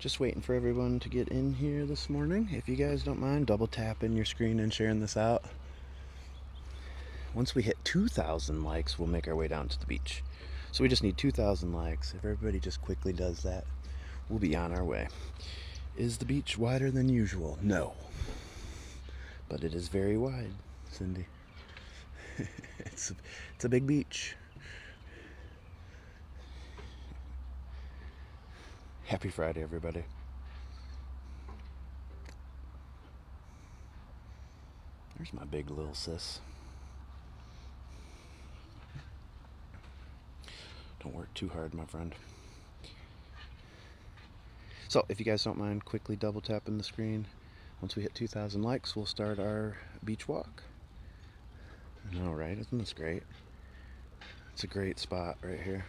Just waiting for everyone to get in here this morning. If you guys don't mind, double tapping your screen and sharing this out. Once we hit 2,000 likes, we'll make our way down to the beach. So we just need 2,000 likes. If everybody just quickly does that, we'll be on our way. Is the beach wider than usual? No. But it is very wide, Cindy. It's a big beach. Happy Friday, everybody. There's my big little sis. Don't work too hard, my friend. So, if you guys don't mind quickly double tapping the screen, once we hit 2,000 likes, we'll start our beach walk. I know, right? Isn't this great? It's a great spot right here.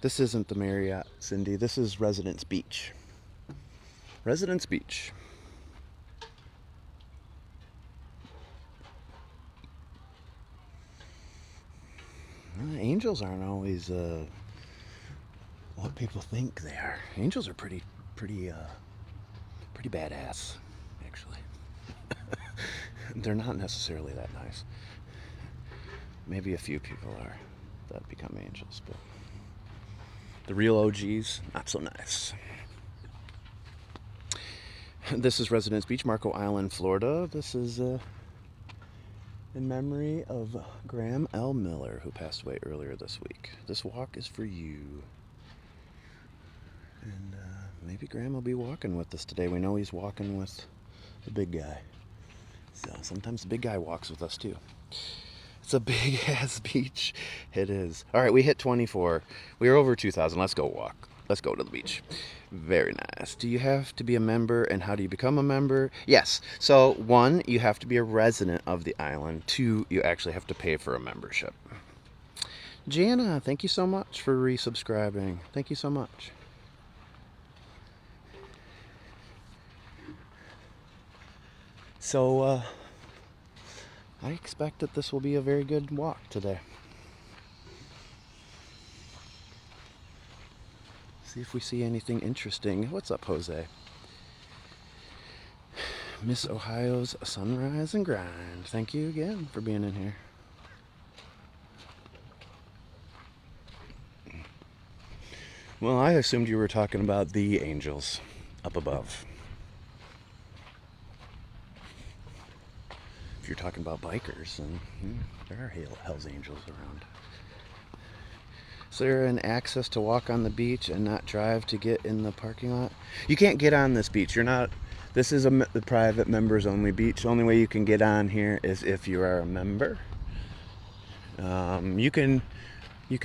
This isn't the Marriott, Cindy. This is Residence Beach. Residence Beach. Angels aren't always what people think they are. Angels are pretty badass, actually. They're not necessarily that nice. Maybe a few people are that become angels, but the real OGs, not so nice. This is Residence Beach, Marco Island, Florida. This is in memory of Graham L. Miller, who passed away earlier this week. This walk is for you. And maybe Graham will be walking with us today. We know he's walking with the big guy. So sometimes the big guy walks with us too. It's a big ass beach. It is. All right, we hit 24. We are over 2,000. Let's go walk. Let's go to the beach. Very nice. Do you have to be a member, and how do you become a member? Yes. So 1, you have to be a resident of the island. 2, you actually have to pay for a membership. Jana, thank you so much for resubscribing. Thank you so much. So, I expect that this will be a very good walk today. See if we see anything interesting. What's up, Jose? Miss Ohio's Sunrise and Grind. Thank you again for being in here. Well, I assumed you were talking about the angels up above. If you're talking about bikers, then there are Hell's Angels around. Is there an access to walk on the beach and not drive to get in the parking lot? You can't get on this beach. You're not. This is the private members only beach. The only way you can get on here is if you are a member. You can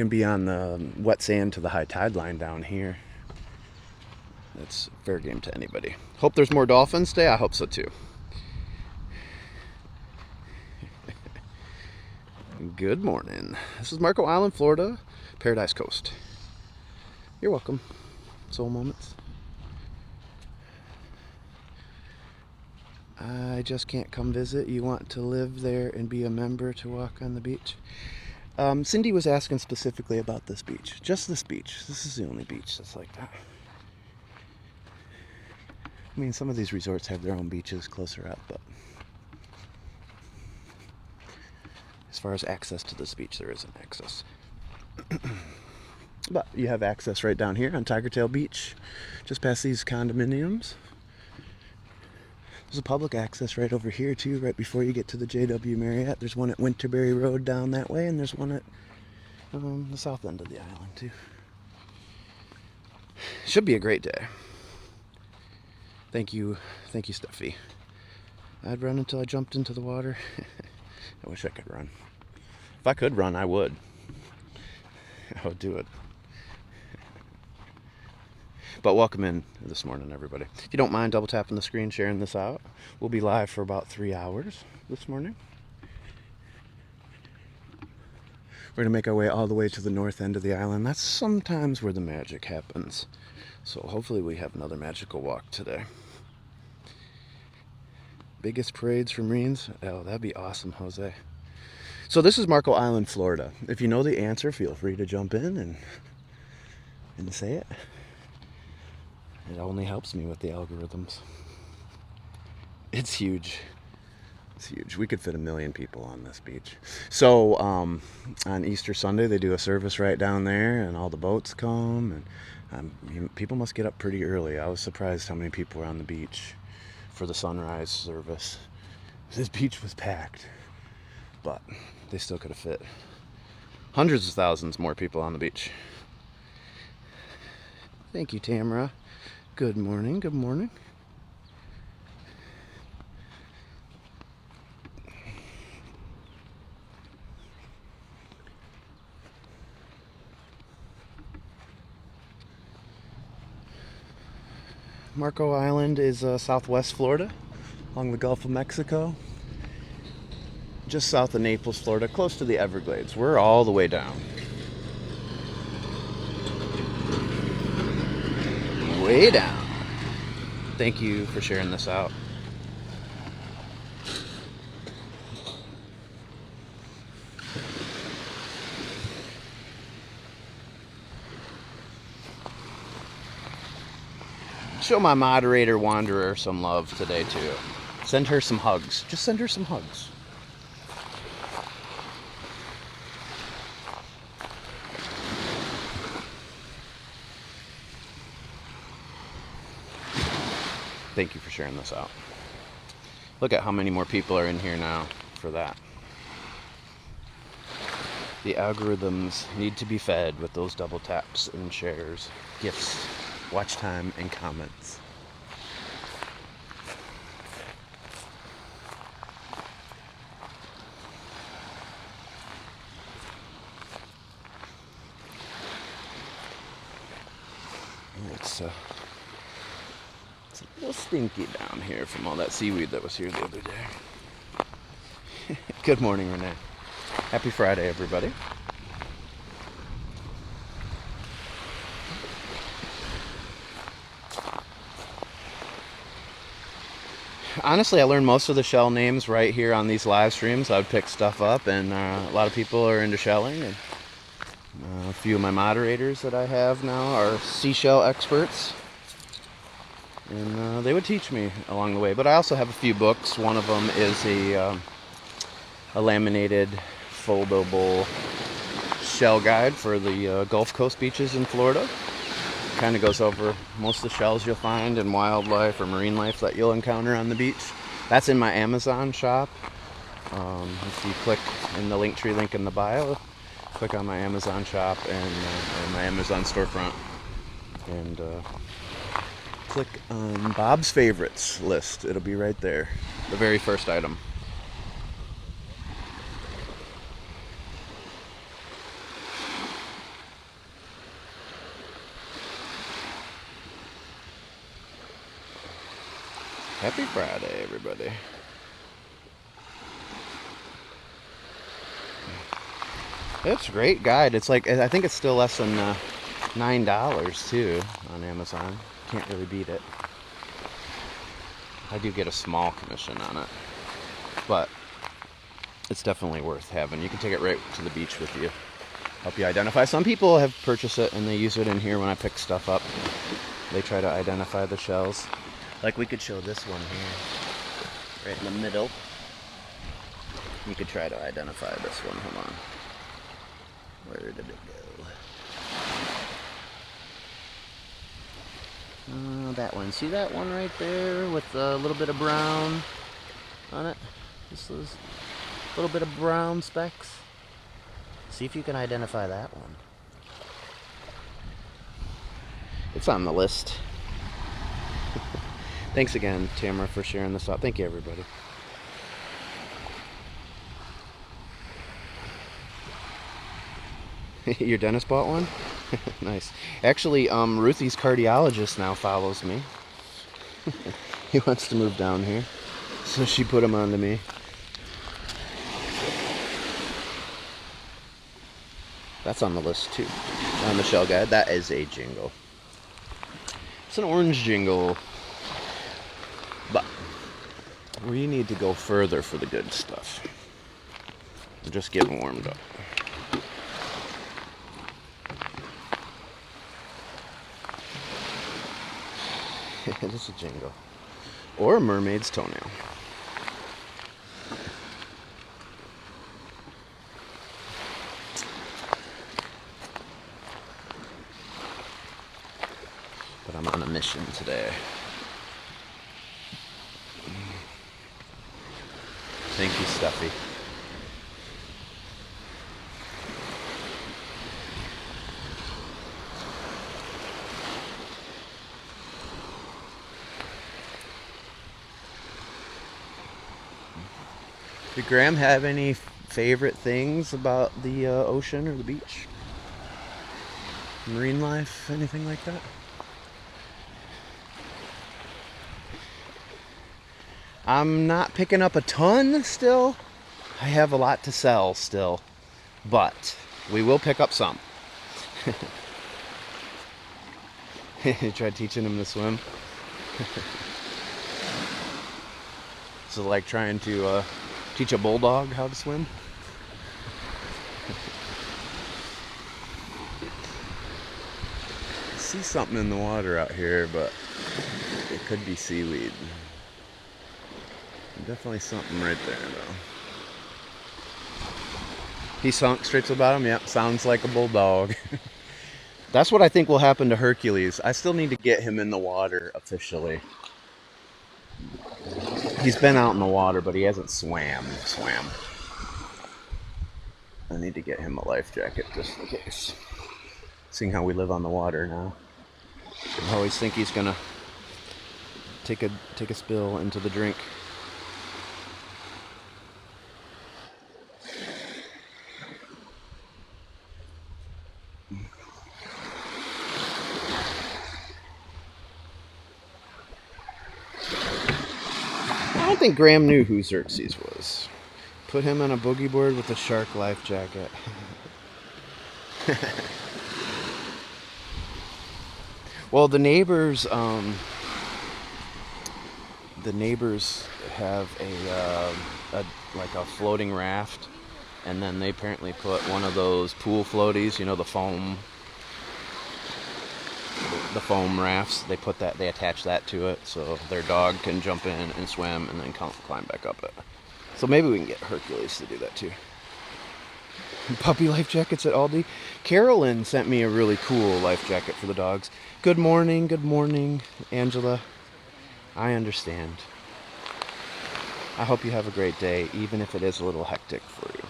be on the wet sand to the high tide line down here. That's fair game to anybody. Hope there's more dolphins today. I hope so too. Good morning. This is Marco Island, Florida, Paradise Coast. You're welcome. Soul Moments. I just can't come visit. You want to live there and be a member to walk on the beach? Cindy was asking specifically about this beach. Just this beach. This is the only beach that's like that. I mean, some of these resorts have their own beaches closer up, but as far as access to this beach, there isn't access. But you have access right down here on Tiger Tail Beach, just past these condominiums. There's a public access right over here too, right before you get to the JW Marriott. There's one at Winterberry Road down that way, and there's one at the south end of the island too. Should be a great day. Thank you, Steffi. I'd run until I jumped into the water. I wish I could run. If I could run, I would. I would do it. But welcome in this morning, everybody. If you don't mind double tapping the screen, sharing this out. We'll be live for about 3 hours this morning. We're going to make our way all the way to the north end of the island. That's sometimes where the magic happens. So hopefully we have another magical walk today. Biggest parades for Marines? Oh, that'd be awesome, Jose. So this is Marco Island, Florida. If you know the answer, feel free to jump in and say it. It only helps me with the algorithms. It's huge. It's huge. We could fit 1 million people on this beach. So on Easter Sunday, they do a service right down there, and all the boats come. And people must get up pretty early. I was surprised how many people were on the beach for the sunrise service. This beach was packed, but they still could have fit hundreds of thousands more people on the beach. Thank you, Tamara. Good morning. Good morning. Marco Island is southwest Florida, along the Gulf of Mexico, just south of Naples, Florida, close to the Everglades. We're all the way down. Way down. Thank you for sharing this out. Show my moderator Wanderer some love today too. Send her some hugs. Just send her some hugs. Thank you for sharing this out. Look at how many more people are in here now for that. The algorithms need to be fed with those double taps and shares, gifts, watch time, and comments. It's a little stinky down here from all that seaweed that was here the other day. Good morning, Renee. Happy Friday, everybody. Honestly, I learned most of the shell names right here on these live streams. I would pick stuff up, and a lot of people are into shelling. And a few of my moderators that I have now are seashell experts, and they would teach me along the way. But I also have a few books. One of them is a laminated, foldable shell guide for the Gulf Coast beaches in Florida. Kind of goes over most of the shells you'll find in wildlife or marine life that you'll encounter on the beach. That's in my Amazon shop. If you click in the Linktree link in the bio, click on my Amazon shop and my Amazon storefront, and click on Bob's favorites list. It'll be right there, the very first item. Happy Friday, everybody. It's a great guide. It's like, I think it's still less than $9 too on Amazon. Can't really beat it. I do get a small commission on it, but it's definitely worth having. You can take it right to the beach with you. Help you identify. Some people have purchased it and they use it in here when I pick stuff up. They try to identify the shells. Like we could show this one here, right in the middle. You could try to identify this one. Hold on. Where did it go? That one. See that one right there with a little bit of brown on it? This is a little bit of brown specks. See if you can identify that one. It's on the list. Thanks again, Tamara, for sharing this out. Thank you, everybody. Your dentist bought one? Nice. Actually, Ruthie's cardiologist now follows me. He wants to move down here, so she put him on to me. That's on the list, too. On the shell guide. That is a jingle. It's an orange jingle. But we need to go further for the good stuff. Just getting warmed up. It is a jingle. Or a mermaid's toenail. But I'm on a mission today. Thank you, Steffi. Did Graham have any favorite things about the ocean or the beach? Marine life, anything like that? I'm not picking up a ton still. I have a lot to sell still, but we will pick up some. You tried teaching him to swim? So like trying to teach a bulldog how to swim? I see something in the water out here, but it could be seaweed. Definitely something right there, though. He sunk straight to the bottom? Yep, sounds like a bulldog. That's what I think will happen to Hercules. I still need to get him in the water officially. He's been out in the water, but he hasn't swam. I need to get him a life jacket just in case. Seeing how we live on the water now. I always think he's gonna take a spill into the drink. I don't think Graham knew who Xerxes was. Put him on a boogie board with a shark life jacket. Well, the neighbors have a floating raft, and then they apparently put one of those pool floaties, you know, the foam rafts. They attach that to it so their dog can jump in and swim and then climb back up it. So maybe we can get Hercules to do that too. Puppy life jackets at Aldi. Carolyn sent me a really cool life jacket for the dogs. Good morning, Angela. I understand. I hope you have a great day, even if it is a little hectic for you.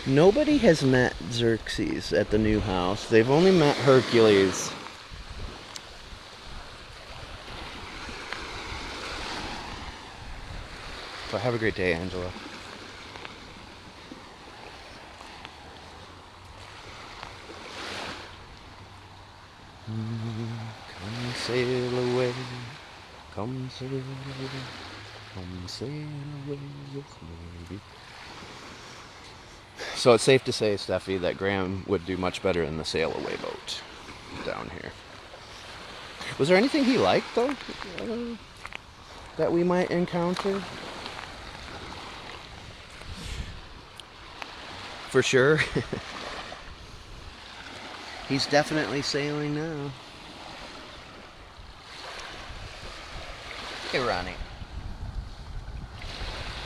Nobody has met Xerxes at the new house. They've only met Hercules. So have a great day, Angela. Come sail away, come sail away, come sail away with me. So it's safe to say, Steffi, that Graham would do much better in the sail-away boat down here. Was there anything he liked, though, that we might encounter? For sure. He's definitely sailing now. Hey, Ronnie.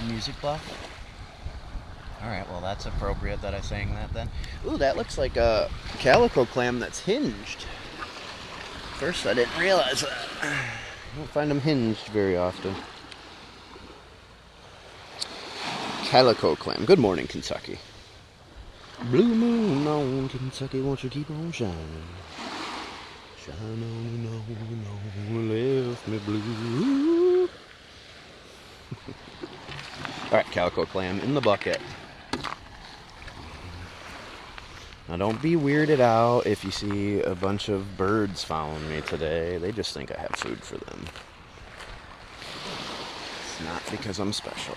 Music buff? Alright, well that's appropriate that I sang that then. Ooh, that looks like a calico clam that's hinged. First I didn't realize that. You don't find them hinged very often. Calico clam. Good morning, Kentucky. Blue moon on Kentucky, won't you keep on shining? Shine on, left me blue. Alright, calico clam in the bucket. Now don't be weirded out if you see a bunch of birds following me today. They just think I have food for them. It's not because I'm special.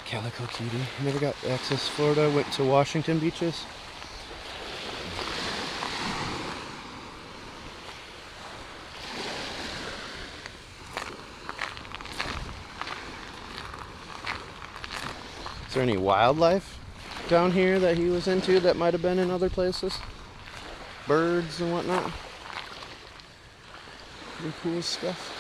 Calico cutie. Never got access to Florida. Went to Washington beaches. Is there any wildlife down here that he was into that might have been in other places? Birds and whatnot? Pretty cool stuff.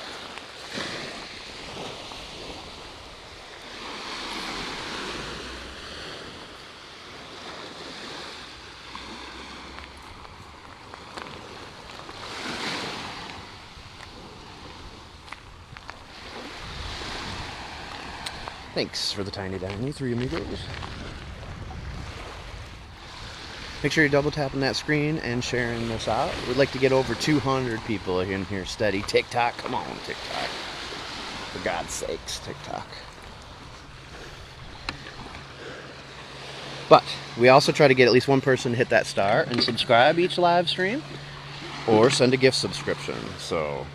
Thanks for the tiny dime, you three amigos. Make sure you're double tapping that screen and sharing this out. We'd like to get over 200 people in here steady. TikTok, come on, TikTok. For God's sakes, TikTok. But we also try to get at least one person to hit that star and subscribe each live stream or send a gift subscription. So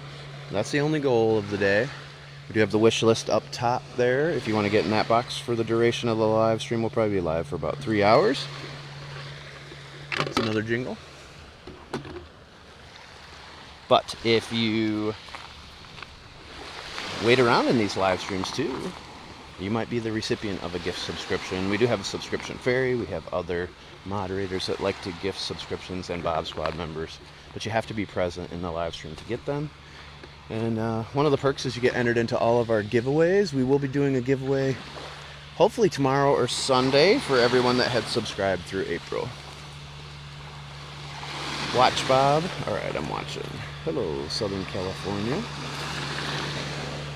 that's the only goal of the day. We do have the wish list up top there. If you want to get in that box for the duration of the live stream, we'll probably be live for about 3 hours. That's another jingle. But if you wait around in these live streams too, you might be the recipient of a gift subscription. We do have a subscription fairy. We have other moderators that like to gift subscriptions and Bob Squad members. But you have to be present in the live stream to get them. And one of the perks is you get entered into all of our giveaways. We will be doing a giveaway hopefully tomorrow or Sunday for everyone that had subscribed through April. Watch, Bob. All right, I'm watching. Hello, Southern California.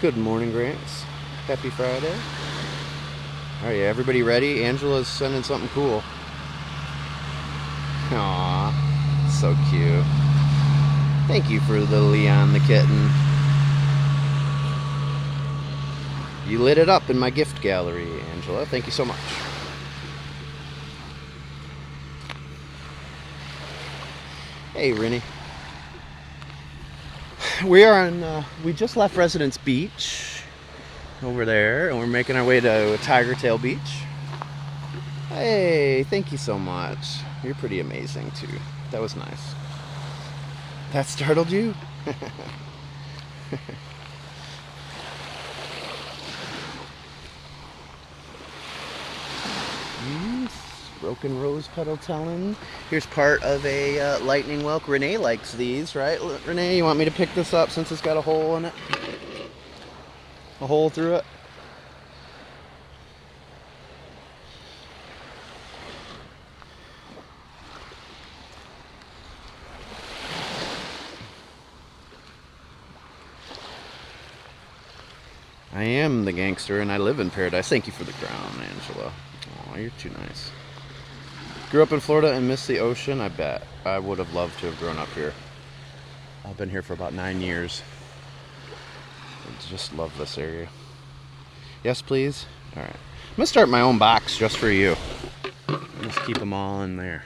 Good morning, Grants. Happy Friday. All right, everybody ready? Angela's sending something cool. Aw, so cute. Thank you for the Leon the kitten. You lit it up in my gift gallery, Angela. Thank you so much. Hey, Rennie. We are on, we just left Residence Beach over there, and we're making our way to Tiger Tail Beach. Hey, thank you so much. You're pretty amazing, too. That was nice. That startled you? Broken rose petal telling. Here's part of a lightning whelk. Renee likes these, right? Renee, you want me to pick this up since it's got a hole in it? A hole through it? I am the gangster and I live in paradise. Thank you for the crown, Angela. Oh, you're too nice. Grew up in Florida and missed the ocean, I bet. I would have loved to have grown up here. I've been here for about 9 years. I just love this area. Yes, please? All right. I'm going to start my own box just for you. Just keep them all in there.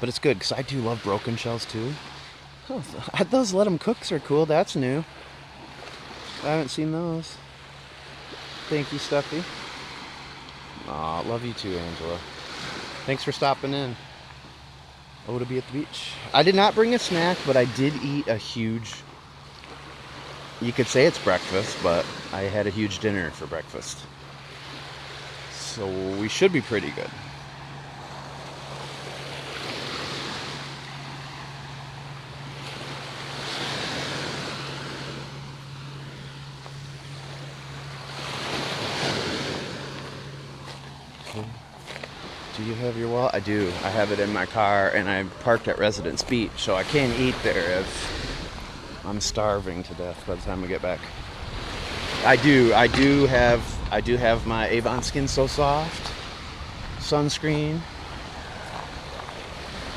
But it's good because I do love broken shells too. Oh, those let 'em cooks are cool. That's new. I haven't seen those. Thank you, Stuffy. Aw, love you too, Angela. Thanks for stopping in. Oh, to be at the beach. I did not bring a snack, but I did eat a huge... You could say it's breakfast, but I had a huge dinner for breakfast. So we should be pretty good. Do you have your wallet? I do. I have it in my car, and I'm parked at Residence Beach, so I can't eat there if I'm starving to death by the time we get back. I do have my Avon Skin So Soft sunscreen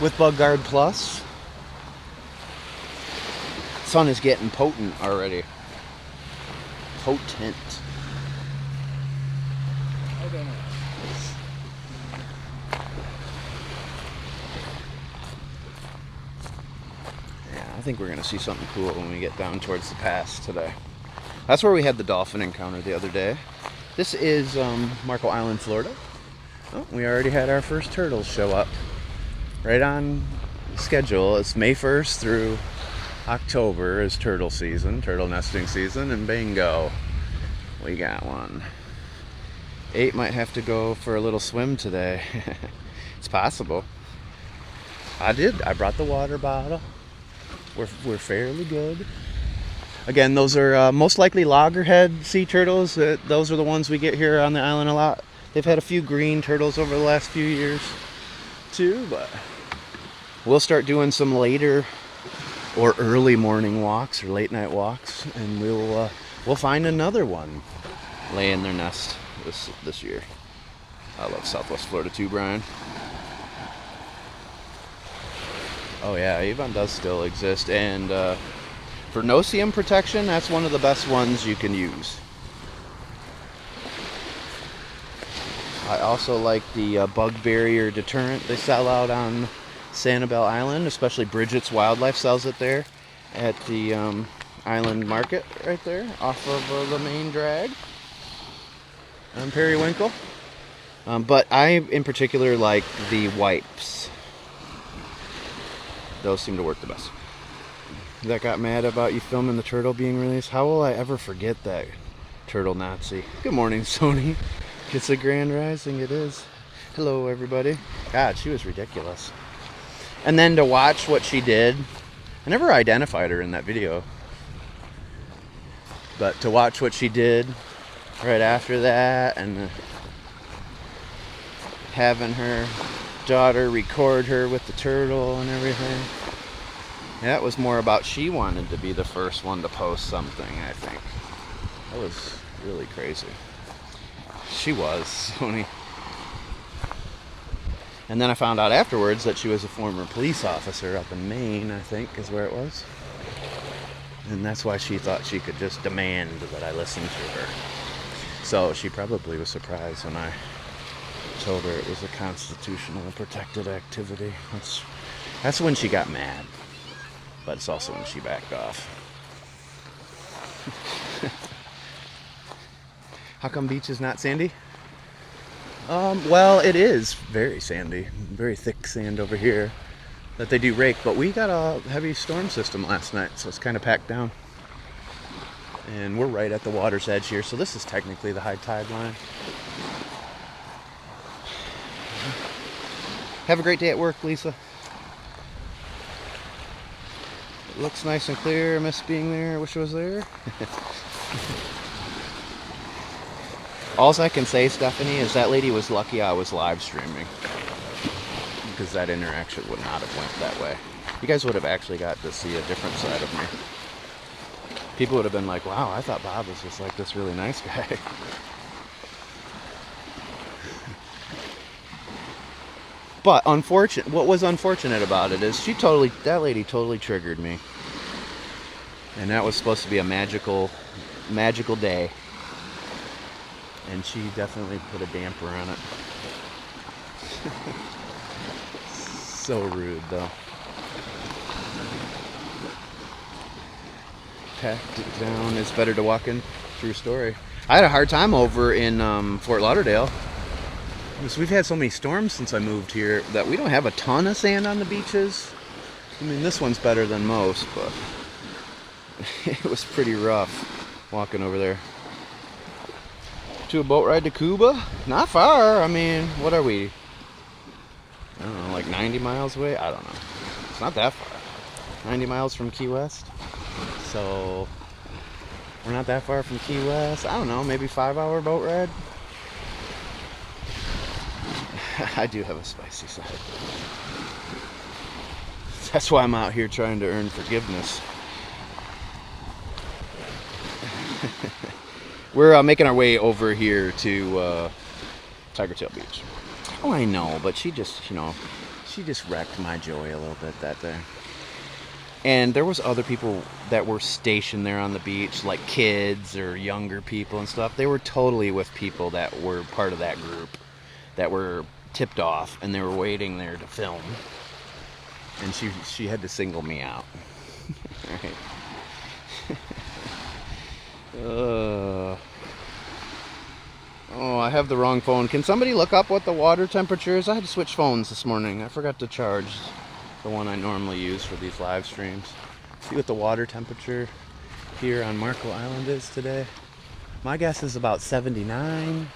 with Bug Guard Plus. Sun is getting potent already. Potent. Okay. I think we're going to see something cool when we get down towards the pass today. That's where we had the dolphin encounter the other day. This is Marco Island, Florida. Oh, we already had our first turtles show up. Right on schedule. It's May 1st through October is turtle season, turtle nesting season, and bingo, we got one. 8 might have to go for a little swim today. It's possible. I brought the water bottle. We're fairly good. Again, those are most likely loggerhead sea turtles. Those are the ones we get here on the island a lot. They've had a few green turtles over the last few years too, but we'll start doing some later or early morning walks or late night walks, and we'll find another one laying their nest this year. I love Southwest Florida too, Brian. Oh yeah, Avon does still exist, and for no-see-um protection, that's one of the best ones you can use. I also like the bug barrier deterrent they sell out on Sanibel Island, especially Bridget's Wildlife sells it there at the island market right there off of the main drag on Periwinkle. But I in particular like the wipes. Those seem to work the best. That got mad about you filming the turtle being released. How will I ever forget that turtle Nazi? Good morning, Sony. It's a grand rising, it is. Hello, everybody. God, she was ridiculous. And then to watch what she did, I never identified her in that video, but to watch what she did right after that, and having her daughter record her with the turtle and everything, that was more about she wanted to be the first one to post something, I think. That was really crazy. She was, Sony. And then I found out afterwards that she was a former police officer up in Maine, I think, is where it was. And that's why she thought she could just demand that I listen to her. So she probably was surprised when I told her it was a constitutional protected activity. That's when she got mad. But it's also when she backed off. How come beach is not sandy? Well, it is very sandy, very thick sand over here that they do rake, but we got a heavy storm system last night, so it's kind of packed down. And we're right at the water's edge here, so this is technically the high tide line. Have a great day at work, Lisa. It looks nice and clear. I miss being there. I wish I was there. All I can say, Stephanie, is that lady was lucky I was live streaming, because that interaction would not have went that way. You guys would have actually got to see a different side of me. People would have been like, wow, I thought Bob was just like this really nice guy. But what was unfortunate about it is that lady totally triggered me. And that was supposed to be a magical day. And she definitely put a damper on it. So rude, though. Packed it down. It's better to walk in. True story. I had a hard time over in Fort Lauderdale. Because we've had so many storms since I moved here that we don't have a ton of sand on the beaches. I mean, this one's better than most, but it was pretty rough walking over there. To a boat ride to Cuba? Not far. I mean, what are we? I don't know, like 90 miles away? I don't know. It's not that far. 90 miles from Key West. So, we're not that far from Key West. I don't know, maybe 5-hour boat ride? I do have a spicy side. That's why I'm out here trying to earn forgiveness. We're making our way over here to Tiger Tail Beach. Oh, I know, but she just wrecked my joy a little bit that day. And there was other people that were stationed there on the beach, like kids or younger people and stuff. They were totally with people that were part of that group that were tipped off, and they were waiting there to film. And she had to single me out. Right. Oh, I have the wrong phone. Can somebody look up what the water temperature is? I had to switch phones this morning. I forgot to charge the one I normally use for these live streams. See what the water temperature here on Marco Island is today. My guess is about 79.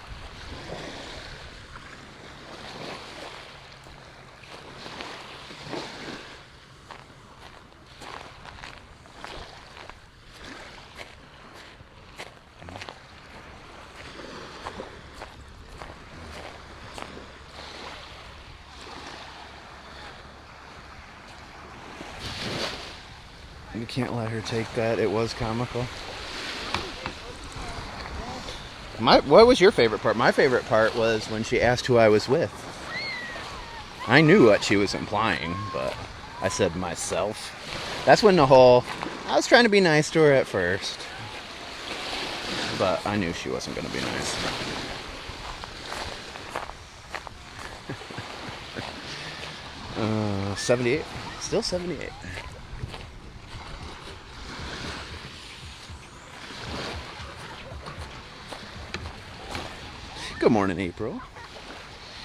You can't let her take that. It was comical. What was your favorite part? My favorite part was when she asked who I was with. I knew what she was implying, but I said myself. That's when I was trying to be nice to her at first, but I knew she wasn't going to be nice. 78. Still 78. Good morning, April.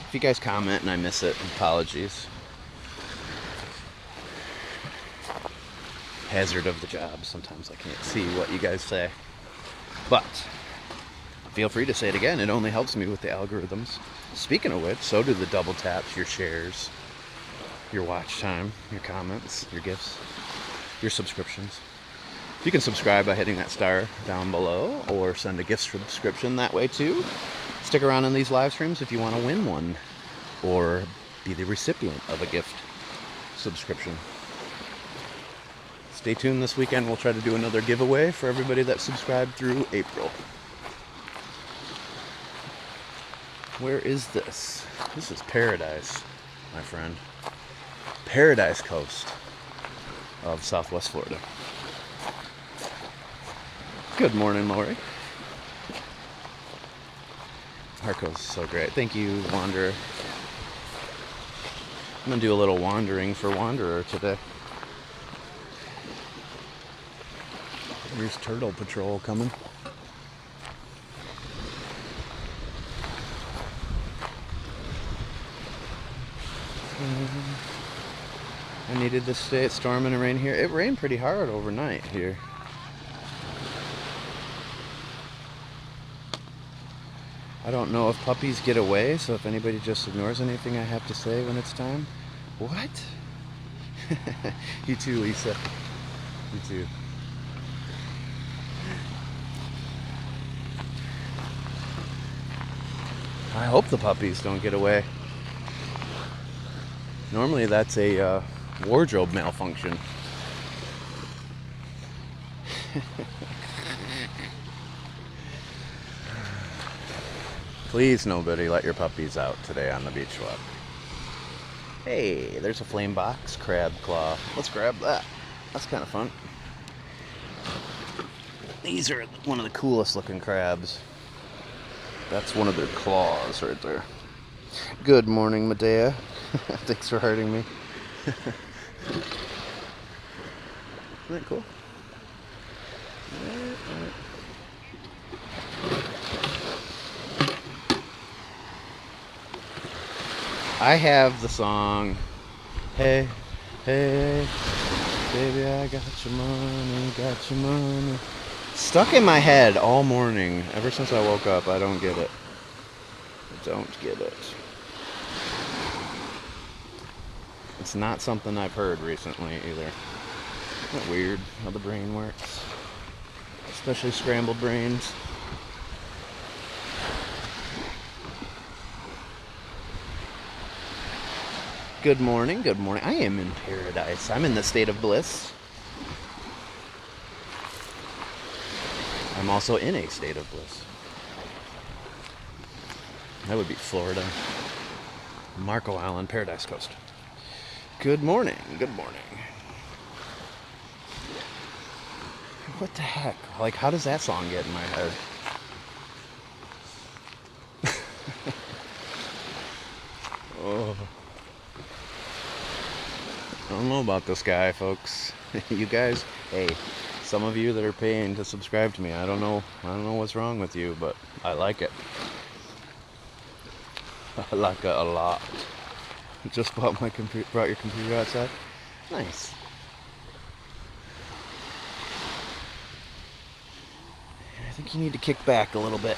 If you guys comment and I miss it, apologies. Hazard of the job. Sometimes I can't see what you guys say. But feel free to say it again. It only helps me with the algorithms. Speaking of which, so do the double taps, your shares, your watch time, your comments, your gifts, your subscriptions. You can subscribe by hitting that star down below or send a gift subscription that way too. Stick around in these live streams if you want to win one or be the recipient of a gift subscription. Stay tuned this weekend. We'll try to do another giveaway for everybody that subscribed through April. Where is this? This is paradise, my friend. Paradise Coast of Southwest Florida. Good morning, Lori. Marco's so great. Thank you, Wanderer. I'm going to do a little wandering for Wanderer today. Here's Turtle Patrol coming. I needed to stay at storming and rain here. It rained pretty hard overnight here. I don't know if puppies get away, so if anybody just ignores anything I have to say when it's time. What? You too, Lisa. You too. I hope the puppies don't get away. Normally that's a wardrobe malfunction. Please, nobody let your puppies out today on the Beachwalk. Hey, there's a flame box crab claw. Let's grab that. That's kind of fun. These are one of the coolest looking crabs. That's one of their claws right there. Good morning, Medea. Thanks for hurting me. Isn't that cool? I have the song, hey, hey, baby, I got your money, stuck in my head all morning. Ever since I woke up, I don't get it. I don't get it. It's not something I've heard recently either. Isn't that weird how the brain works? Especially scrambled brains. Good morning, good morning. I am in paradise. I'm in the state of bliss. I'm also in a state of bliss. That would be Florida. Marco Island, Paradise Coast. Good morning, good morning. What the heck? Like, how does that song get in my head? Oh. I don't know about this guy, folks. You guys, hey, some of you that are paying to subscribe to me, I don't know what's wrong with you, but I like it. I like it a lot. Just brought your computer outside. Nice. I think you need to kick back a little bit.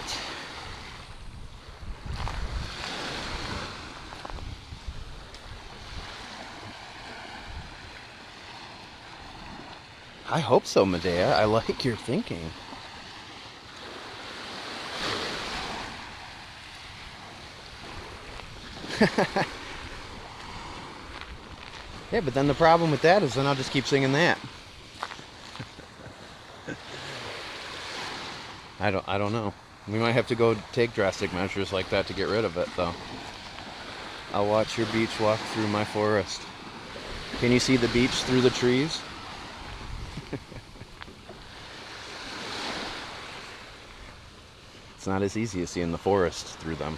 I hope so, Medea. I like your thinking. Yeah, but then the problem with that is then I'll just keep singing that. I don't know. We might have to go take drastic measures like that to get rid of it, though. I'll watch your beach walk through my forest. Can you see the beach through the trees? It's not as easy as seeing the forest through them.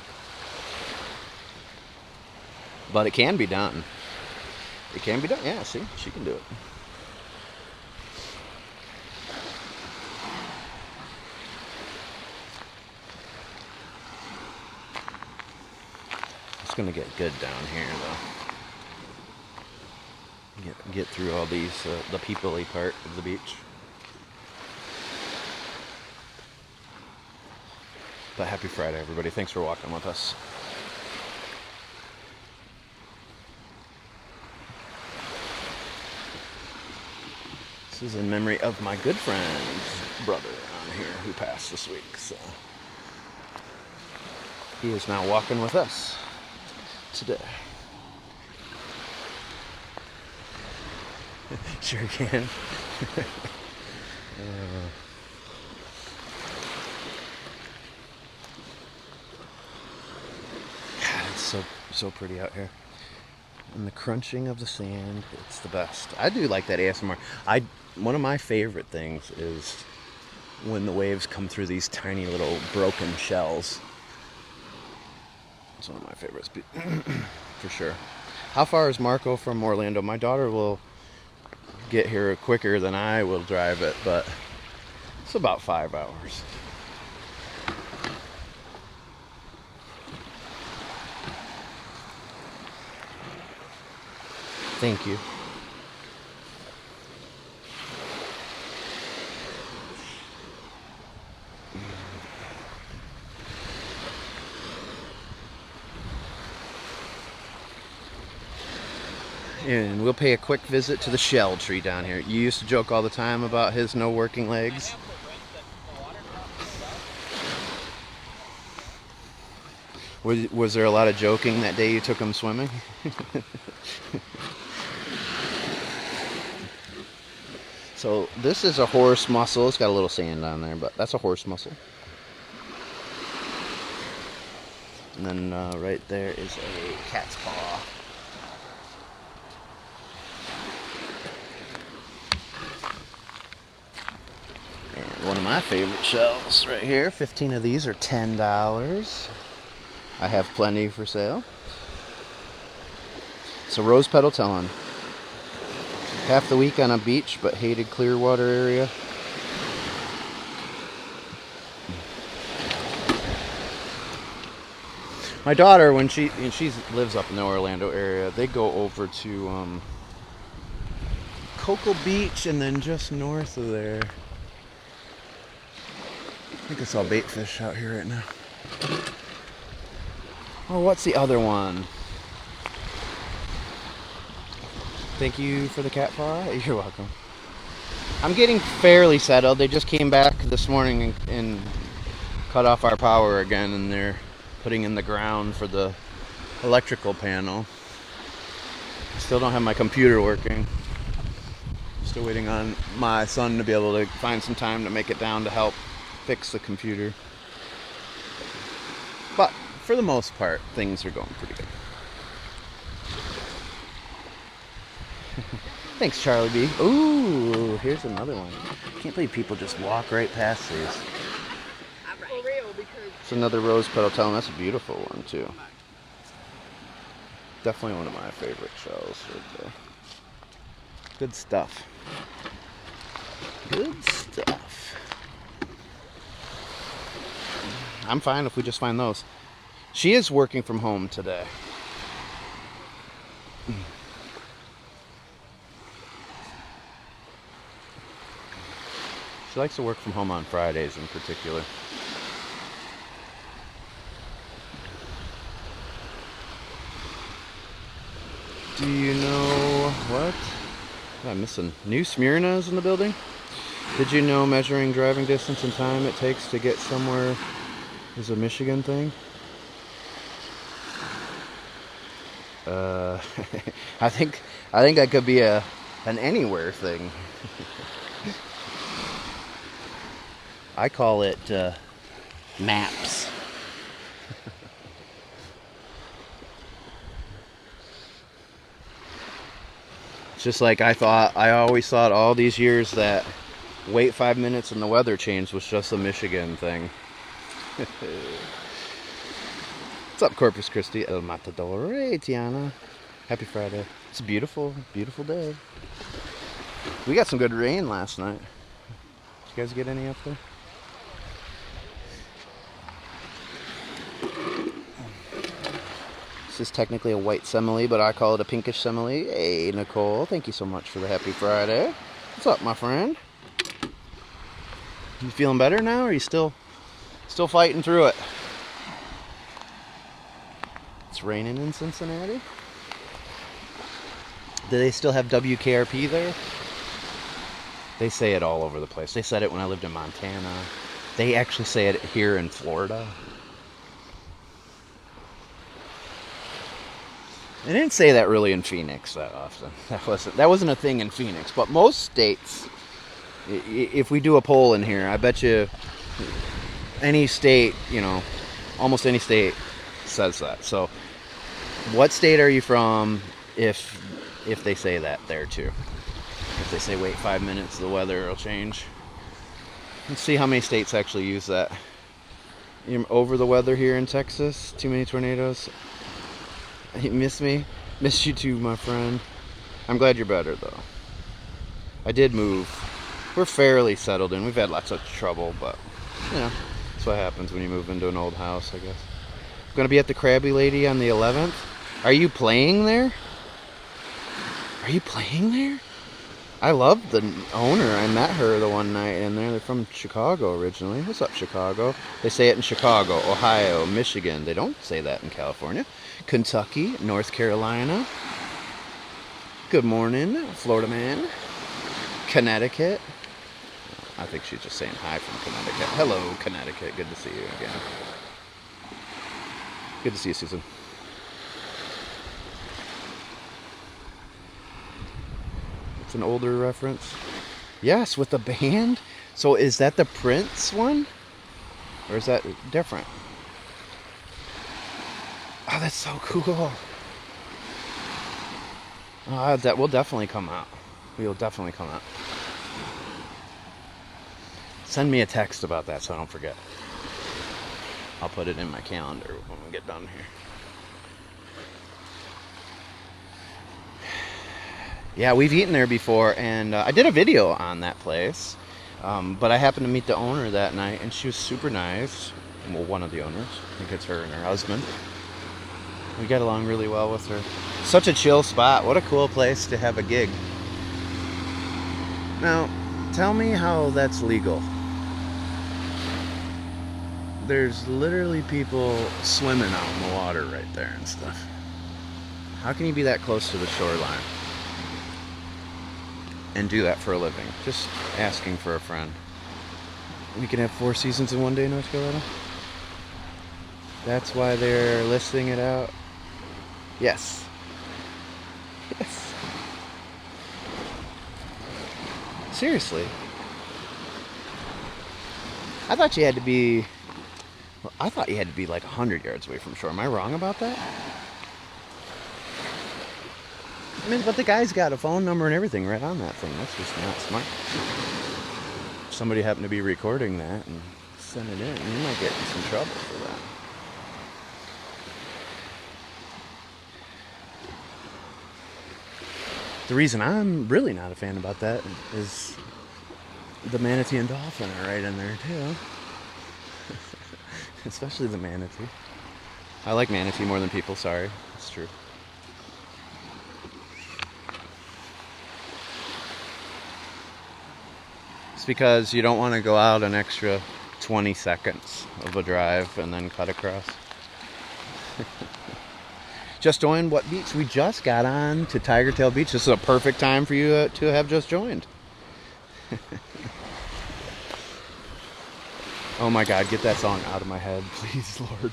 But it can be done. It can be done. Yeah, see? She can do it. It's going to get good down here, though. Get through all these, the people-y part of the beach. But happy Friday, everybody. Thanks for walking with us. This is in memory of my good friend's brother on here who passed this week. So he is now walking with us today. Sure can. It's so pretty out here. And the crunching of the sand, it's the best. I do like that ASMR. One of my favorite things is when the waves come through these tiny little broken shells. It's one of my favorites, for sure. How far is Marco from Orlando? My daughter will get here quicker than I will drive it, but it's about 5 hours. Thank you. And we'll pay a quick visit to the shell tree down here. You used to joke all the time about his no working legs. Was there a lot of joking that day you took him swimming? So this is a horse mussel. It's got a little sand on there, but that's a horse mussel. And then right there is a cat's paw. And one of my favorite shells right here. 15 of these are $10. I have plenty for sale. It's a rose petal telon. Half the week on a beach, but hated Clearwater area. My daughter, when she lives up in the Orlando area, they go over to Cocoa Beach, and then just north of there. I think it's all bait fish out here right now. Oh, what's the other one? Thank you for the cat paw. You're welcome. I'm getting fairly settled. They just came back this morning and cut off our power again, and they're putting in the ground for the electrical panel. I still don't have my computer working. Still waiting on my son to be able to find some time to make it down to help fix the computer. But for the most part, things are going pretty good. Thanks, Charlie B. Ooh, here's another one. Can't believe people just walk right past these. It's another rose petal telon. That's a beautiful one, too. Definitely one of my favorite shells right there. Good stuff. Good stuff. I'm fine if we just find those. She is working from home today. She likes to work from home on Fridays in particular. Do you know what? I'm missing. New Smyrna's in the building? Did you know measuring driving distance and time it takes to get somewhere is a Michigan thing? I think that could be an anywhere thing. I call it maps. It's just like I always thought all these years that wait 5 minutes and the weather changed was just a Michigan thing. What's up, Corpus Christi? El Matador. Hey, Tiana. Happy Friday. It's a beautiful, beautiful day. We got some good rain last night. Did you guys get any up there? This is technically a white simile, but I call it a pinkish simile. Hey, Nicole. Thank you so much for the happy Friday. What's up, my friend? You feeling better now, or are you still fighting through it? It's raining in Cincinnati. Do they still have WKRP there? They say it all over the place. They said it when I lived in Montana. They actually say it here in Florida. They didn't say that really in Phoenix that often. That wasn't a thing in Phoenix. But most states, if we do a poll in here, I bet you any state, almost any state says that. So what state are you from if they say that there too? If they say wait 5 minutes, the weather will change. Let's see how many states actually use that. Over the weather here in Texas. Too many tornadoes. You miss me? Miss you too, my friend. I'm glad you're better though. I did move. We're fairly settled in. We've had lots of trouble, but that's what happens when you move into an old house, I guess. I'm gonna be at the Krabby Lady on the 11th. Are you playing there? Are you playing there? I love the owner. I met her the one night in there. They're from Chicago originally. What's up, Chicago? They say it in Chicago, Ohio, Michigan. They don't say that in California. Kentucky, North Carolina. Good morning, Florida man. Connecticut. I think she's just saying hi from Connecticut. Hello, Connecticut. Good to see you again. Good to see you, Susan. It's an older reference. Yes, with the band. So is that the Prince one? Or is that different? Oh, that's so cool. That will definitely come out. We will definitely come out. Send me a text about that so I don't forget. I'll put it in my calendar when we get done here. Yeah, we've eaten there before, and I did a video on that place. But I happened to meet the owner that night, and she was super nice. Well, one of the owners. I think it's her and her husband. We got along really well with her. Such a chill spot. What a cool place to have a gig. Now, tell me how that's legal. There's literally people swimming out in the water right there and stuff. How can you be that close to the shoreline and do that for a living? Just asking for a friend. We can have 4 seasons in one day, North Carolina. That's why they're listing it out. Yes. Yes. Seriously. I thought you had to be like 100 yards away from shore. Am I wrong about that? I mean, but the guy's got a phone number and everything right on that thing. That's just not smart. If somebody happened to be recording that and send it in, you might get in some trouble for that. The reason I'm really not a fan about that is the manatee and dolphin are right in there too. Especially the manatee. I like manatee more than people, sorry. It's true. It's because you don't want to go out an extra 20 seconds of a drive and then cut across. Just joined what beach? We just got on to Tiger Tail Beach. This is a perfect time for you to have just joined. Oh my God, get that song out of my head, please, Lord.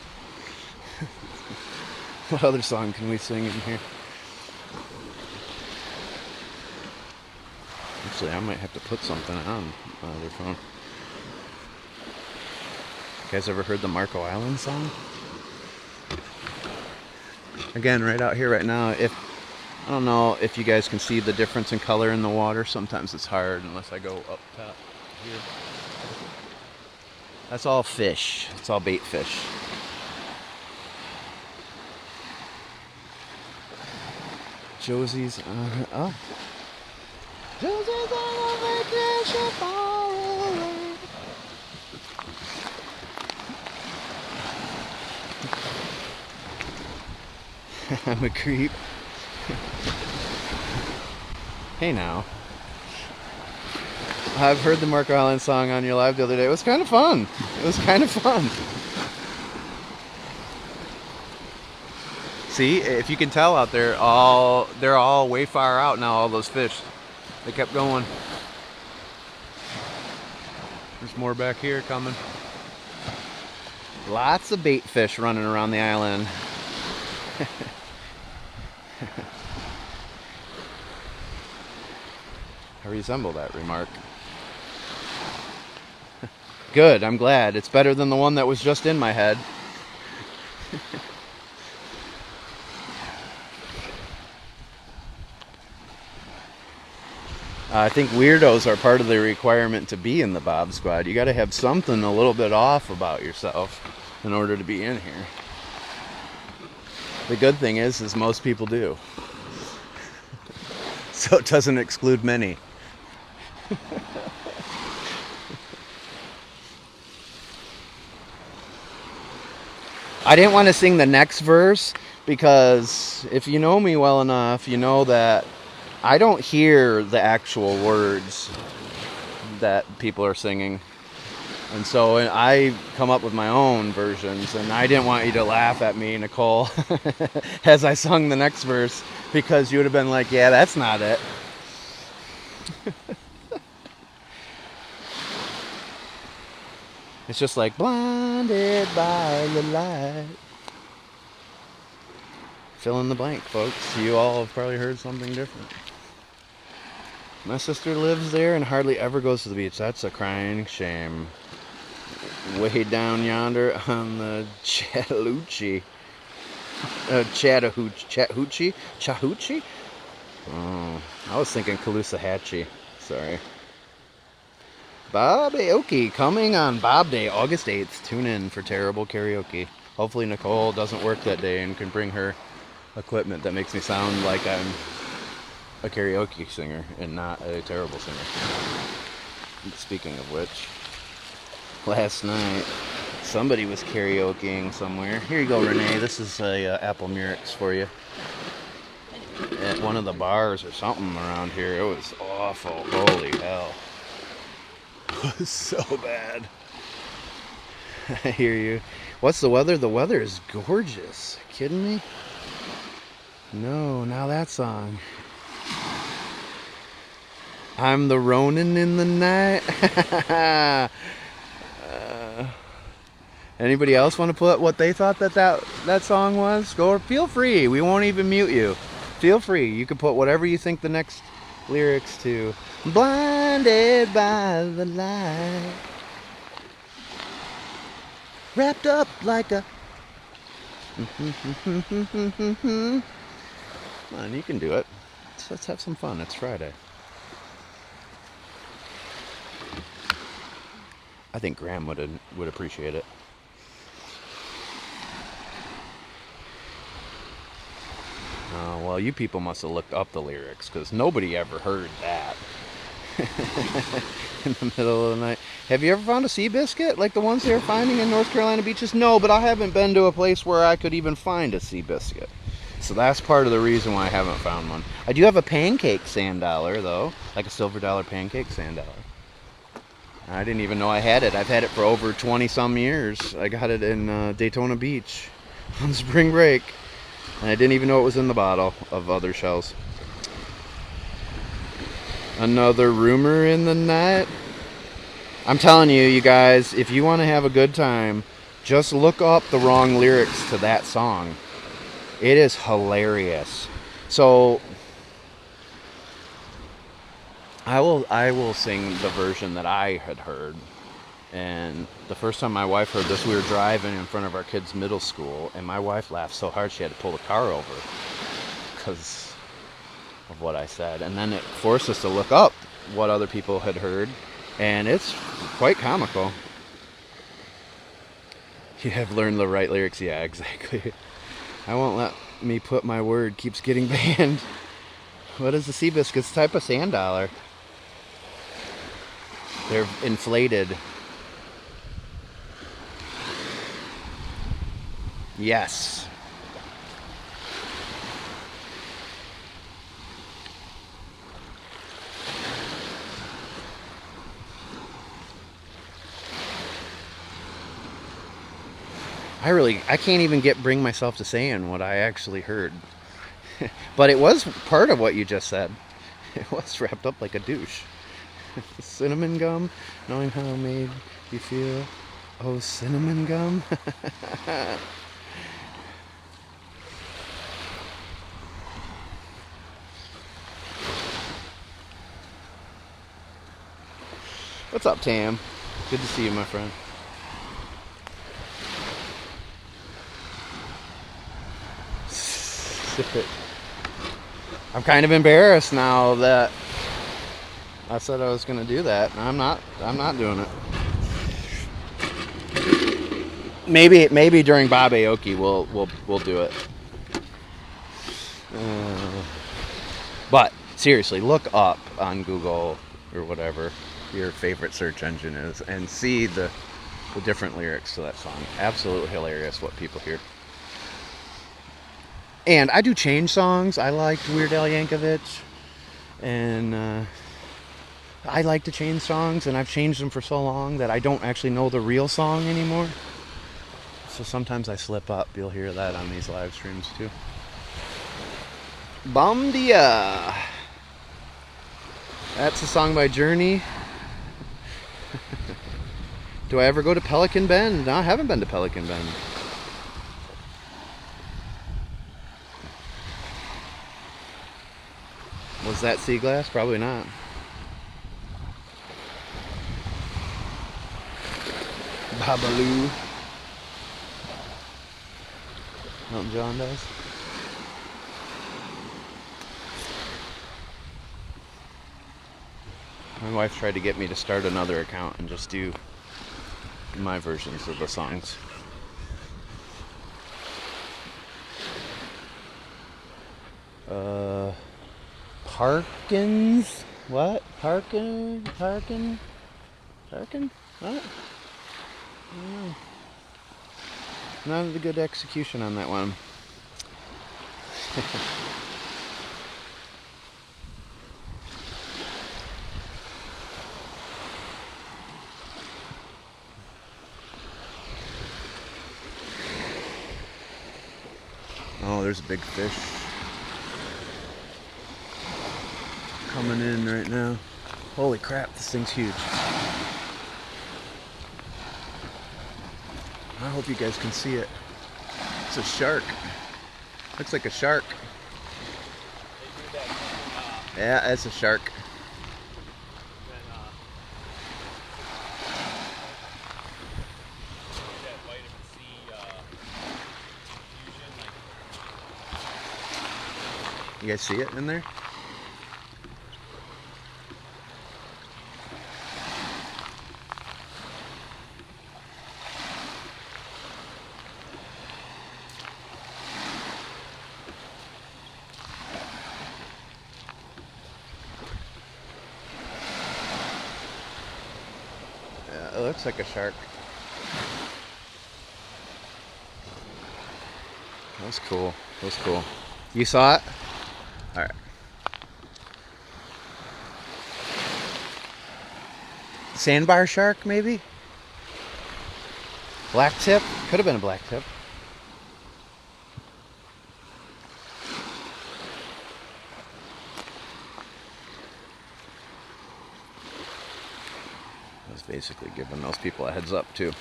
What other song can we sing in here? Actually, I might have to put something on my other phone. You guys ever heard the Marco Island song? Again, right out here right now, I don't know if you guys can see the difference in color in the water. Sometimes it's hard unless I go up top here. That's all fish. It's all bait fish. Josie's on oh. Josie's on a vacation far away. I'm a creep. Hey now. I've heard the Marco Island song on your live the other day. It was kind of fun. It was kind of fun. See, if you can tell out there, they're all way far out now, all those fish. They kept going. There's more back here coming. Lots of bait fish running around the island. I resemble that remark. Good, I'm glad. It's better than the one that was just in my head. I think weirdos are part of the requirement to be in the Bob Squad. You got to have something a little bit off about yourself in order to be in here. The good thing is most people do. So it doesn't exclude many. I didn't want to sing the next verse because if you know me well enough, you know that I don't hear the actual words that people are singing. And so I come up with my own versions, and I didn't want you to laugh at me, Nicole, as I sung the next verse, because you would have been like, yeah, that's not it. It's just like, blinded by the light. Fill in the blank, folks. You all have probably heard something different. My sister lives there and hardly ever goes to the beach. That's a crying shame. Way down yonder on the Chattahoochee. Chattahoochee? Oh, I was thinking Caloosahatchee. Sorry. Karaoke coming on Bob Day, August 8th. Tune in for terrible karaoke. Hopefully Nicole doesn't work that day and can bring her equipment that makes me sound like I'm a karaoke singer and not a terrible singer. Speaking of which, last night somebody was karaokeing somewhere. Here you go, Renee. This is a Apple Murex for you. At one of the bars or something around here. It was awful. Holy hell. It was so bad. I hear you. What's the weather? The weather is gorgeous. Are you kidding me? No, now that song. I'm the Ronin in the night. Anybody else want to put what they thought that song was? Go, feel free. We won't even mute you. Feel free. You can put whatever you think the next lyrics to. Blinded by the light, wrapped up like a. Come on, you can do it. Let's have some fun. It's Friday. I think Graham would appreciate it. Oh, well, you people must have looked up the lyrics, because nobody ever heard that. In the middle of the night. Have you ever found a sea biscuit like the ones they're finding in North Carolina beaches? No, but I haven't been to a place where I could even find a sea biscuit. So that's part of the reason why I haven't found one. I do have a pancake sand dollar, though. Like a silver dollar pancake sand dollar. I didn't even know I had it. I've had it for over 20 some years. I got it in Daytona Beach on spring break. And I didn't even know it was in the bottle of other shells. Another rumor in the net. I'm telling you, you guys, if you want to have a good time, just look up the wrong lyrics to that song. It is hilarious. So I will sing the version that I had heard. And the first time my wife heard this, we were driving in front of our kids' middle school, and my wife laughed so hard she had to pull the car over because of what I said. And then it forced us to look up what other people had heard, and it's quite comical. You have learned the right lyrics. Yeah, exactly. I won't let me put my word, keeps getting banned. What is the Seabiscuits type of sand dollar? They're inflated. Yes. I can't even bring myself to saying what I actually heard. But it was part of what you just said. It was wrapped up like a douche. Cinnamon gum, knowing how it made you feel. Oh, cinnamon gum. What's up, Tam? Good to see you, my friend. I'm kind of embarrassed now that I said I was going to do that. I'm not doing it. Maybe during Bob Aoki we'll do it. But seriously, look up on Google or whatever your favorite search engine is and see the different lyrics to that song. Absolutely hilarious what people hear. And I do change songs. I liked Weird Al Yankovic, and I like to change songs, and I've changed them for so long that I don't actually know the real song anymore. So sometimes I slip up. You'll hear that on these live streams too. Bum Dia. That's a song by Journey. Do I ever go to Pelican Bend? No, I haven't been to Pelican Bend. Was that sea glass? Probably not. Babaloo. Elton John does. My wife tried to get me to start another account and just do my versions of the songs. Parkins? What? Parkin? What? I don't know. Not a good execution on that one. Oh, there's a big fish coming in right now. Holy crap, this thing's huge. I hope you guys can see it. It's a shark. Looks like a shark. Yeah, it's a shark. You guys see it in there? Yeah, it looks like a shark. That was cool. That was cool. You saw it? All right. Sandbar shark, maybe? Black tip? Could have been a black tip. I was basically giving those people a heads up, too.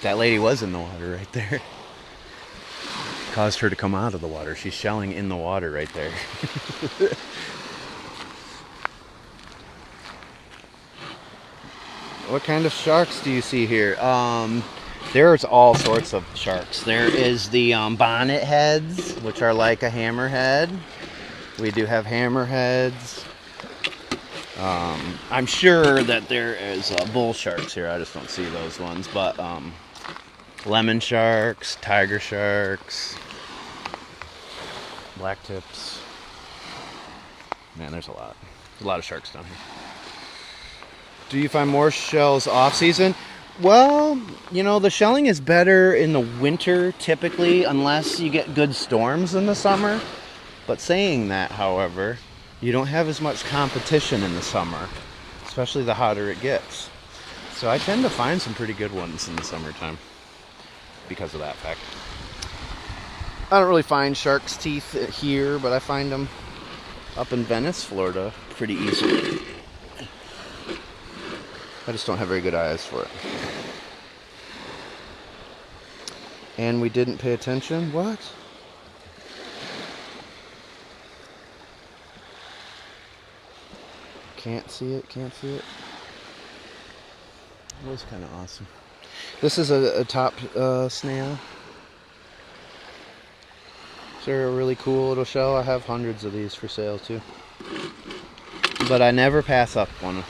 That lady was in the water right there. Caused her to come out of the water. She's shelling in the water right there. What kind of sharks do you see here? There's all sorts of sharks. There is the bonnet heads, which are like a hammerhead. We do have hammerheads. I'm sure that there is bull sharks here. I just don't see those ones. But lemon sharks, tiger sharks, black tips. Man, there's a lot. A lot of sharks down here. Do you find more shells off season? Well, you know, the shelling is better in the winter typically, unless you get good storms in the summer. But saying that, however, you don't have as much competition in the summer, especially the hotter it gets. So I tend to find some pretty good ones in the summertime because of that fact. I don't really find shark's teeth here, but I find them up in Venice, Florida, pretty easily. I just don't have very good eyes for it. And we didn't pay attention? What? Can't see it, can't see it. That was kind of awesome. This is a top snail. They're a really cool little shell. I have hundreds of these for sale too. But I never pass up one.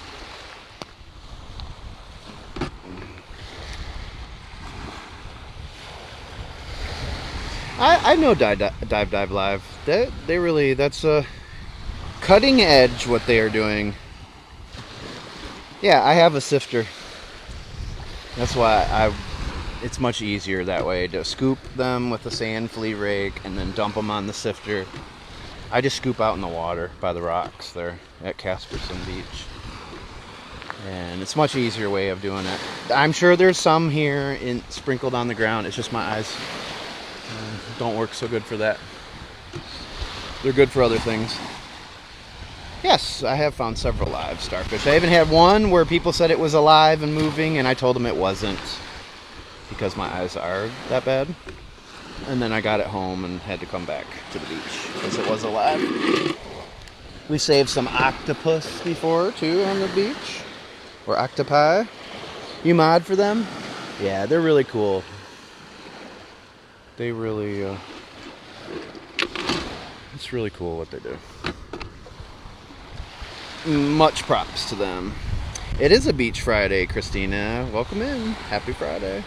I know Dive Live. They really, that's a cutting edge what they are doing. Yeah, I have a sifter. That's why it's much easier that way to scoop them with a sand flea rake and then dump them on the sifter. I just scoop out in the water by the rocks there at Casperson Beach. And it's a much easier way of doing it. I'm sure there's some here sprinkled on the ground. It's just my eyes don't work so good for that. They're good for other things. Yes, I have found several live starfish. I even had one where people said it was alive and moving, and I told them it wasn't because my eyes are that bad. And then I got it home and had to come back to the beach because it was alive. We saved some octopus before, too, on the beach. Or octopi. You mod for them? Yeah, they're really cool. They really, it's really cool what they do. Much props to them. It is a beach Friday, Christina. Welcome in. Happy Friday.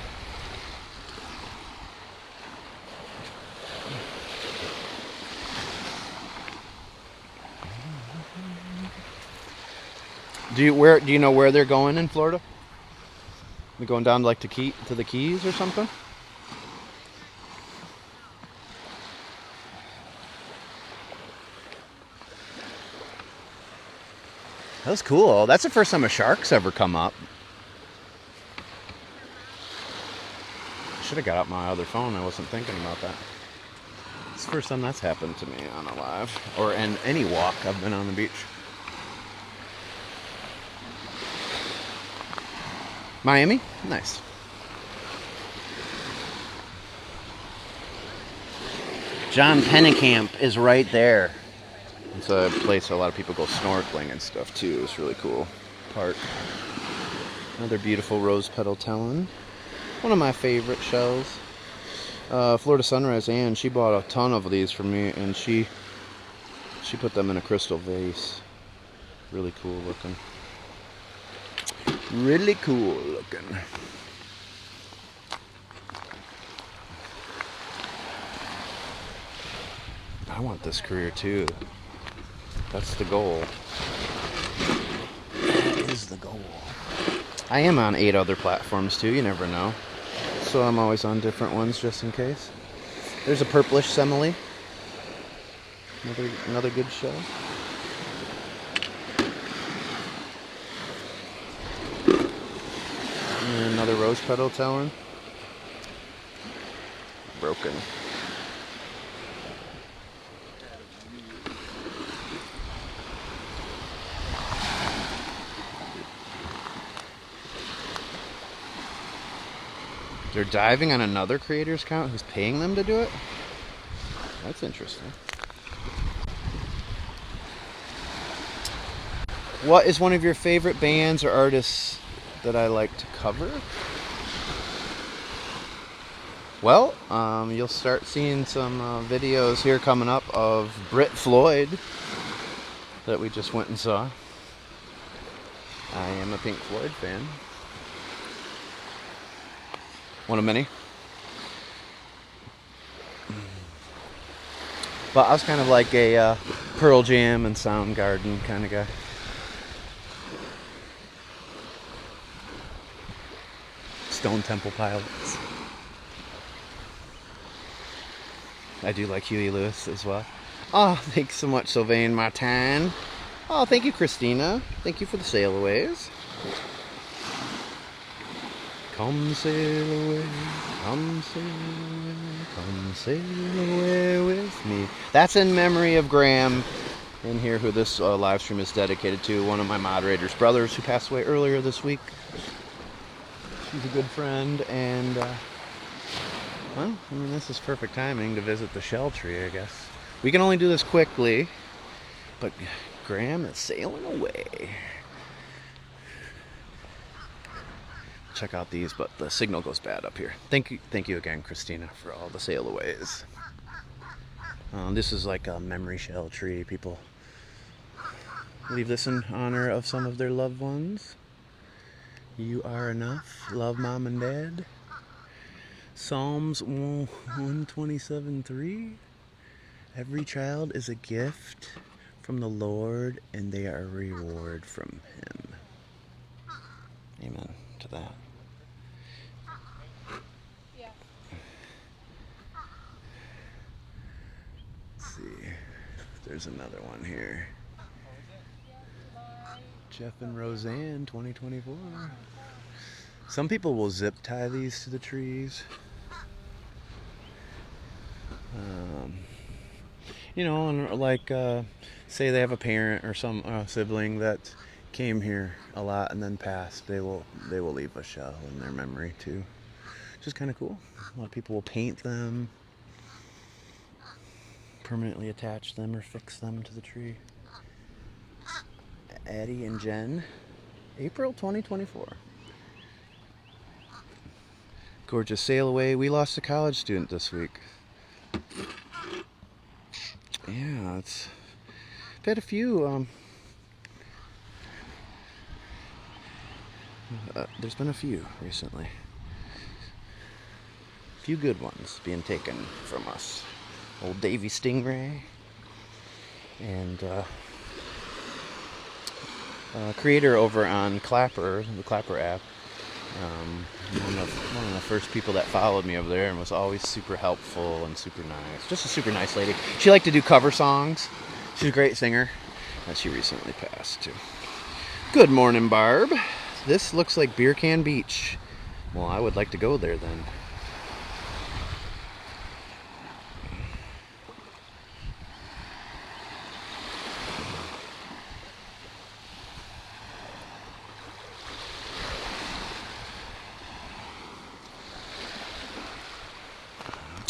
Do you know where they're going in Florida? They're going down like to the Keys or something? That was cool. That's the first time a shark's ever come up. I should have got out my other phone. I wasn't thinking about that. It's the first time that's happened to me on a live or in any walk I've been on the beach. Miami? Nice. John Pennekamp is right there. It's a place a lot of people go snorkeling and stuff too. It's really cool park. Another beautiful rose petal talon. One of my favorite shells. Florida Sunrise Ann, she bought a ton of these for me, and she put them in a crystal vase. Really cool looking. Really cool looking. I want this career too. That's the goal. That is the goal. I am on 8 other platforms too, you never know. So I'm always on different ones just in case. There's a purplish semele. Another good show. And another rose petal telling. Broken. They're diving on another creator's account who's paying them to do it? That's interesting. What is one of your favorite bands or artists that I like to cover? Well, you'll start seeing some videos here coming up of Brit Floyd that we just went and saw. I am a Pink Floyd fan. One of many. But I was kind of like a Pearl Jam and Soundgarden kind of guy. Stone Temple Pilots. I do like Huey Lewis as well. Oh, thanks so much, Sylvain Martin. Oh, thank you, Christina. Thank you for the sail-aways. Come sail away, come sail away, come sail away with me. That's in memory of Graham in here, who this live stream is dedicated to, one of my moderator's brothers who passed away earlier this week. She's a good friend, and, well, I mean, this is perfect timing to visit the shell tree, I guess. We can only do this quickly, but Graham is sailing away. Check out these, but the signal goes bad up here. Thank you again, Christina, for all the sail-aways. This is like a memory shell tree. People leave this in honor of some of their loved ones. You are enough. Love, Mom and Dad. Psalms 127:3. Every child is a gift from the Lord, and they are a reward from Him. Amen to that. Let's see. There's another one here. Jeff and Roseanne, 2024. Some people will zip tie these to the trees. You know, and like, say they have a parent or some sibling that came here a lot and then passed. They will leave a shell in their memory too, which is kind of cool. A lot of people will paint them, permanently attach them or fix them to the tree. Addie and Jen, April 2024. Gorgeous sail away. We lost a college student this week. Yeah, I've had a few. There's been a few recently. A few good ones being taken from us. Old Davy Stingray and creator over on Clapper, the Clapper app. One of the first people that followed me over there and was always super helpful and super nice. Just a super nice lady. She liked to do cover songs. She's a great singer. And she recently passed too. Good morning, Barb. This looks like Beer Can Beach. Well, I would like to go there then.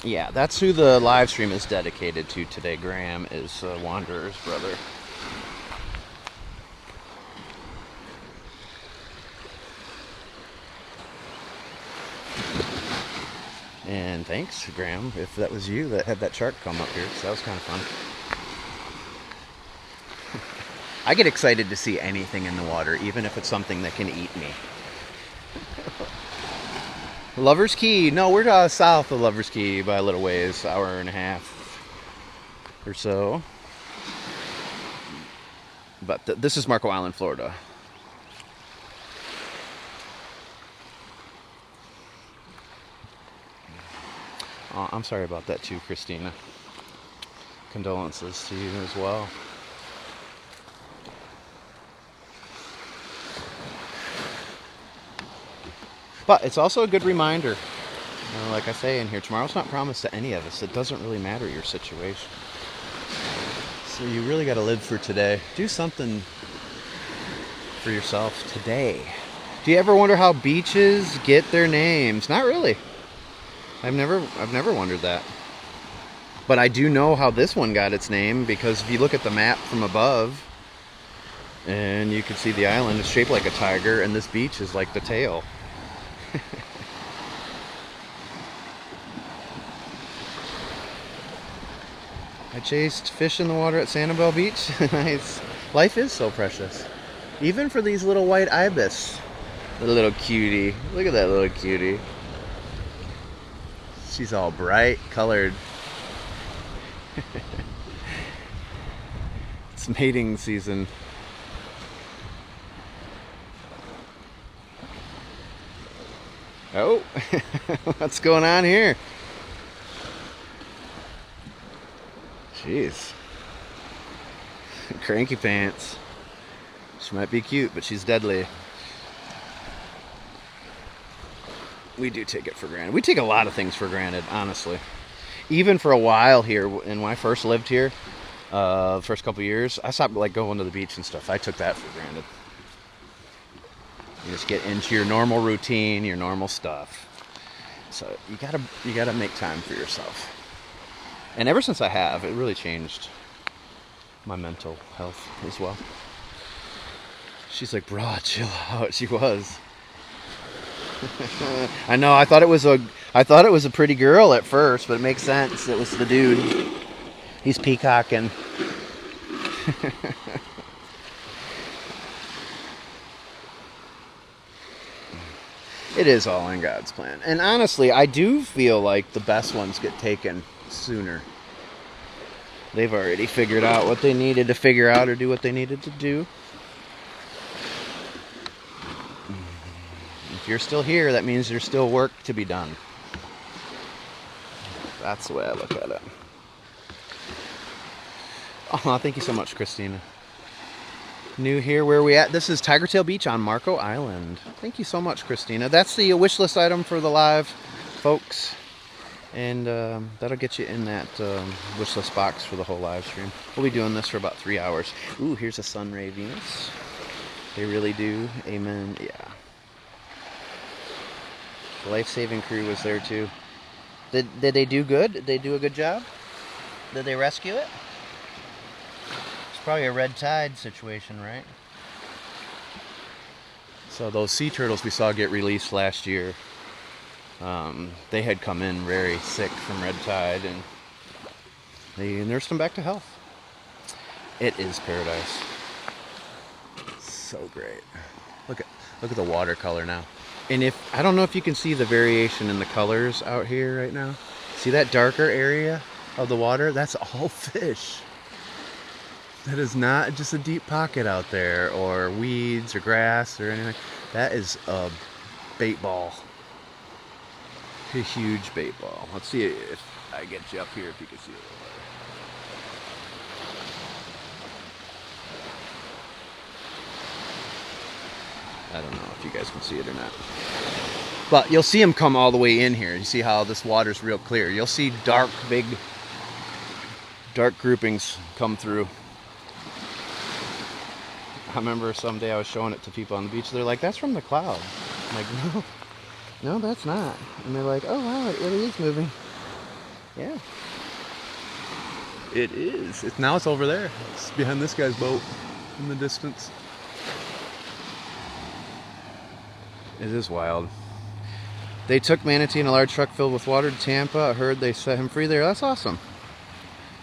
Yeah, that's who the live stream is dedicated to today. Graham is Wanderer's brother. And thanks, Graham, if that was you that had that shark come up here, so that was kind of fun. I get excited to see anything in the water, even if it's something that can eat me. Lover's Key. No, we're south of Lover's Key by a little ways, hour and a half or so. But this is Marco Island, Florida. I'm sorry about that too, Christina. Condolences to you as well. But it's also a good reminder, like I say in here, tomorrow's not promised to any of us. It doesn't really matter your situation. So you really got to live for today. Do something for yourself today. Do you ever wonder how beaches get their names? Not really. I've never wondered that. But I do know how this one got its name, because if you look at the map from above, and you can see the island is shaped like a tiger, and this beach is like the tail. I chased fish in the water at Sanibel Beach. Nice. Life is so precious. Even for these little white ibis. The little cutie. Look at that little cutie. She's all bright colored. It's mating season. Oh, what's going on here? Jeez. Cranky pants. She might be cute, but she's deadly. We do take it for granted. We take a lot of things for granted, honestly. Even for a while here, and when I first lived here, first couple years, I stopped like going to the beach and stuff. I took that for granted. You just get into your normal routine, your normal stuff. So you gotta make time for yourself. And ever since I have, it really changed my mental health as well. She's like, bro, chill out. She was. I know. I thought it was a pretty girl at first, but it makes sense. It was the dude. He's peacocking. It is all in God's plan. And honestly, I do feel like the best ones get taken sooner. They've already figured out what they needed to figure out, or do what they needed to do. If you're still here, that means there's still work to be done. That's the way I look at it. Oh, thank you so much, Christina. New here, where are we at? This is Tiger Tail Beach on Marco Island. Thank you so much, Christina. That's the wish list item for the live, folks. And that'll get you in that wish list box for the whole live stream. We'll be doing this for about 3 hours. Ooh, here's a Sunray Venus. They really do. Amen. Yeah. The life-saving crew was there too. Did they do good? Did they do a good job? Did they rescue it? It's probably a red tide situation, right? So those sea turtles we saw get released last year, they had come in very sick from red tide, and they nursed them back to health. It is paradise. So great. Look at the watercolor now. And I don't know if you can see the variation in the colors out here right now. See that darker area of the water? That's all fish. That is not just a deep pocket out there, or weeds or grass or anything. That is a bait ball. A huge bait ball. Let's see if I get you up here, if you can see it a little better. I don't know if you guys can see it or not. But you'll see them come all the way in here. You see how this water's real clear. You'll see big dark groupings come through. I remember someday I was showing it to people on the beach. They're like, that's from the cloud. I'm like, no, that's not. And they're like, oh wow, it really is moving. Yeah. It is. Now it's over there. It's behind this guy's boat in the distance. It is wild. They took Manatee in a large truck filled with water to Tampa. I heard they set him free there. That's awesome.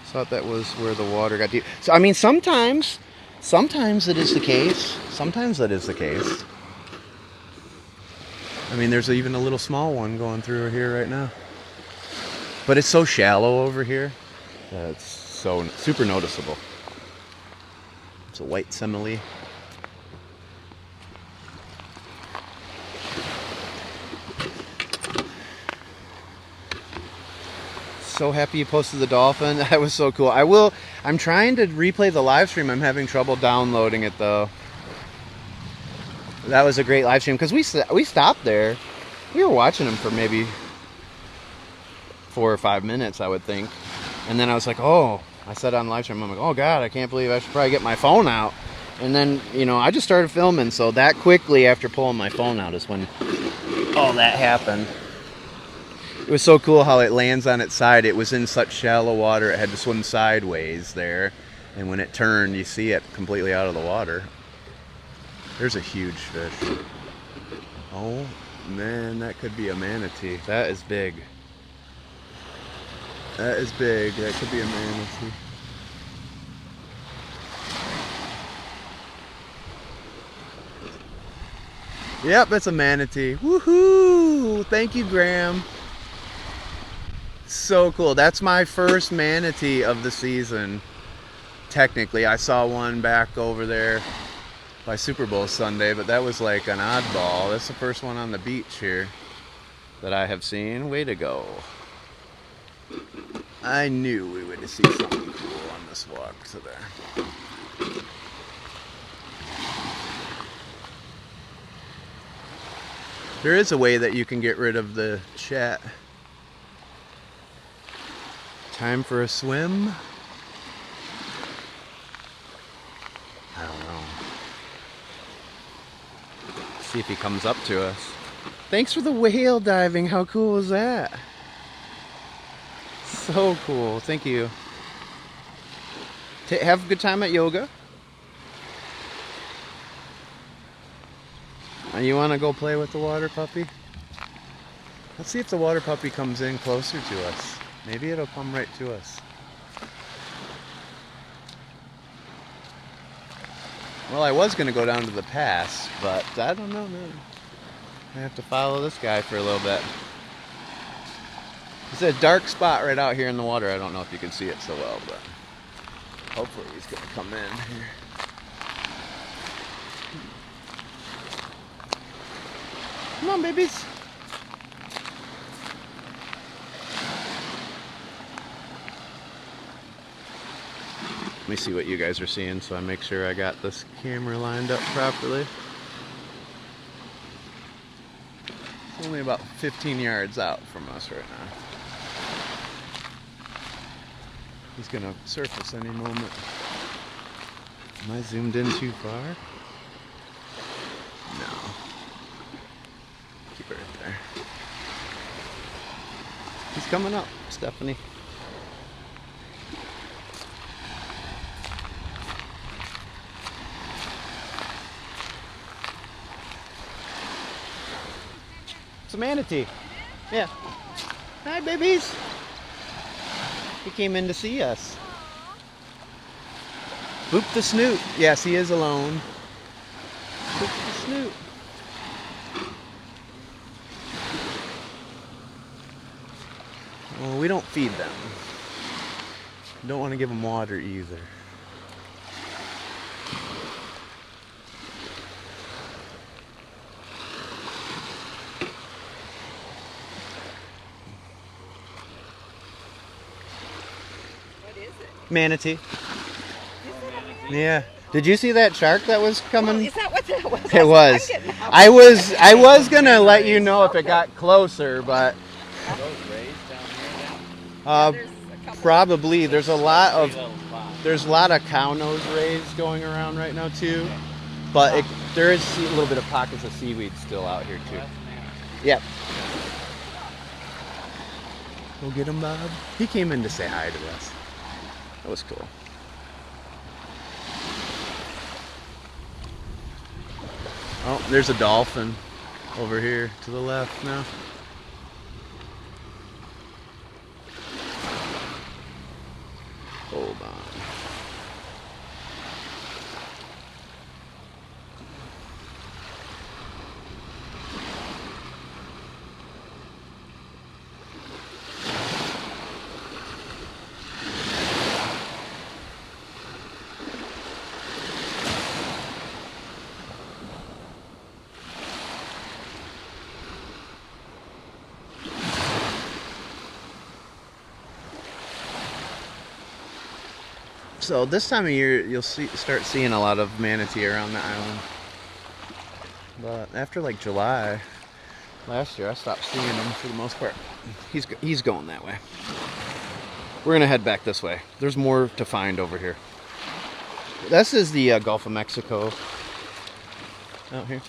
Thought that was where the water got deep. So I mean, sometimes it is the case. Sometimes that is the case. I mean, there's even a little small one going through here right now. But it's so shallow over here that it's so super noticeable. It's a white simile. So happy you posted the dolphin. That was so cool. I'm trying to replay the live stream. I'm having trouble downloading it though. That was a great live stream because we stopped there We were watching them for maybe 4 or 5 minutes, I would think. And then I was like, oh, I said on live stream, I'm like, oh God, I can't believe I should probably get my phone out. And then, you know, I just started filming, so that quickly after pulling my phone out is when all that happened. It was so cool how it lands on its side. It was in such shallow water, it had to swim sideways there. And when it turned, you see it completely out of the water. There's a huge fish. Oh man, that could be a manatee. That is big. That is big. That could be a manatee. Yep, it's a manatee. Woohoo! Thank you, Graham. So cool. That's my first manatee of the season. Technically, I saw one back over there by Super Bowl Sunday, but that was like an oddball. That's the first one on the beach here that I have seen. Way to go. I knew we would see something cool on this walk to there. There is a way that you can get rid of the chat. Time for a swim? I don't know. See if he comes up to us. Thanks for the whale diving. How cool was that? So cool. Thank you. Have a good time at yoga. You want to go play with the water puppy? Let's see if the water puppy comes in closer to us. Maybe it'll come right to us. Well, I was going to go down to the pass, but I don't know, man. I have to follow this guy for a little bit. It's a dark spot right out here in the water. I don't know if you can see it so well, but hopefully he's going to come in here. Come on, babies. Let me see what you guys are seeing so I make sure I got this camera lined up properly. It's only about 15 yards out from us right now. He's gonna surface any moment. Am I zoomed in too far? No. Keep it right there. He's coming up, Stephanie. It's a manatee. Yeah. Hi, babies. He came in to see us. Boop the snoot. Yes, he is alone. Boop the snoot. Well, we don't feed them. Don't want to give them water either. What is it? Manatee. Is it a manatee? Yeah. Did you see that shark that was coming? Well, is that what that was? It was. I was gonna let you know if it got closer, but probably there's a lot of cow nose rays going around right now too, but there is a little bit of pockets of seaweed still out here too. Yep. Go get him, Bob. He came in to say hi to us. That was cool. Oh, there's a dolphin over here to the left now. Hold on. So this time of year, you'll start seeing a lot of manatee around the island. But after like July, Last year I stopped seeing him for the most part. He's going that way. We're gonna head back this way. There's more to find over here. This is the Gulf of Mexico out here.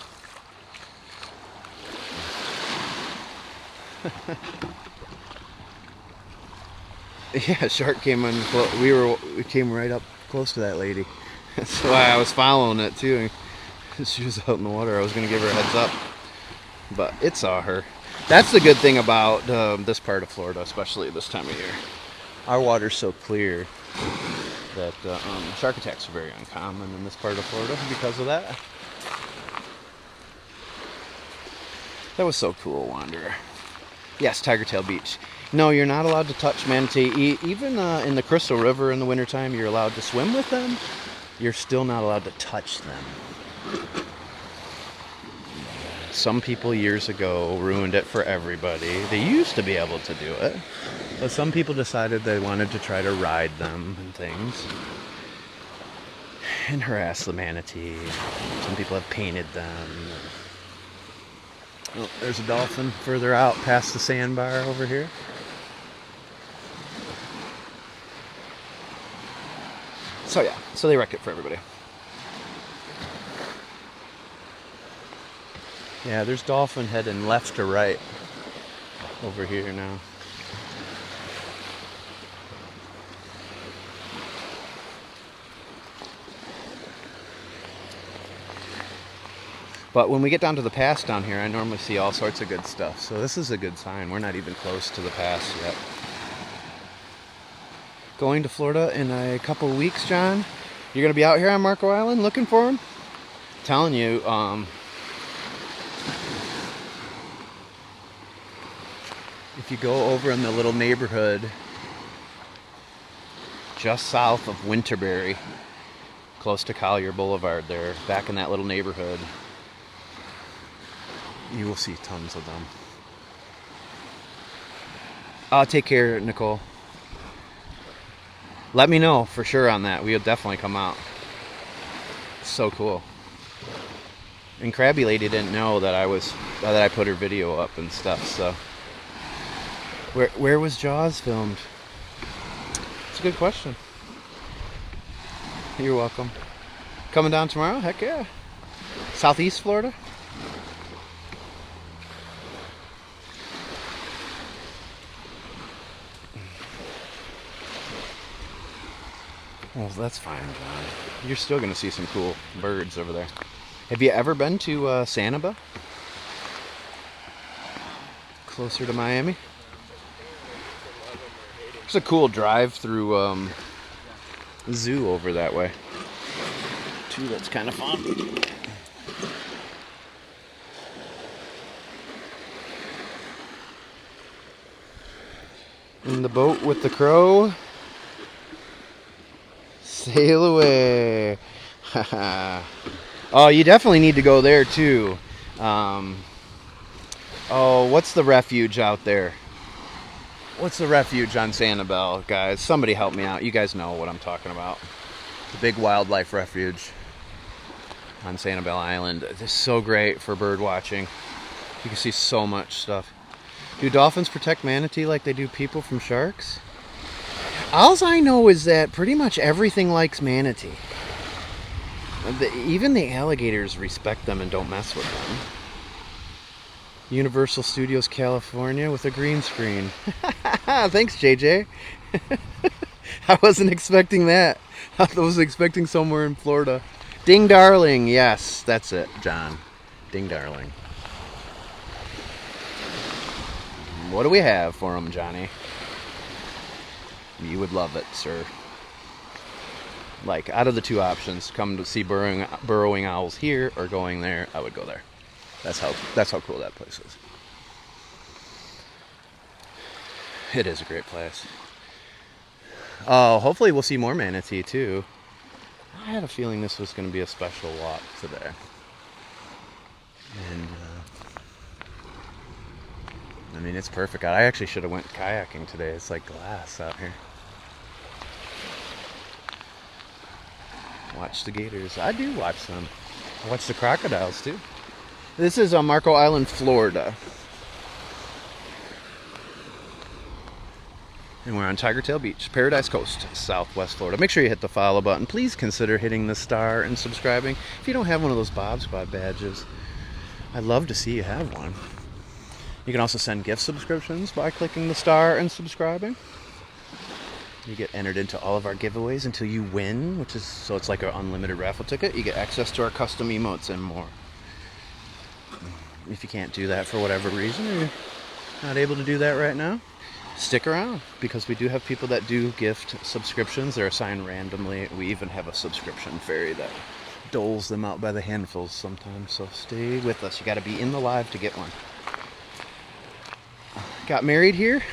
Yeah, a shark came in. We came right up close to that lady. That's why I was following it too. She was out in the water. I was gonna give her a heads up, but it saw her. That's the good thing about this part of Florida, especially this time of year. Our water's so clear that shark attacks are very uncommon in this part of Florida because of that. That was so cool, Wanderer. Yes, Tiger Tail Beach. No, you're not allowed to touch manatee. Even in the Crystal River in the wintertime, you're allowed to swim with them. You're still not allowed to touch them. Some people years ago ruined it for everybody. They used to be able to do it, but some people decided they wanted to try to ride them and things and harass the manatee. Some people have painted them. Oh, there's a dolphin further out past the sandbar over here. So yeah, so they wreck it for everybody. Yeah, there's dolphin heading left to right over here now. But when we get down to the pass down here, I normally see all sorts of good stuff. So this is a good sign. We're not even close to the pass yet. Going to Florida in a couple of weeks, John. You're going to be out here on Marco Island looking for him? Telling you, if you go over in the little neighborhood just south of Winterberry, close to Collier Boulevard there, back in that little neighborhood, you will see tons of them. Take care, Nicole. Let me know for sure on that. We'll definitely come out. It's so cool. And Krabby Lady didn't know that I put her video up and stuff. So where was Jaws filmed? It's a good question. You're welcome. Coming down tomorrow? Heck yeah. Southeast Florida? Well, that's fine, John. You're still going to see some cool birds over there. Have you ever been to Sanibel? Closer to Miami? There's a cool drive through zoo over that way. Too, that's kind of fun. In the boat with the crow. Sail away. Oh, you definitely need to go there too. Oh, what's the refuge out there? What's the refuge on Sanibel, guys? Somebody help me out. You guys know what I'm talking about. The big wildlife refuge on Sanibel Island. It's so great for bird watching. You can see so much stuff. Do dolphins protect manatee like they do people from sharks? All I know is that pretty much everything likes manatee. Even the alligators respect them and don't mess with them. Universal Studios California with a green screen. Thanks, JJ. I wasn't expecting that. I was expecting somewhere in Florida. Ding Darling. Yes, that's it, John. Ding Darling. What do we have for him, Johnny? You would love it, sir. Like, out of the two options, come to see burrowing owls here or going there, I would go there. That's how cool that place is. It is a great place. Oh, hopefully we'll see more manatee too. I had a feeling this was going to be a special walk today. And I mean, it's perfect. I actually should have went kayaking today. It's like glass out here. Watch the gators. I do watch them. I watch the crocodiles too. This is Marco Island, Florida. And we're on Tiger Tail Beach, Paradise Coast, Southwest Florida. Make sure you hit the follow button. Please consider hitting the star and subscribing. If you don't have one of those Bob Squad badges, I'd love to see you have one. You can also send gift subscriptions by clicking the star and subscribing. You get entered into all of our giveaways until you win, so it's like our unlimited raffle ticket. You get access to our custom emotes and more. If you can't do that for whatever reason, or you're not able to do that right now, stick around, because we do have people that do gift subscriptions. They're assigned randomly. We even have a subscription fairy that doles them out by the handfuls sometimes. So stay with us. You got to be in the live to get one. Got married here,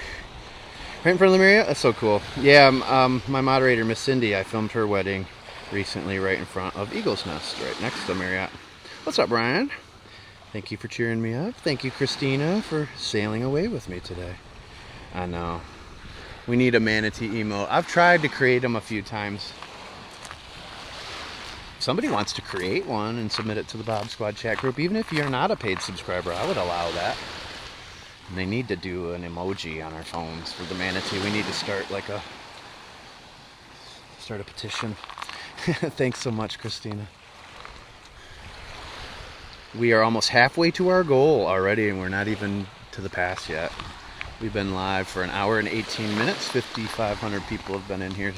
right in front of the Marriott. That's so cool. Yeah, my moderator, Miss Cindy, I filmed her wedding recently right in front of Eagle's Nest, right next to the Marriott. What's up, Brian? Thank you for cheering me up. Thank you, Christina, for sailing away with me today. I know. We need a manatee emote. I've tried to create them a few times. If somebody wants to create one and submit it to the Bob Squad chat group, even if you're not a paid subscriber, I would allow that. And they need to do an emoji on our phones for the manatee. We need to start a petition. Thanks so much, Christina. We are almost halfway to our goal already, and we're not even to the pass yet. We've been live for an hour and 18 minutes. 5,500 people have been in here.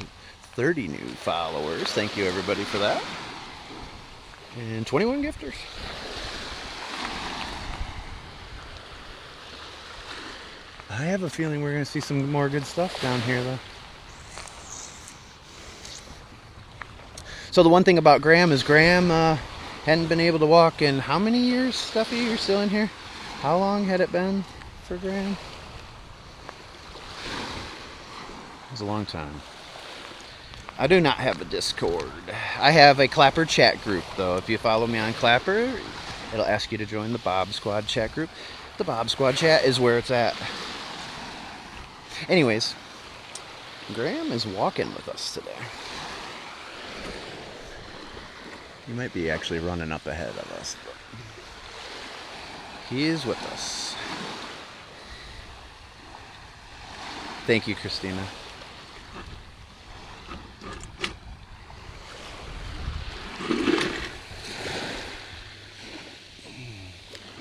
30 new followers. Thank you, everybody, for that. And 21 gifters. I have a feeling we're going to see some more good stuff down here, though. So the one thing about Graham is Graham hadn't been able to walk in how many years, Steffi? You're still in here? How long had it been for Graham? It was a long time. I do not have a Discord. I have a Clapper chat group, though. If you follow me on Clapper, it'll ask you to join the Bob Squad chat group. The Bob Squad chat is where it's at. Anyways, Graham is walking with us today. He might be actually running up ahead of us, but he is with us. Thank you, Christina.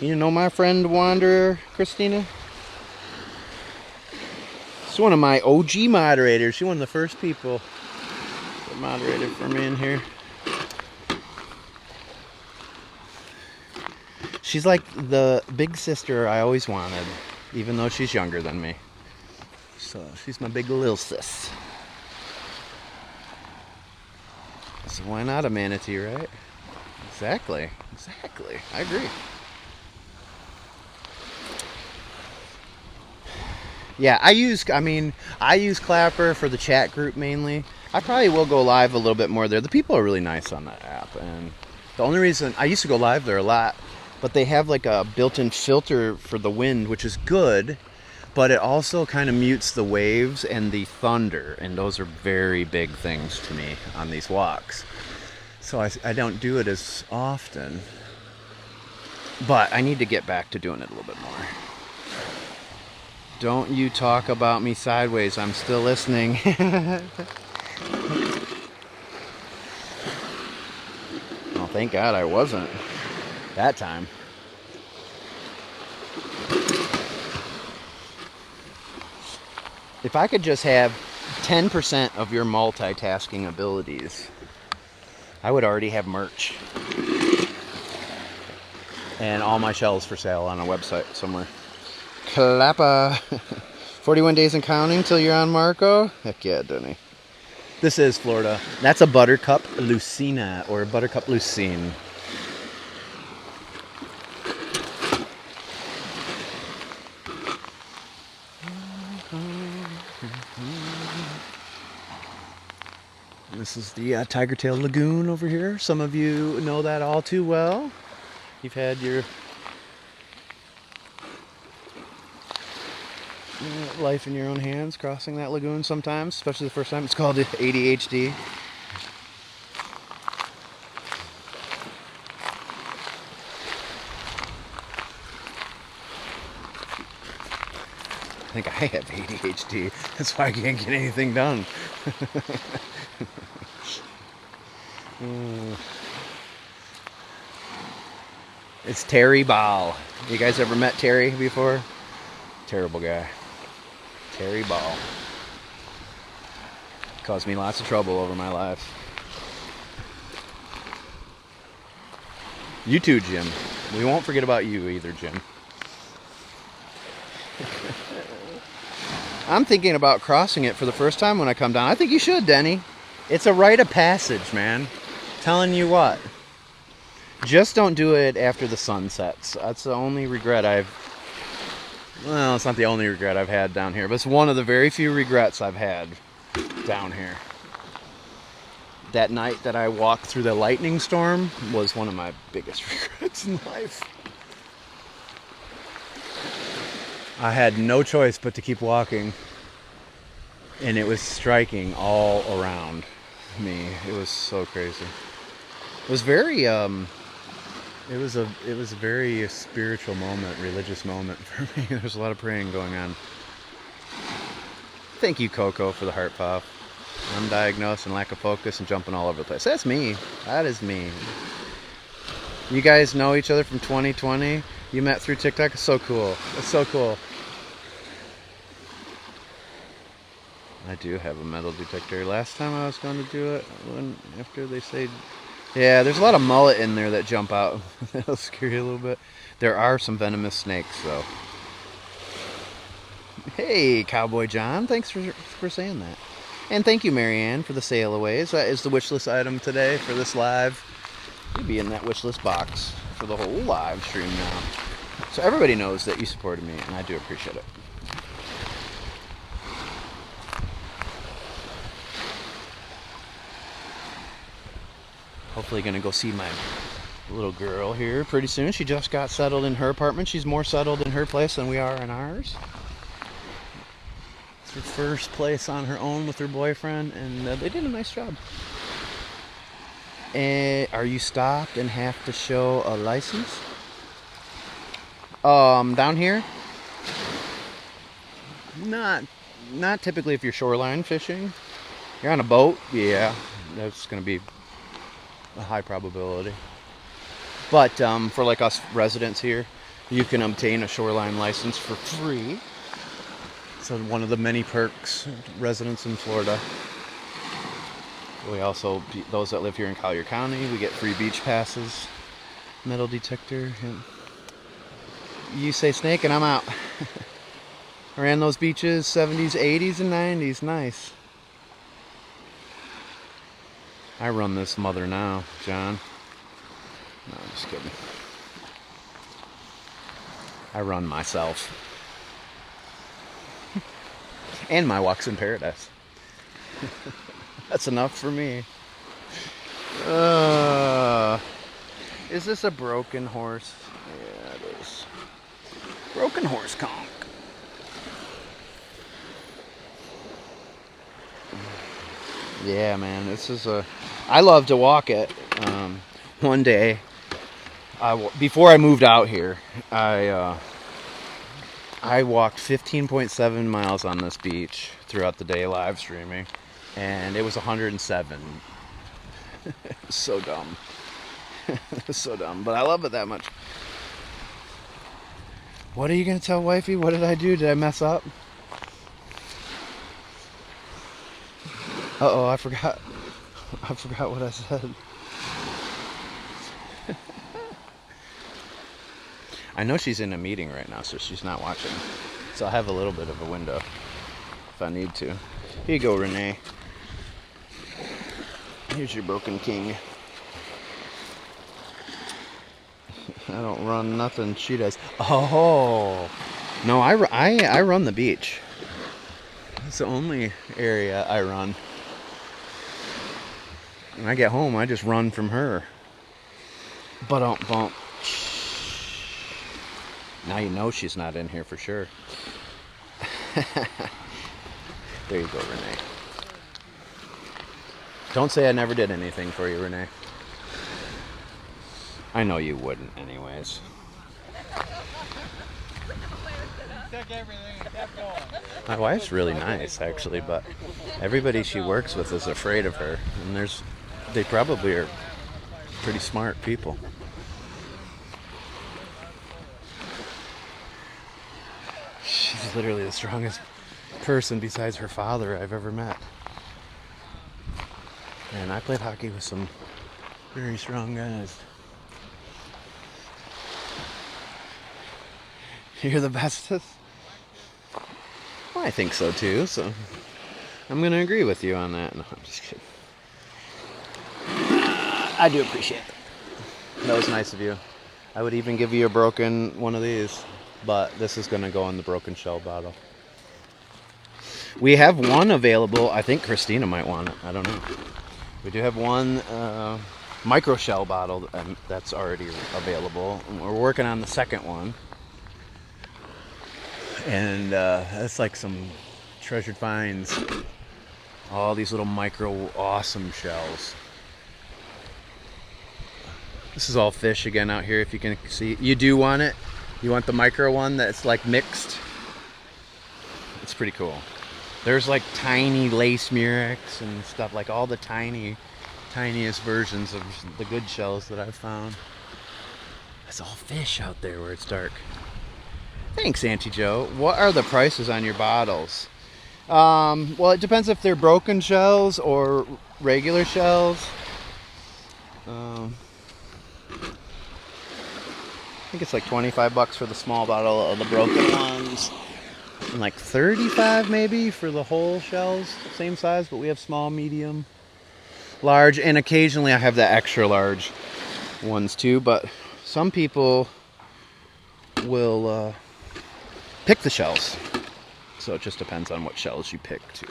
You know my friend Wanderer, Christina? She's one of my OG moderators. She's one of the first people that moderated for me in here. She's like the big sister I always wanted, even though she's younger than me. So she's my big little sis. So why not a manatee, right? Exactly. I agree. Yeah, I use Clapper for the chat group mainly. I probably will go live a little bit more there. The people are really nice on that app, and the only reason I used to go live there a lot, but they have like a built-in filter for the wind, which is good, but it also kind of mutes the waves and the thunder, and those are very big things to me on these walks. So I don't do it as often, but I need to get back to doing it a little bit more. Don't you talk about me sideways. I'm still listening. Oh, thank God I wasn't that time. If I could just have 10% of your multitasking abilities, I would already have merch. And all my shells for sale on a website somewhere. Clappa. 41 days and counting till you're on Marco? Heck yeah, Denny. This is Florida. That's a Buttercup Lucina, or a Buttercup Lucine. This is the Tiger Tail Lagoon over here. Some of you know that all too well. You've had your life in your own hands crossing that lagoon sometimes, especially the first time. It's called ADHD. think I have ADHD. That's why I can't get anything done. It's Terry Ball. You guys ever met Terry before? Terrible guy. Terry Ball. Caused me lots of trouble over my life. You too, Jim. We won't forget about you either, Jim. I'm thinking about crossing it for the first time when I come down. I think you should, Denny. It's a rite of passage, man. Telling you what. Just don't do it after the sun sets. That's the only regret well, it's not the only regret I've had down here, but it's one of the very few regrets I've had down here. That night that I walked through the lightning storm was one of my biggest regrets in life. I had no choice but to keep walking, and it was striking all around me. It was so crazy. It was very it was a very spiritual moment, religious moment for me. There's a lot of praying going on. Thank you, Coco, for the heart pop. Undiagnosed and lack of focus and jumping all over the place. That's me. That is me. You guys know each other from 2020. You met through TikTok. It's so cool. It's so cool. I do have a metal detector. Last time I was going to do it, after they say, yeah, there's a lot of mullet in there that jump out. That'll scare you a little bit. There are some venomous snakes, though. Hey, Cowboy John. Thanks for saying that. And thank you, Marianne, for the sail aways. That is the wish list item today for this live. You'll be in that wish list box for the whole live stream now. So everybody knows that you supported me, and I do appreciate it. Hopefully going to go see my little girl here pretty soon. She just got settled in her apartment. She's more settled in her place than we are in ours. Her first place on her own with her boyfriend, and they did a nice job. Are you stopped and have to show a license? Down here? Not typically if you're shoreline fishing. You're on a boat, yeah, that's going to be a high probability. But for like us residents here, you can obtain a shoreline license for free. So one of the many perks, residents in Florida. We also, those that live here in Collier County, we get free beach passes, metal detector. And you say snake and I'm out. I ran those beaches, 70s, 80s, and 90s. Nice. I run this mother now, John. No, I'm just kidding. I run myself. And my walks in paradise. That's enough for me. Is this a broken horse? Yeah, it is. Broken horse conk. Yeah, man, this is I love to walk it. One day, before I moved out here, I walked 15.7 miles on this beach throughout the day live streaming, and it was 107. It was so dumb. It was so dumb, but I love it that much. What are you going to tell wifey? What did I do? Did I mess up? Uh-oh, I forgot what I said. I know she's in a meeting right now, so she's not watching. So I have a little bit of a window if I need to. Here you go, Renee. Here's your broken king. I don't run nothing. She does. Oh, no, I run the beach. It's the only area I run. When I get home, I just run from her. Bump. Now you know she's not in here for sure. There you go, Renee. Don't say I never did anything for you, Renee. I know you wouldn't anyways. took everything and kept going. My wife's really nice, actually, but everybody she works with is afraid of her, and they probably are pretty smart people. She's literally the strongest person besides her father I've ever met. And I played hockey with some very strong guys. You're the bestest? Well, I think so too, so I'm going to agree with you on that. No, I'm just kidding. I do appreciate it. That was nice of you. I would even give you a broken one of these, but this is going to go in the broken shell bottle. We have one available. I think Christina might want it. I don't know. We do have one micro shell bottle that's already available. And we're working on the second one. And that's like some treasured finds. All these little micro awesome shells. This is all fish again out here, if you can see. You do want it? You want the micro one that's like mixed? It's pretty cool. There's like tiny lace murex and stuff, like all the tiniest versions of the good shells that I've found. It's all fish out there where it's dark. Thanks, Auntie Joe. What are the prices on your bottles? Well, it depends if they're broken shells or regular shells. I think it's like $25 for the small bottle of the broken ones. And like $35 maybe for the whole shells, same size, but we have small, medium, large, and occasionally I have the extra large ones too. But some people will pick the shells, so it just depends on what shells you pick too.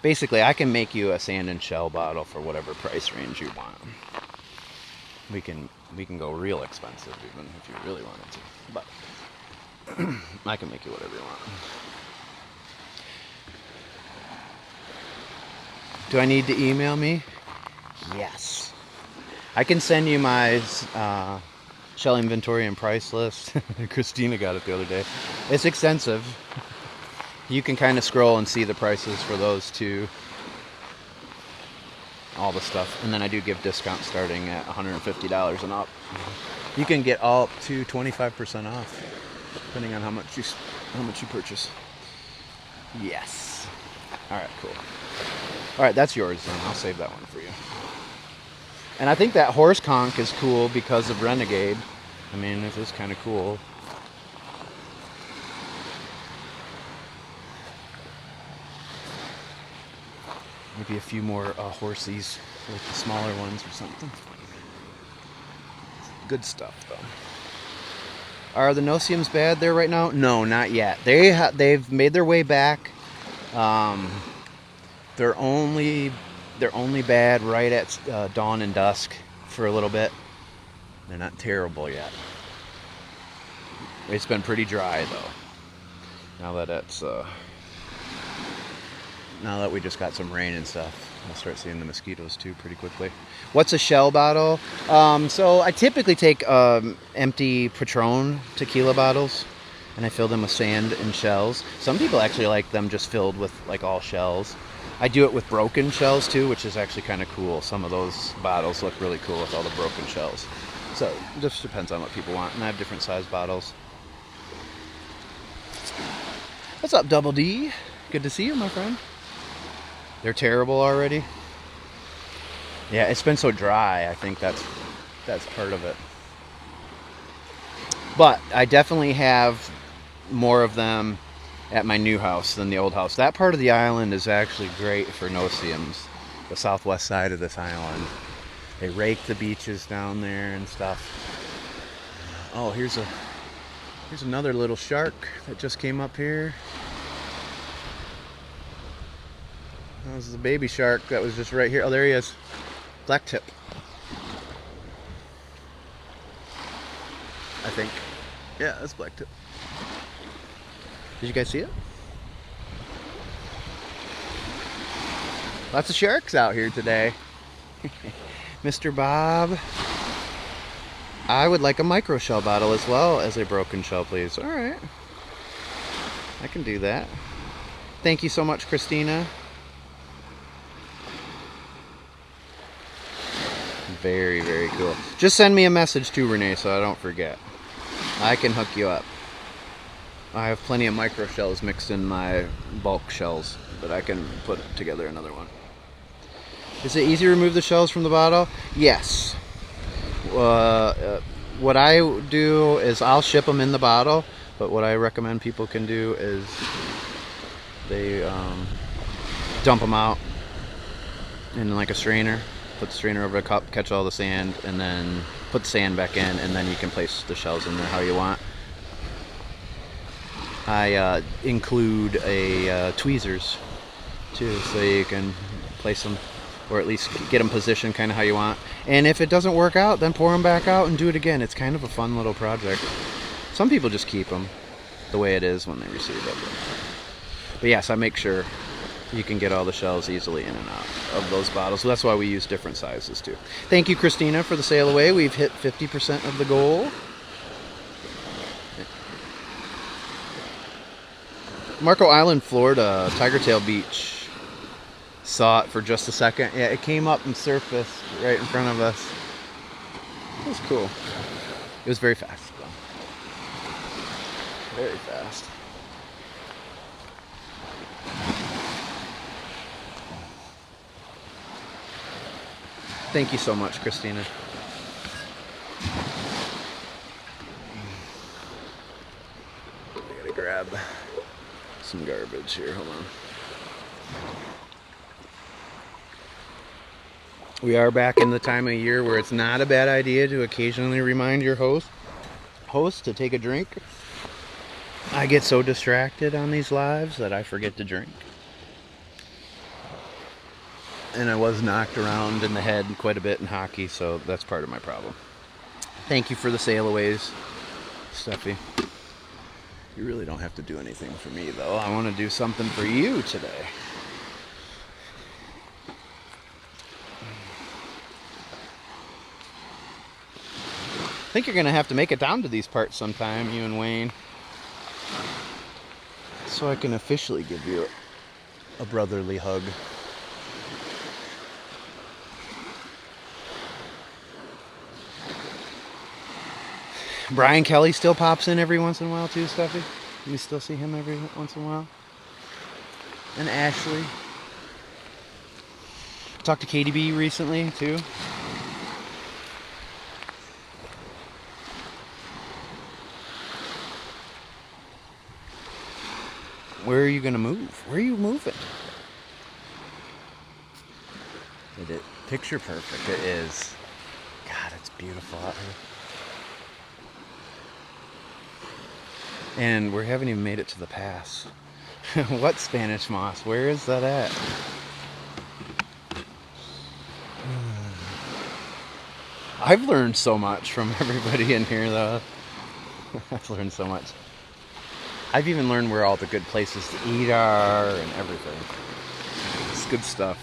Basically, I can make you a sand and shell bottle for whatever price range you want. We can go real expensive even if you really wanted to, but I can make you whatever you want. Do I need to email me? Yes. I can send you my shell inventory and price list. Christina got it the other day. It's extensive. You can kind of scroll and see the prices for those two. All the stuff. And then I do give discounts starting at $150 and up. You can get all up to 25% off, depending on how much you purchase. Yes. All right, cool. All right, that's yours then. I'll save that one for you. And I think that horse conch is cool because of Renegade. I mean, it is kind of cool. Maybe a few more horsies, like the smaller ones or something. Good stuff, though. Are the no-see-ums bad there right now? No, not yet. They've made their way back. They're only bad right at dawn and dusk for a little bit. They're not terrible yet. It's been pretty dry though. Now that we just got some rain and stuff, I'll start seeing the mosquitoes too pretty quickly. What's a shell bottle? So I typically take empty Patron tequila bottles and I fill them with sand and shells. Some people actually like them just filled with like all shells. I do it with broken shells too, which is actually kind of cool. Some of those bottles look really cool with all the broken shells. So it just depends on what people want. And I have different size bottles. What's up, Double D? Good to see you, my friend. They're terrible already. Yeah, it's been so dry. I think that's part of it. But I definitely have more of them at my new house than the old house. That part of the island is actually great for no-see-ums, the southwest side of this island. They rake the beaches down there and stuff. Oh, here's another little shark that just came up here. This is a baby shark that was just right here. Oh, there he is. Black tip. I think. Yeah, that's black tip. Did you guys see it? Lots of sharks out here today. Mr. Bob. I would like a micro shell bottle as well as a broken shell, please. All right. I can do that. Thank you so much, Christina. Very, very cool. Just send me a message too, Renee, so I don't forget. I can hook you up. I have plenty of micro shells mixed in my bulk shells, but I can put together another one. Is it easy to remove the shells from the bottle? Yes. What I do is I'll ship them in the bottle, but what I recommend people can do is they dump them out in like a strainer, put the strainer over a cup, catch all the sand, and then put the sand back in, and then you can place the shells in there how you want. I include a tweezers too, so you can place them, or at least get them positioned kind of how you want. And if it doesn't work out, then pour them back out and do it again. It's kind of a fun little project. Some people just keep them the way it is when they receive it. But yes, I make sure you can get all the shells easily in and out of those bottles. So that's why we use different sizes too. Thank you, Christina, for the sail away. We've hit 50% of the goal. Marco Island, Florida, Tigertail Beach. Saw it for just a second. Yeah, it came up and surfaced right in front of us. It was cool. It was very fast, though. Very fast. Thank you so much, Christina. I gotta grab some garbage here. Hold on. We are back in the time of year where it's not a bad idea to occasionally remind your host to take a drink. I get so distracted on these lives that I forget to drink. And I was knocked around in the head quite a bit in hockey, so that's part of my problem. Thank you for the sail-aways, Steffi. You really don't have to do anything for me, though. I want to do something for you today. I think you're going to have to make it down to these parts sometime, you and Wayne, so I can officially give you a brotherly hug. Brian Kelly still pops in every once in a while too, Steffi. You still see him every once in a while. And Ashley. Talked to KDB recently too. Where are you gonna move? Where are you moving? Did it picture perfect? It is. God, it's beautiful out here. And we haven't even made it to the pass. What Spanish moss? Where is that at? I've learned so much from everybody in here, though. I've learned so much. I've even learned where all the good places to eat are and everything. It's good stuff.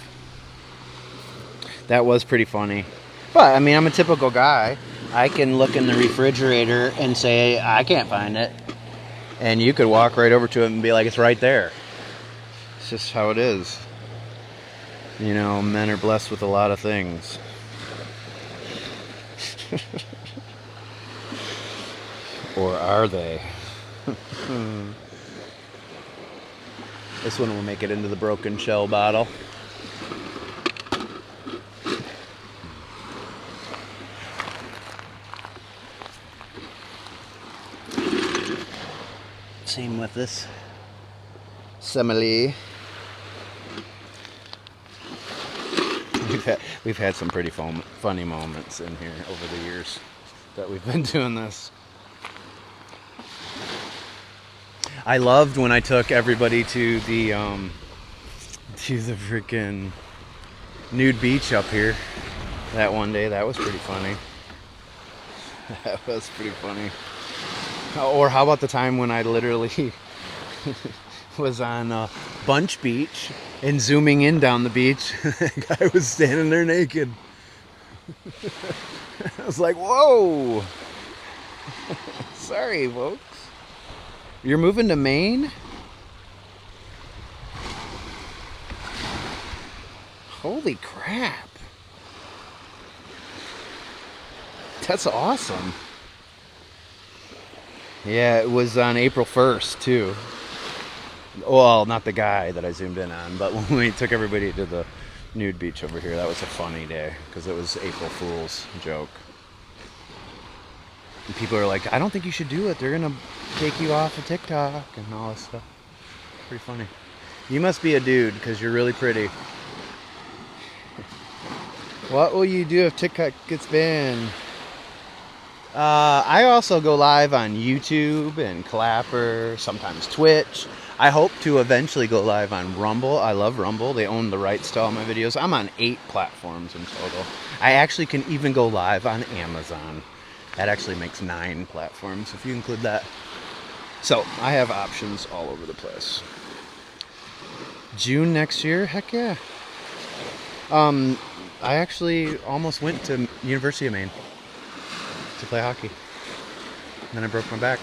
That was pretty funny. But, I mean, I'm a typical guy. I can look in the refrigerator and say, I can't find it. And you could walk right over to it and be like, it's right there. It's just how it is. You know, men are blessed with a lot of things. Or are they? This one will make it into the broken shell bottle. Same with this simile. We've had some pretty funny moments in here over the years that we've been doing this. I loved when I took everybody to the freaking nude beach up here that one day. That was pretty funny. That was pretty funny. Or how about the time when I literally was on Bunch Beach and zooming in down the beach. That guy was standing there naked. I was like, whoa. Sorry, folks. You're moving to Maine? Holy crap. That's awesome. Yeah, it was on April 1st, too. Well, not the guy that I zoomed in on, but when we took everybody to the nude beach over here, that was a funny day because it was April Fool's joke. And people are like, I don't think you should do it. They're going to take you off of TikTok and all this stuff. Pretty funny. You must be a dude because you're really pretty. What will you do if TikTok gets banned? I also go live on YouTube and Clapper, sometimes Twitch. I hope to eventually go live on Rumble. I love Rumble. They own the rights to all my videos. I'm on 8 platforms in total. I actually can even go live on Amazon. That actually makes 9 platforms if you include that. So I have options all over the place. June next year? Heck yeah. I actually almost went to University of Maine to play hockey. And then I broke my back.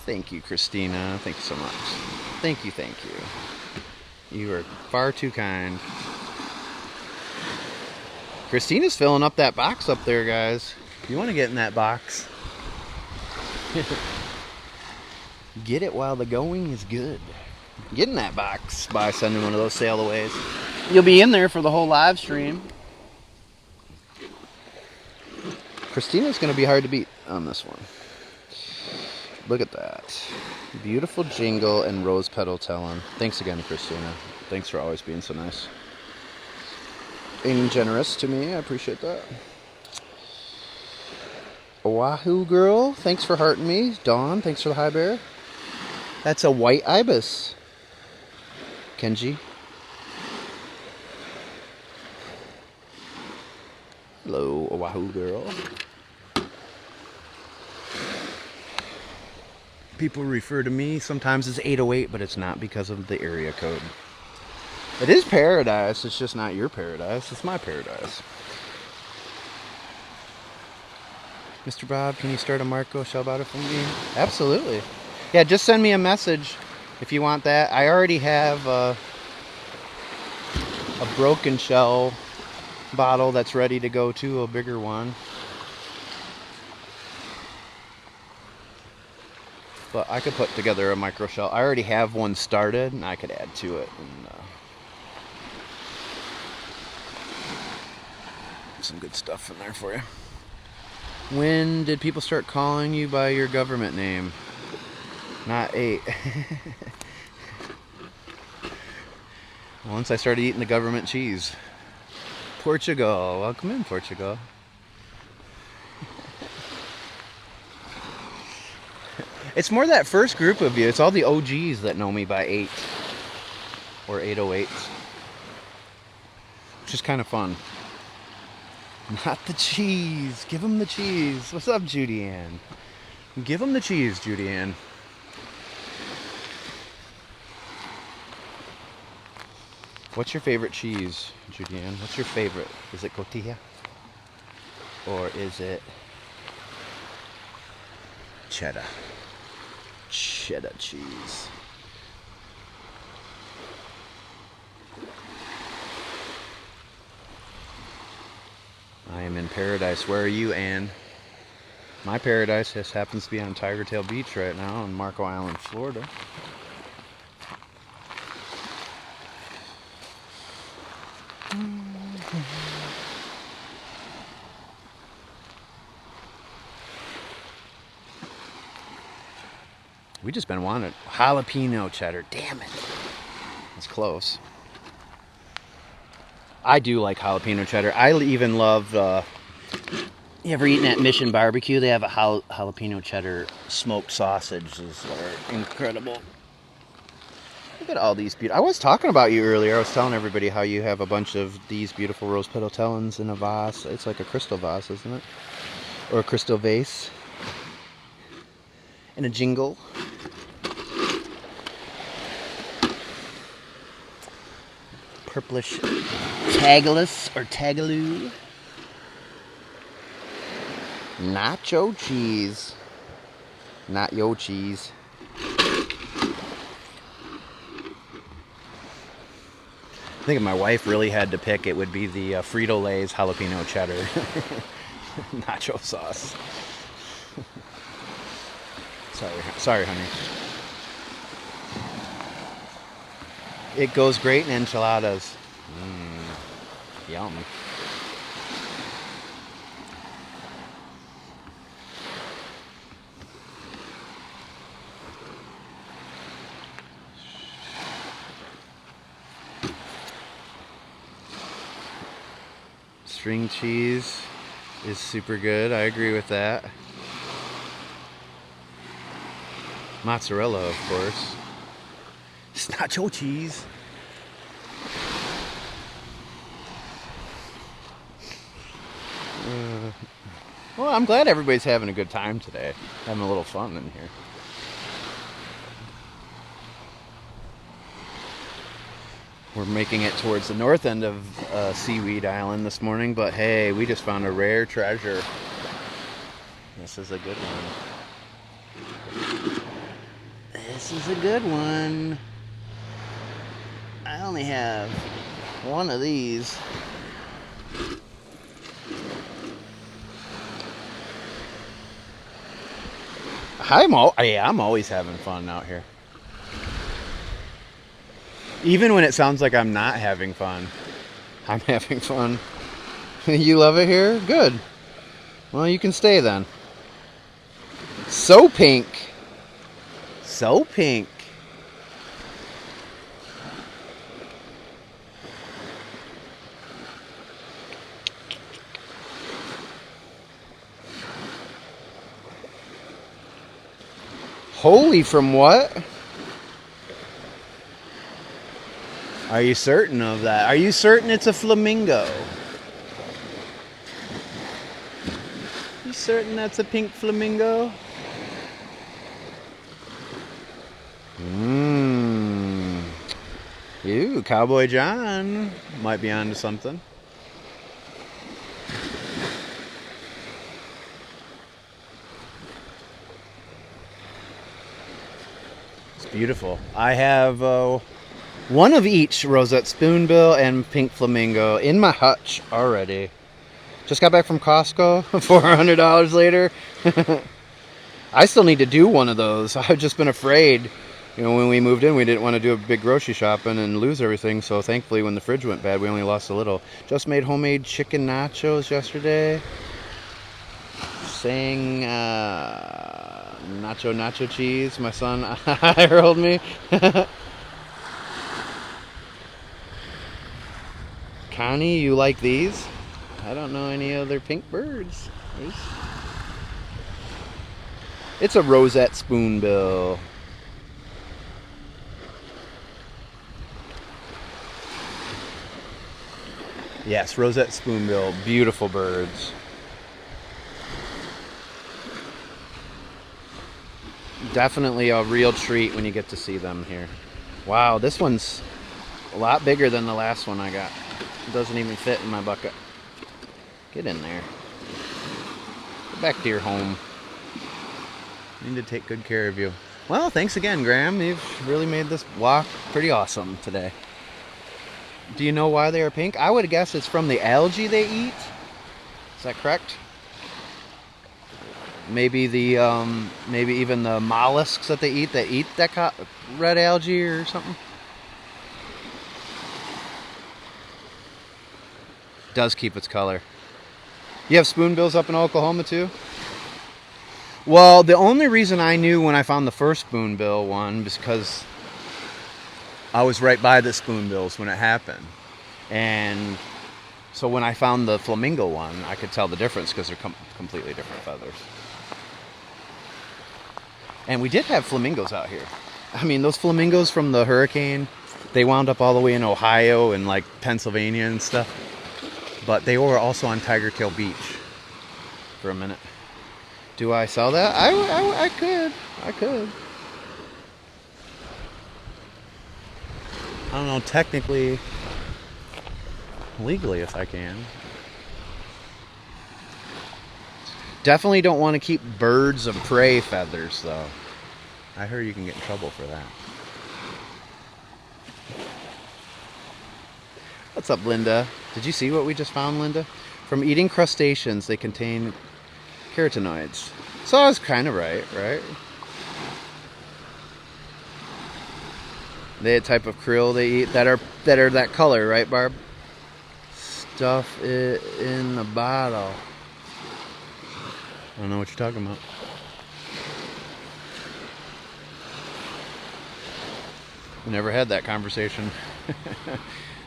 Thank you, Christina. Thank you so much. Thank you, thank you. You are far too kind. Christina's filling up that box up there, guys. If you want to get in that box, get it while the going is good. Get in that box by sending one of those sail aways. You'll be in there for the whole live stream. Christina's going to be hard to beat on this one. Look at that. Beautiful jingle and rose petal talon. Thanks again, Christina. Thanks for always being so nice and generous to me. I appreciate that. Oahu girl, thanks for hearting me. Dawn, thanks for the high bear. That's a white ibis. Kenji. Hello, Oahu girl. People refer to me sometimes as 808, but it's not because of the area code. It is paradise, it's just not your paradise, it's my paradise. Mr. Bob, can you start a Marco shell bottle for me? Absolutely. Yeah, just send me a message if you want that. I already have a broken shell bottle that's ready to go to, a bigger one. But I could put together a micro shell. I already have one started, and I could add to it. And, some good stuff in there for you. When did people start calling you by your government name? Not 8. Once I started eating the government cheese. Portugal. Welcome in, Portugal. It's more that first group of you. It's all the OGs that know me by 8 or 808s. Which is kind of fun. Not the cheese. Give him the cheese. What's up, Judy Ann? Give him the cheese, Judy Ann. What's your favorite cheese, Judy Ann? What's your favorite? Is it cotija? Or is it cheddar? Cheddar cheese. I am in paradise. Where are you, Ann? My paradise just happens to be on Tiger Tail Beach right now in Marco Island, Florida. We just been wanting jalapeno cheddar. Damn it. That's close. I do like jalapeno cheddar. I even love, you ever eaten at Mission Barbecue? They have a jalapeno cheddar smoked sausages that are incredible. Look at all these beautiful. I was talking about you earlier. I was telling everybody how you have a bunch of these beautiful rose petal talons in a vase. It's like a crystal vase, isn't it? Or a crystal vase. and a jingle. Purplish Tagalus or Tagaloo. Nacho cheese. Not yo cheese. I think if my wife really had to pick, it would be the Frito-Lay's jalapeno cheddar nacho sauce. Sorry, honey. It goes great in enchiladas. Yum. String cheese is super good. I agree with that. Mozzarella, of course. It's nacho cheese. Well, I'm glad everybody's having a good time today. Having a little fun in here. We're making it towards the north end of Seaweed Island this morning, but hey, we just found a rare treasure. This is a good one. This is a good one. I only have one of these. I'm always having fun out here. Even when it sounds like I'm not having fun, I'm having fun. You love it here? Good. Well, you can stay then. So pink. So pink. Holy, from what? Are you certain of that? Are you certain it's a flamingo? You certain that's a pink flamingo? Ew, Cowboy John might be onto something. It's beautiful. I have one of each rosette spoonbill and pink flamingo in my hutch already. Just got back from Costco. $400 later. I still need to do one of those. I've just been afraid. You know, when we moved in, we didn't want to do a big grocery shopping and lose everything. So thankfully, when the fridge went bad, we only lost a little. Just made homemade chicken nachos yesterday. Saying nacho cheese. My son hurled me. Connie, you like these? I don't know any other pink birds. It's a rosette spoonbill. Yes, rosette spoonbill. Beautiful birds. Definitely a real treat when you get to see them here. Wow, this one's a lot bigger than the last one I got. It doesn't even fit in my bucket. Get in there. Get back to your home. I need to take good care of you. Well, thanks again, Graham. You've really made this walk pretty awesome today. Do you know why they are pink? I would guess it's from the algae they eat. Is that correct? Maybe maybe even the mollusks that they eat that red algae or something. Does keep its color. You have spoonbills up in Oklahoma too? Well, the only reason I knew when I found the first spoonbill one was because I was right by the spoonbills when it happened. And so when I found the flamingo one, I could tell the difference because they're completely different feathers. And we did have flamingos out here. I mean, those flamingos from the hurricane, they wound up all the way in Ohio and like Pennsylvania and stuff. But they were also on Tiger Tail Beach for a minute. Do I sell that? I could. I could. I don't know, technically, legally if I can. Definitely don't want to keep birds of prey feathers, though. I heard you can get in trouble for that. What's up, Linda? Did you see what we just found, Linda? From eating crustaceans, they contain carotenoids. So I was kind of right? They a type of krill they eat that are that color, right, Barb? Stuff it in the bottle. I don't know what you're talking about. Never had that conversation.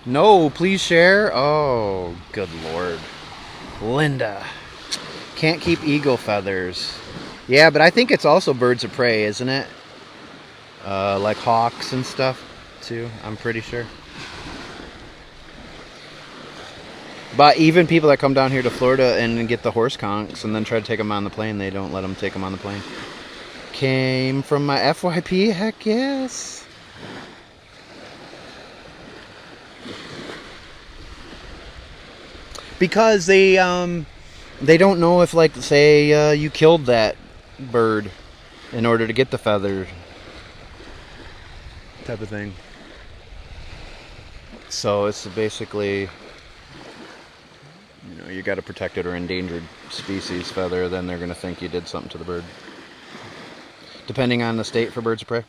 No, please share. Oh, good Lord. Linda. Can't keep eagle feathers. Yeah, but I think it's also birds of prey, isn't it? Like hawks and stuff, too. I'm pretty sure. But even people that come down here to Florida and get the horse conchs and then try to take them on the plane, they don't let them take them on the plane. Came from my FYP? Heck yes. Because they don't know if, like, say, you killed that bird in order to get the feather type of thing. So it's basically, you know, you got a protected or endangered species feather, then they're going to think you did something to the bird. Depending on the state for birds of prey.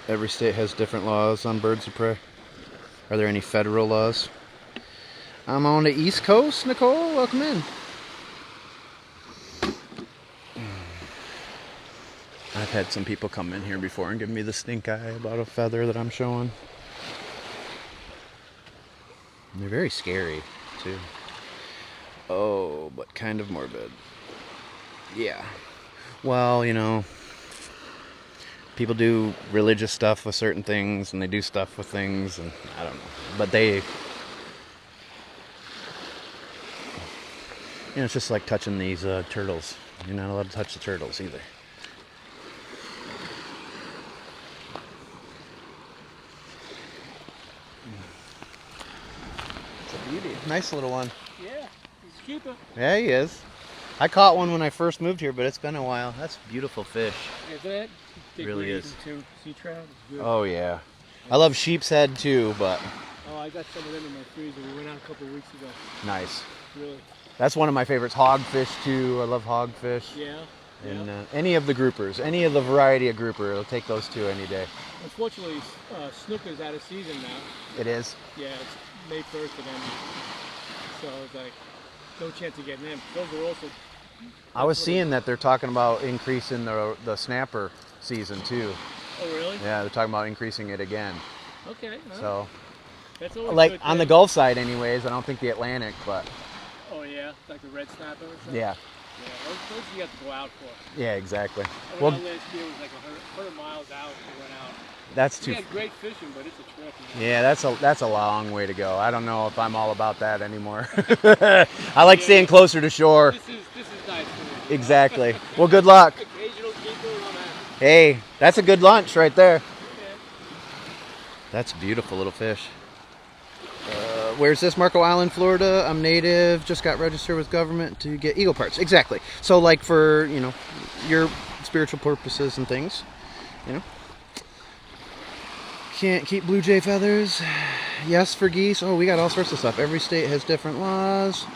Every state has different laws on birds of prey. Are there any federal laws? I'm on the East Coast, Nicole. Welcome in. I've had some people come in here before and give me the stink eye about a feather that I'm showing. And they're very scary, too. Oh, but kind of morbid. Yeah. Well, you know, people do religious stuff with certain things, and they do stuff with things, and I don't know. But they, you know, it's just like touching these turtles. You're not allowed to touch the turtles either. It's a beauty. Nice little one. Yeah, he's a keeper. Yeah, he is. I caught one when I first moved here, but it's been a while. That's a beautiful fish. Isn't it? Really is. Sea trout. Good. Oh, yeah. I love sheep's head, too, but... Oh, I got some of them in my freezer. We went out a couple of weeks ago. Nice. Really. That's one of my favorites. Hogfish, too. I love hogfish. Yeah. And any of the groupers, any of the variety of grouper, I'll take those two any day. Unfortunately, snooker's out of season now. It is? Yeah, it's May 1st again. So it's like, no chance of getting them. Those are also... I was seeing that they're talking about increasing the snapper season, too. Oh, really? Yeah, they're talking about increasing it again. Okay. So, that's always like, good on the Gulf side anyways, I don't think the Atlantic, but... Oh, yeah? Like the red snapper or something? Yeah. Yeah, those you have to go out for. Yeah, exactly. I Well, went out last year, it was like 100 miles out, we went out. that's We too... had great fishing, but it's a trip. Yeah, that's a long way to go. I don't know if I'm all about that anymore. I like staying closer to shore. This is nice for me. Exactly. Well, good luck. Occasional keeper and all that. Hey, that's a good lunch right there. Okay. That's a beautiful little fish. Where's this? Marco Island, Florida. I'm native. Just got registered with government to get eagle parts. Exactly. So, like, for, you know, your spiritual purposes and things, you know. Can't keep blue jay feathers. Yes, for geese. Oh, we got all sorts of stuff. Every state has different laws.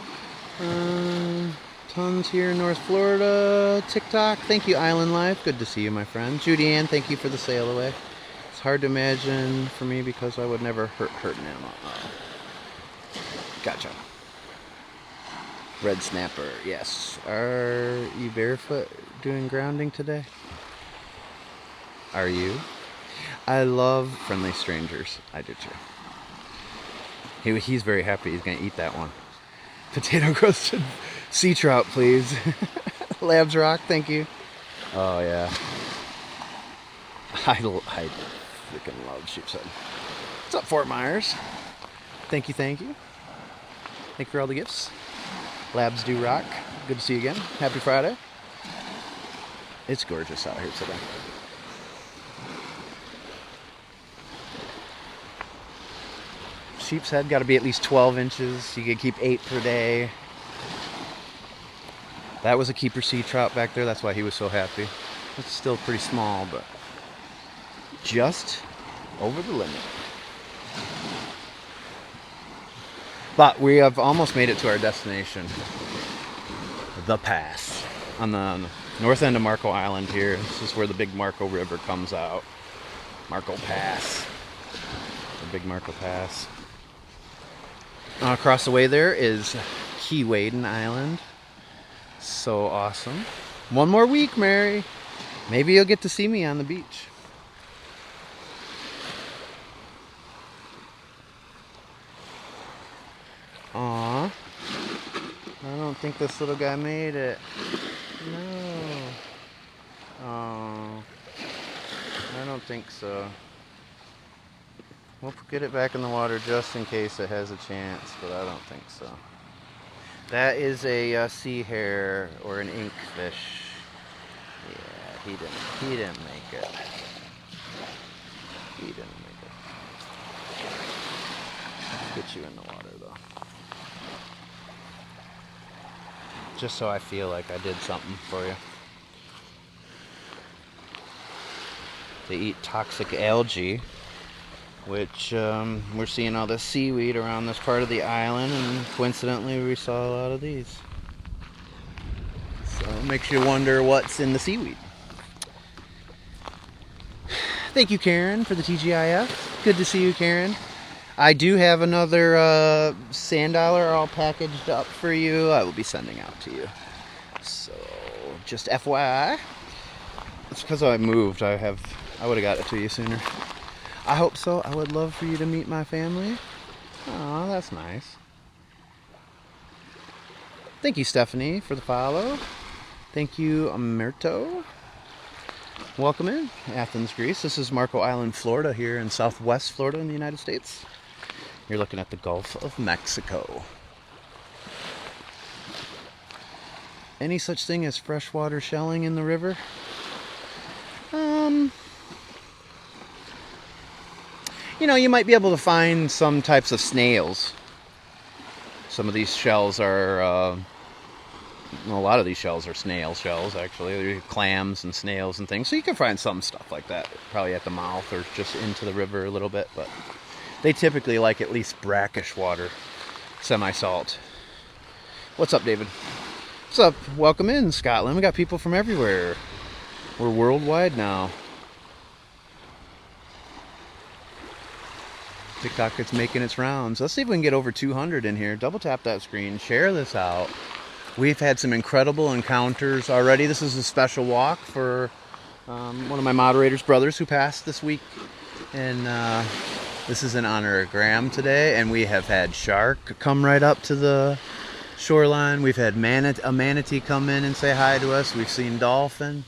Tons here in North Florida. TikTok. Thank you, Island Life. Good to see you, my friend. Judy Ann, thank you for the sail away. It's hard to imagine for me because I would never hurt an animal. Oh. Gotcha. Red snapper, yes. Are you barefoot doing grounding today? Are you? I love friendly strangers. I do too. He's very happy. He's going to eat that one. Potato roasted sea trout, please. Labs Rock, thank you. Oh, yeah. I freaking love sheep's head. What's up, Fort Myers? Thank you, thank you. Thank you for all the gifts. Labs do rock. Good to see you again. Happy Friday. It's gorgeous out here today. Sheep's head got to be at least 12 inches. You can keep 8 per day. That was a keeper sea trout back there. That's why he was so happy. It's still pretty small, but just over the limit. But we have almost made it to our destination. The Pass. On the north end of Marco Island here. This is where the big Marco River comes out. Marco Pass. The big Marco Pass. Across the way there is Keewaydin Island. So awesome. One more week, Mary. Maybe you'll get to see me on the beach. Aw. I don't think this little guy made it. No. Oh. I don't think so. We'll get it back in the water just in case it has a chance, but I don't think so. That is a sea hare or an inkfish. Yeah, he didn't make it. He didn't make it. Get you in the water though. Just so I feel like I did something for you. They eat toxic algae, which we're seeing all this seaweed around this part of the island, and coincidentally we saw a lot of these. So it makes you wonder what's in the seaweed. Thank you, Karen, for the TGIF. Good to see you, Karen. I do have another sand dollar all packaged up for you. I will be sending out to you. So just FYI. It's because I moved. I would have got it to you sooner. I hope so. I would love for you to meet my family. Aw, that's nice. Thank you, Stephanie, for the follow. Thank you, Amerto. Welcome in, Athens, Greece. This is Marco Island, Florida, here in southwest Florida in the United States. You're looking at the Gulf of Mexico. Any such thing as freshwater shelling in the river? You know, you might be able to find some types of snails. Some of these shells are, a lot of these shells are snail shells, actually. They're clams and snails and things. So you can find some stuff like that, probably at the mouth or just into the river a little bit. But they typically like at least brackish water, semi-salt. What's up, David? What's up? Welcome in, Scotland. We got people from everywhere. We're worldwide now. TikTok is making its rounds. Let's see if we can get over 200 in here. Double tap that screen. Share this out. We've had some incredible encounters already. This is a special walk for one of my moderator's brothers who passed this week. And this is in honor of Graham today. And we have had shark come right up to the shoreline. We've had a manatee come in and say hi to us. We've seen dolphin.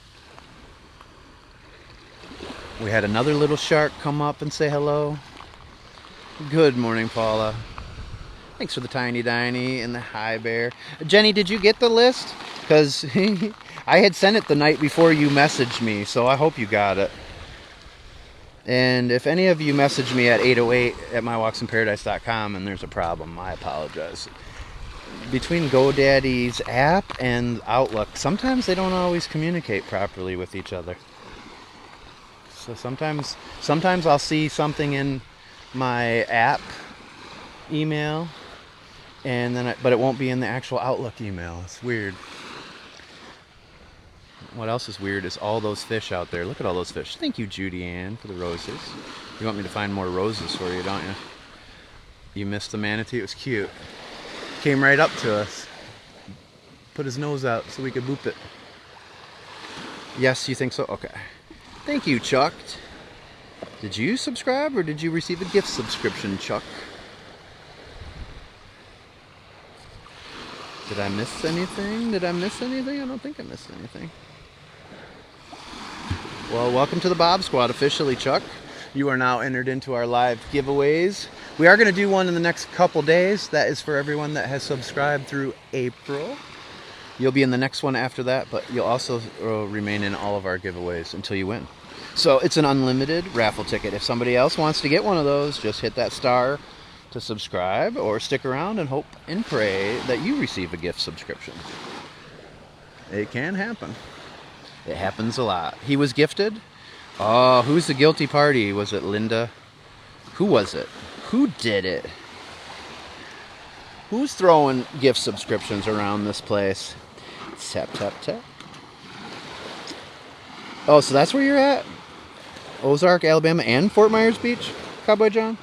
We had another little shark come up and say hello. Good morning, Paula. Thanks for the tiny diny and the hi bear. Jenny, did you get the list? Because I had sent it the night before you messaged me, so I hope you got it. And if any of you message me at 808@mywalksinparadise.com and there's a problem, I apologize. Between GoDaddy's app and Outlook, sometimes they don't always communicate properly with each other. So sometimes I'll see something in my app email, and then but it won't be in the actual Outlook email. It's weird. What else is weird is all those fish out there. Look at all those fish. Thank you, Judy Ann, for the roses. You want me to find more roses for you, don't you? You missed the manatee. It was cute. Came right up to us. Put his nose out so we could boop it. Yes, you think so? Okay. Thank you, Chuck. Did you subscribe or did you receive a gift subscription, Chuck? Did I miss anything? I don't think I missed anything. Well, welcome to the Bob Squad officially, Chuck. You are now entered into our live giveaways. We are going to do one in the next couple days. That is for everyone that has subscribed through April. You'll be in the next one after that, but you'll also remain in all of our giveaways until you win. So it's an unlimited raffle ticket. If somebody else wants to get one of those, just hit that star to subscribe or stick around and hope and pray that you receive a gift subscription. It can happen. It happens a lot. He was gifted. Oh, who's the guilty party? Was it Linda? Who was it? Who did it? Who's throwing gift subscriptions around this place? Tap, tap, tap. Oh, so that's where you're at? Ozark, Alabama, and Fort Myers Beach, Cowboy John?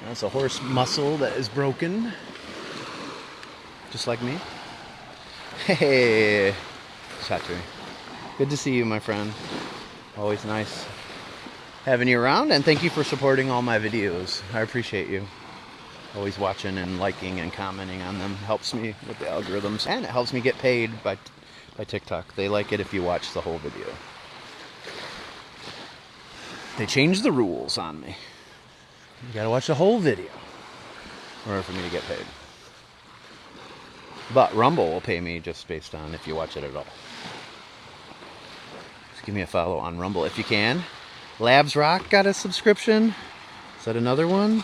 That's a horse muscle that is broken. Just like me. Hey, Chatri. Good to see you, my friend. Always nice having you around, and thank you for supporting all my videos. I appreciate you. Always watching and liking and commenting on them. Helps me with the algorithms, and it helps me get paid by TikTok. They like it if you watch the whole video. They changed the rules on me. You gotta watch the whole video in order for me to get paid. But Rumble will pay me just based on if you watch it at all. Just give me a follow on Rumble if you can. Labs Rock got a subscription. Is that another one?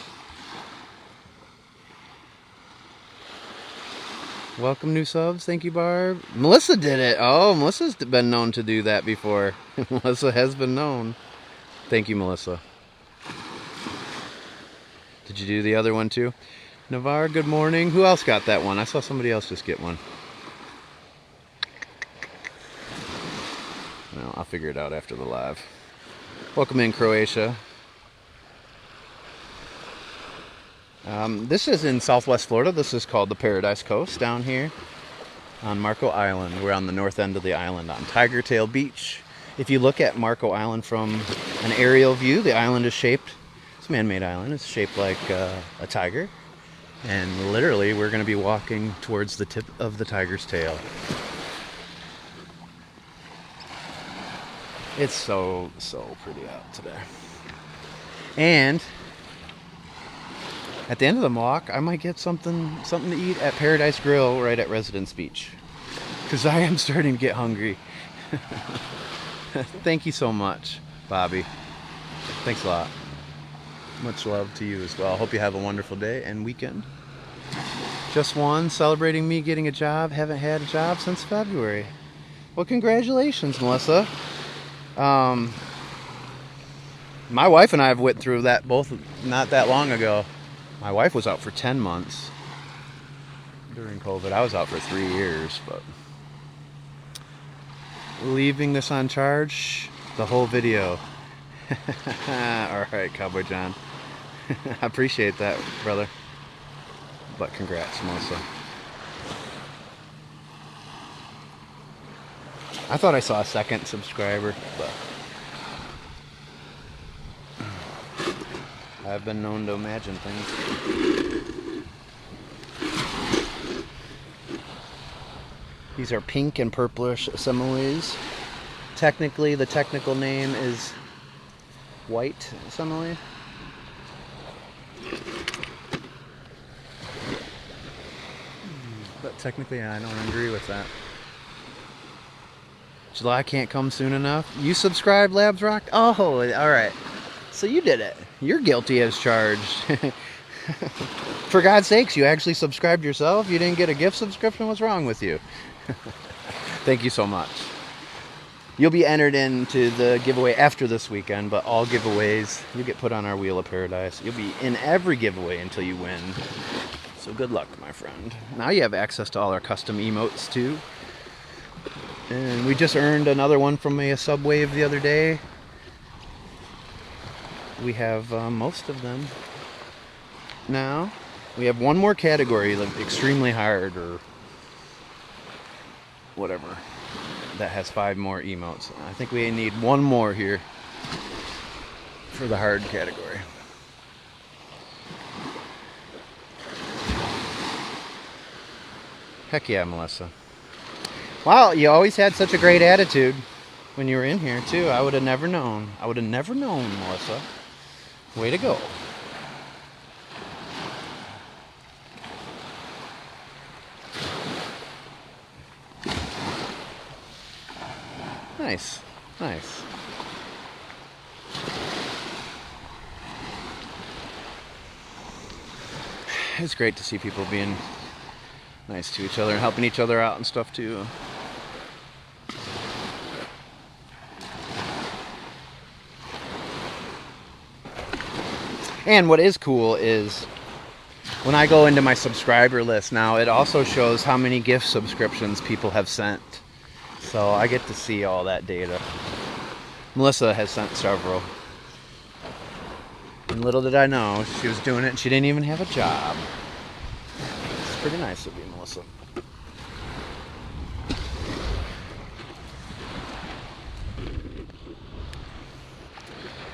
Welcome new subs. Thank you, Barb. Melissa did it. Oh, Melissa's been known to do that before. Melissa has been known. Thank you, Melissa. Did you do the other one too? Navarre, good morning. Who else got that one? I saw somebody else just get one. No, I'll figure it out after the live. Welcome in, Croatia. This is in Southwest Florida. This is called the Paradise Coast down here on Marco Island. We're on the north end of the island on Tiger Tail Beach. If you look at Marco Island from an aerial view, the island is shaped, it's a man-made island, it's shaped like a tiger. And literally, we're going to be walking towards the tip of the tiger's tail. It's so pretty out today. And at the end of the walk, I might get something to eat at Paradise Grill right at Residence Beach. Because I am starting to get hungry. Thank you so much, Bobby. Thanks a lot. Much love to you as well. Hope you have a wonderful day and weekend. Just one, celebrating me getting a job. Haven't had a job since February. Well, congratulations, Melissa. My wife and I have went through that both not that long ago. My wife was out for 10 months during COVID. I was out for 3 years, but leaving this on charge, the whole video. All right, Cowboy John. I appreciate that, brother. But congrats, Melissa. I thought I saw a second subscriber, but I've been known to imagine things. These are pink and purplish similes. Technically, the technical name is white simile. But technically, I don't agree with that. July can't come soon enough. You subscribed, Labs Rock? Oh, all right. So you did it. You're guilty as charged. For God's sakes, you actually subscribed yourself? You didn't get a gift subscription? What's wrong with you? Thank you so much. You'll be entered into the giveaway after this weekend, but all giveaways, you get put on our Wheel of Paradise. You'll be in every giveaway until you win. So good luck, my friend. Now you have access to all our custom emotes, too. And we just earned another one from a Subwave the other day. We have most of them now. We have one more category, like extremely hard or whatever, that has 5 more emotes. I think we need one more here for the hard category. Heck yeah, Melissa. Wow, you always had such a great attitude. when you were in here too. I would have never known. I would have never known, Melissa. Way to go. Nice. Nice. It's great to see people being nice to each other and helping each other out and stuff too. And what is cool is when I go into my subscriber list now, it also shows how many gift subscriptions people have sent. So I get to see all that data. Melissa has sent several. And little did I know, she was doing it and she didn't even have a job. It's pretty nice of you, Melissa.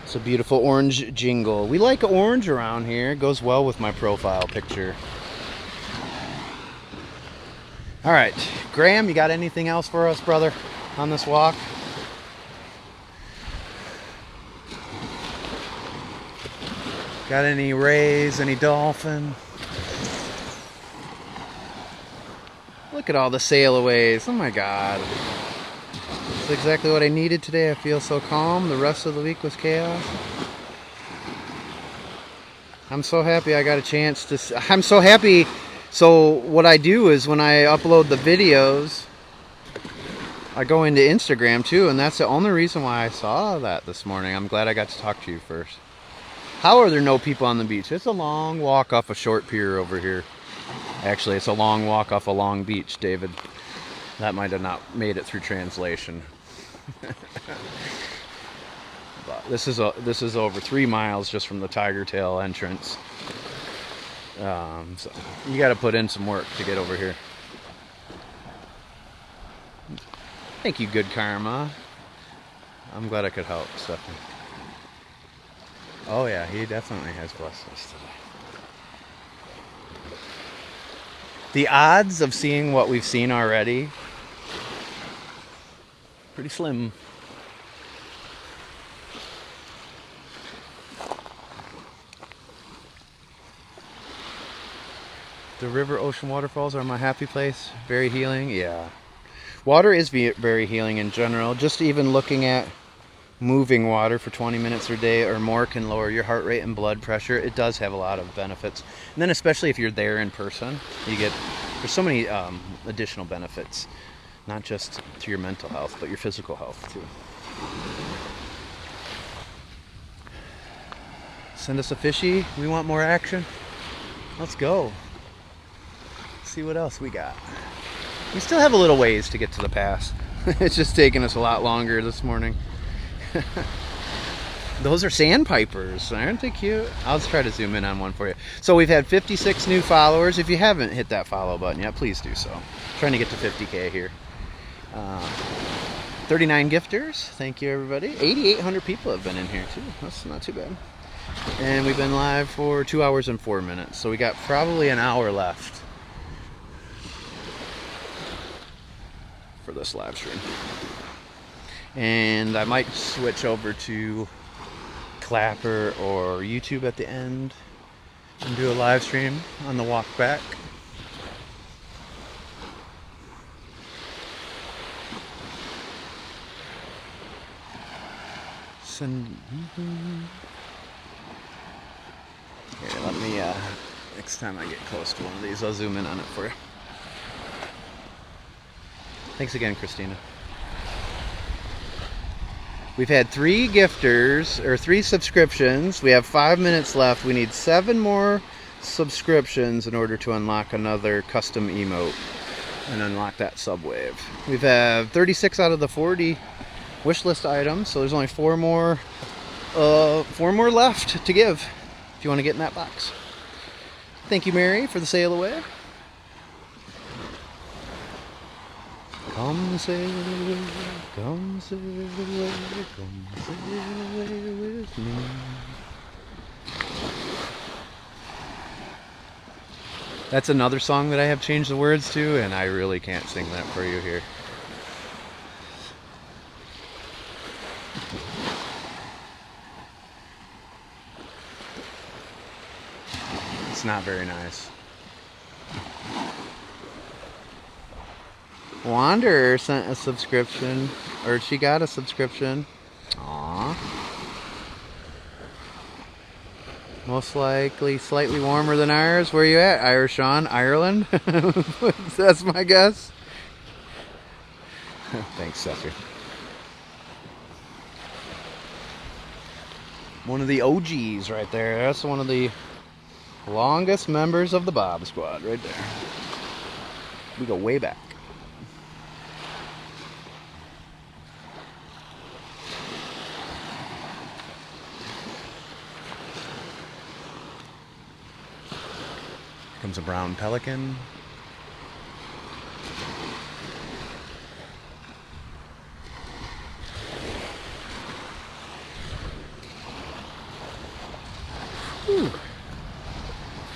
It's a beautiful orange jingle. We like orange around here. It goes well with my profile picture. All right, Graham, you got anything else for us, brother, on this walk? Got any rays, any dolphin? Look at all the sailaways. Oh my God. That's exactly what I needed today. I feel so calm. The rest of the week was chaos. I'm so happy I got a chance to... I'm so happy. So what I do is when I upload the videos, I go into Instagram too, and that's the only reason why I saw that this morning. I'm glad I got to talk to you first. How are there no people on the beach? It's a long walk off a short pier over here. Actually, it's a long walk off a long beach, David. That might have not made it through translation. But this is over 3 miles just from the Tiger Tail entrance. So you got to put in some work to get over here. Thank you, good karma. I'm glad I could help, Stephanie. Oh yeah, he definitely has blessed us today. The odds of seeing what we've seen already, pretty slim. The river ocean waterfalls are my happy place. Very healing. Yeah. Water is very healing in general. Just even looking at moving water for 20 minutes a day or more can lower your heart rate and blood pressure. It does have a lot of benefits. And then especially if you're there in person, there's so many additional benefits. Not just to your mental health, but your physical health too. Send us a fishy. We want more action. Let's go. See what else we got. We still have a little ways to get to the pass. It's just taking us a lot longer this morning. Those are sandpipers, aren't they cute? I'll just try to zoom in on one for you. So we've had 56 new followers. If you haven't hit that follow button yet, please do so. I'm trying to get to 50K here. 39 gifters. Thank you, everybody. 8,800 people have been in here too. That's not too bad. And we've been live for 2 hours and 4 minutes. So we got probably an hour left for this live stream. And I might switch over to Clapper or YouTube at the end and do a live stream on the walk back. Here, let me, next time I get close to one of these, I'll zoom in on it for you. Thanks again, Christina. We've had 3 gifters, or 3 subscriptions. We have 5 minutes left. We need 7 more subscriptions in order to unlock another custom emote and unlock that subwave. We've had 36 out of the 40 wish list items, so there's only 4 more left to give if you want to get in that box. Thank you, Mary, for the sail away. Come sail away, come sail away, come sail away with me. That's another song that I have changed the words to, and I really can't sing that for you here. It's not very nice. Wanderer sent a subscription, or she got a subscription. Aww. Most likely slightly warmer than ours. Where you at, Irishon? Ireland? That's my guess. Thanks, sucker. One of the OGs right there. That's one of the longest members of the Bob Squad right there. We go way back. Here comes a brown pelican. Whew.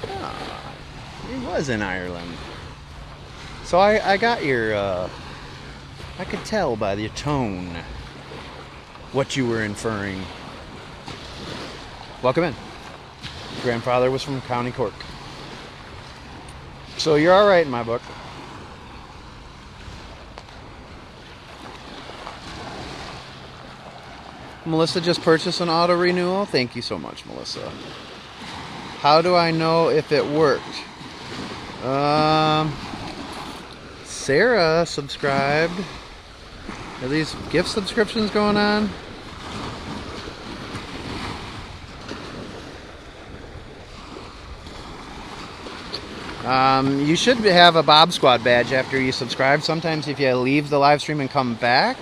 Ah, he was in Ireland. So I got your, I could tell by your tone what you were inferring. Welcome in. Grandfather was from County Cork. So you're alright in my book. Melissa just purchased an auto renewal. Thank you so much, Melissa. How do I know if it worked? Sarah subscribed. Are these gift subscriptions going on? You should have a Bob Squad badge after you subscribe. Sometimes if you leave the live stream and come back,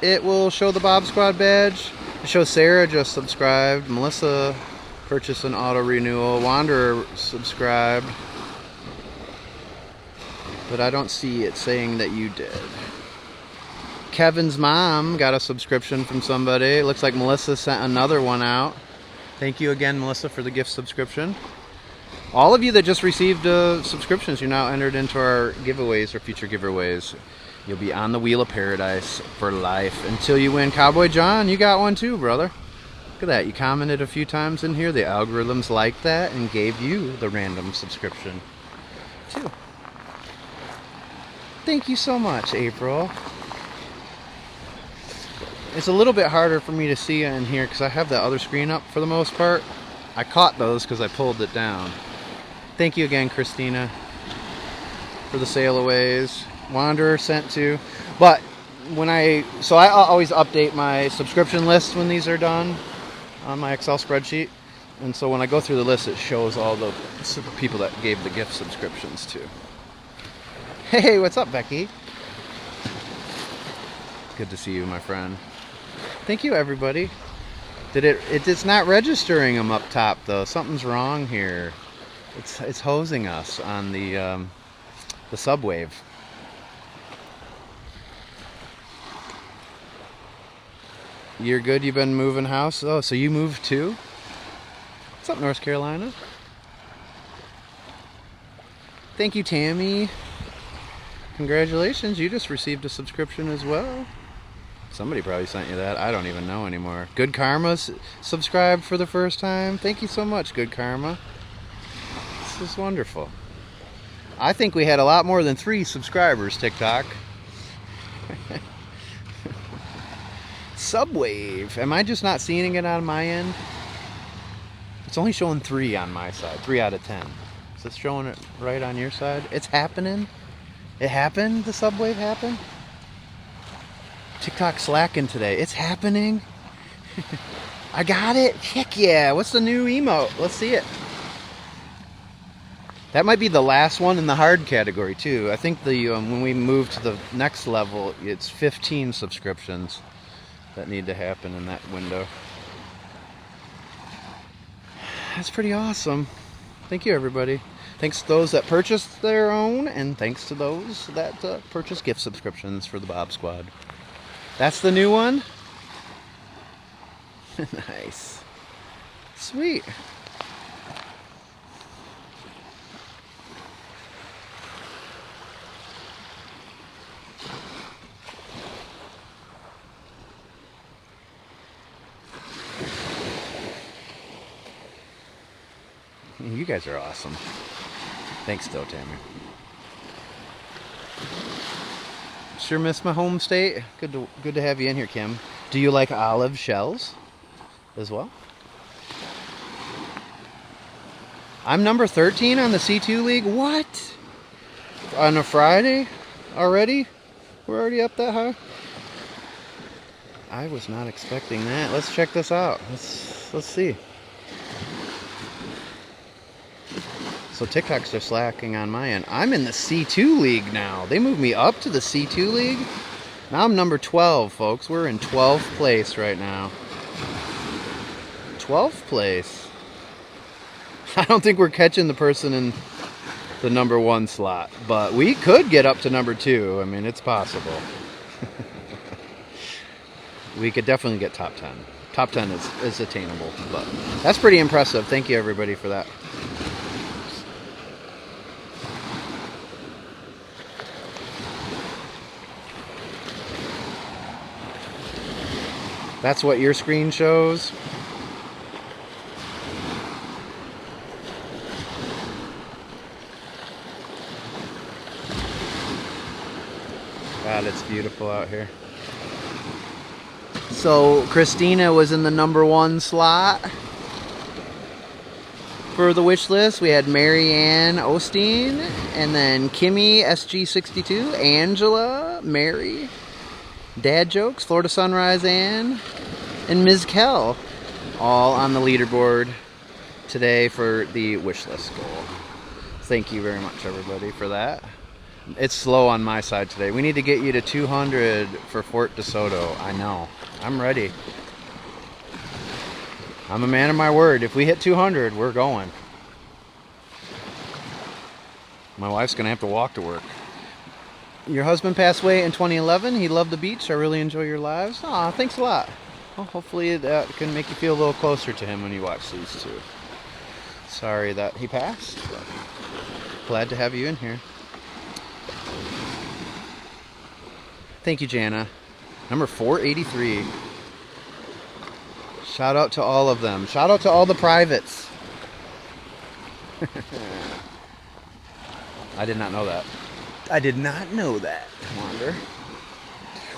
it will show the Bob Squad badge. It shows Sarah just subscribed. Melissa purchased an auto renewal. Wanderer subscribed. But I don't see it saying that you did. Kevin's mom got a subscription from somebody. It looks like Melissa sent another one out. Thank you again, Melissa, for the gift subscription. All of you that just received subscriptions, you're now entered into our giveaways or future giveaways. You'll be on the Wheel of Paradise for life until you win. Cowboy John, you got one too, brother. Look at that. You commented a few times in here. The algorithms liked that and gave you the random subscription too. Thank you so much, April. It's a little bit harder for me to see in here because I have the other screen up for the most part. I caught those because I pulled it down. Thank you again, Christina, for the sail-aways. Wanderer sent to. But when I always update my subscription list when these are done on my Excel spreadsheet. And so when I go through the list, it shows all the people that gave the gift subscriptions to. Hey, what's up, Becky? Good to see you, my friend. Thank you, everybody. It's not registering them up top though. Something's wrong here. It's hosing us on the subwave. You're good. You've been moving house. Oh, so you moved too? What's up, North Carolina? Thank you, Tammy. Congratulations. You just received a subscription as well. Somebody probably sent you that. I don't even know anymore. Good Karma subscribed for the first time. Thank you so much, Good Karma. This is wonderful. I think we had a lot more than 3 subscribers, TikTok. Subwave. Am I just not seeing it on my end? It's only showing 3 on my side. 3 out of 10. Is it showing it right on your side? It's happening. It happened? The subwave happened? TikTok slacking today. It's happening. I got it. Heck yeah. What's the new emote? Let's see it. That might be the last one in the hard category too. I think the when we move to the next level, it's 15 subscriptions that need to happen in that window. That's pretty awesome. Thank you, everybody. Thanks to those that purchased their own, and thanks to those that purchased gift subscriptions for the Bob Squad. That's the new one? Nice. Sweet. You guys are awesome. Thanks, though, Tammy. Sure miss my home state. Good to have you in here, Kim. Do you like olive shells as well? I'm number 13 on the C2 League. What? On a Friday already? We're already up that high? I was not expecting that. Let's check this out. Let's see. So TikToks are slacking on my end. I'm in the C2 League now. They moved me up to the C2 League. Now I'm number 12, folks. We're in 12th place right now. 12th place. I don't think we're catching the person in the number 1 slot, but we could get up to number 2. I mean, it's possible. We could definitely get top 10. Top 10 is attainable, but that's pretty impressive. Thank you, everybody, for that. That's what your screen shows. God, it's beautiful out here. So Christina was in the number 1 slot for the wish list. We had Marianne Osteen, and then Kimmy SG62, Angela, Mary, Dad Jokes, Florida Sunrise Ann, and Ms. Kell, all on the leaderboard today for the wish list goal. Thank you very much, everybody, for that. It's slow on my side today. We need to get you to 200 for Fort DeSoto. I know. I'm ready. I'm a man of my word. If we hit 200, we're going. My wife's going to have to walk to work. Your husband passed away in 2011. He loved the beach. I really enjoy your lives. Aw, thanks a lot. Well, hopefully that can make you feel a little closer to him when you watch these two. Sorry that he passed, but glad to have you in here. Thank you, Jana. Number 483. Shout out to all of them. Shout out to all the privates. I did not know that. I did not know that, Wander.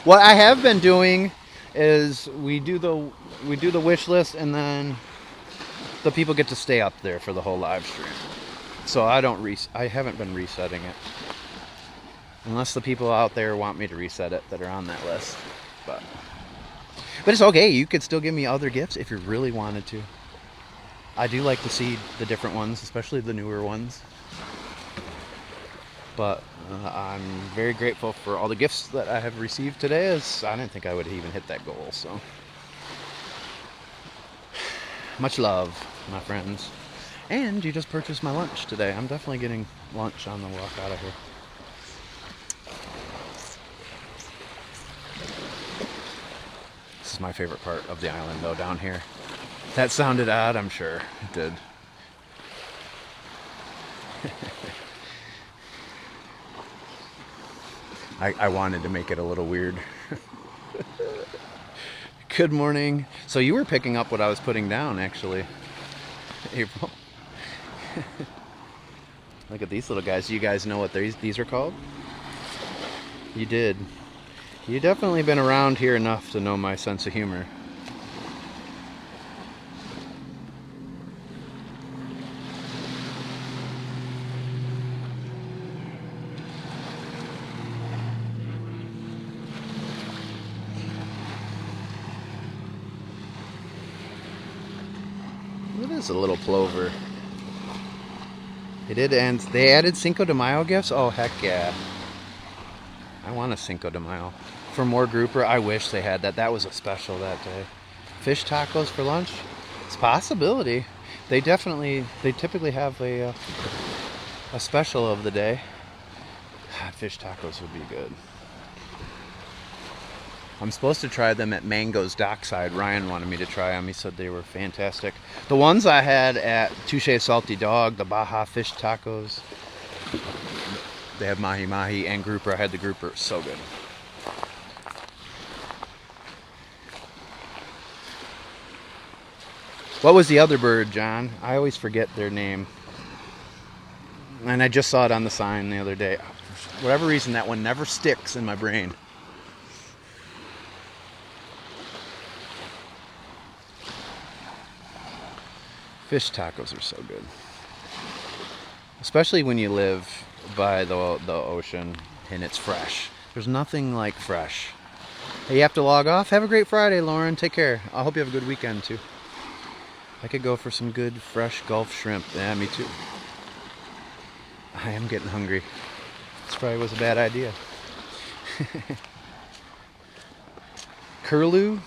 What I have been doing is we do the wish list, and then the people get to stay up there for the whole live stream. So I haven't been resetting it. Unless the people out there want me to reset it that are on that list. But it's okay. You could still give me other gifts if you really wanted to. I do like to see the different ones, especially the newer ones. But I'm very grateful for all the gifts that I have received today, as I didn't think I would even hit that goal. So much love, my friends. And you just purchased my lunch today. I'm definitely getting lunch on the walk out of here. This is my favorite part of the island, though, down here. That sounded odd, I'm sure it did. I wanted to make it a little weird. Good morning. So you were picking up what I was putting down, actually, April. Look at these little guys. Do you guys know what these are called? You did. You've definitely been around here enough to know my sense of humor. It is a little plover. They did, and they added Cinco de Mayo gifts? Oh, heck yeah. I want a Cinco de Mayo. For more grouper, I wish they had that. That was a special that day. Fish tacos for lunch? It's a possibility. They typically have a special of the day. Fish tacos would be good. I'm supposed to try them at Mango's Dockside. Ryan wanted me to try them. He said they were fantastic. The ones I had at Touche Salty Dog, the Baja fish tacos, they have mahi mahi and grouper. I had the grouper. So good. What was the other bird, John? I always forget their name. And I just saw it on the sign the other day. For whatever reason, that one never sticks in my brain. Fish tacos are so good. Especially when you live by the ocean and it's fresh. There's nothing like fresh. Hey, you have to log off. Have a great Friday, Lauren. Take care. I hope you have a good weekend, too. I could go for some good, fresh Gulf shrimp. Yeah, me too. I am getting hungry. This probably was a bad idea. Curlew?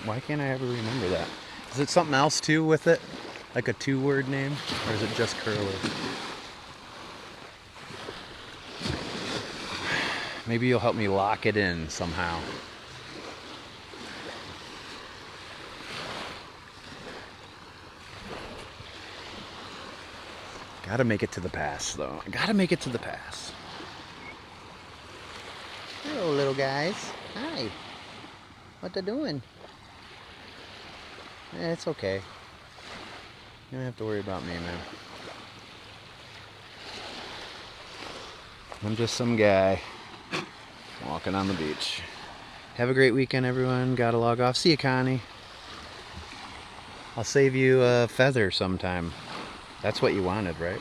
Why can't I ever remember that? Is it something else, too, with it? Like a 2-word name? Or is it just curlew? Maybe you'll help me lock it in somehow. Gotta make it to the pass, though. Gotta make it to the pass. Hello, little guys. Hi. What they doing? It's okay. You don't have to worry about me, man. I'm just some guy walking on the beach. Have a great weekend, everyone. Gotta log off. See you, Connie. I'll save you a feather sometime. That's what you wanted, right?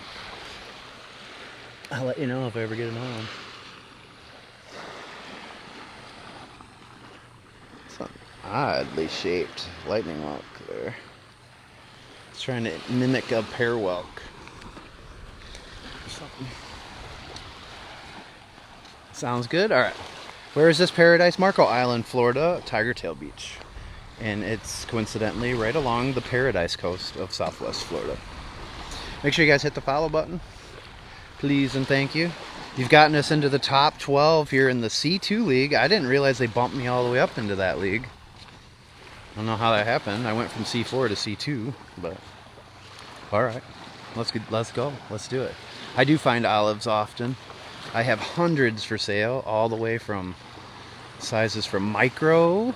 I'll let you know if I ever get another one. It's an oddly shaped lightning whelk there. It's trying to mimic a pear whelk or something. Sounds good. All right. Where is this paradise? Marco Island, Florida, Tiger Tail Beach. And it's coincidentally right along the paradise coast of Southwest Florida. Make sure you guys hit the follow button. Please and thank you. You've gotten us into the top 12 here in the C2 league. I didn't realize they bumped me all the way up into that league. I don't know how that happened. I went from C4 to C2, but all right. Let's go. Let's do it. I do find olives often. I have hundreds for sale, all the way from sizes from micro,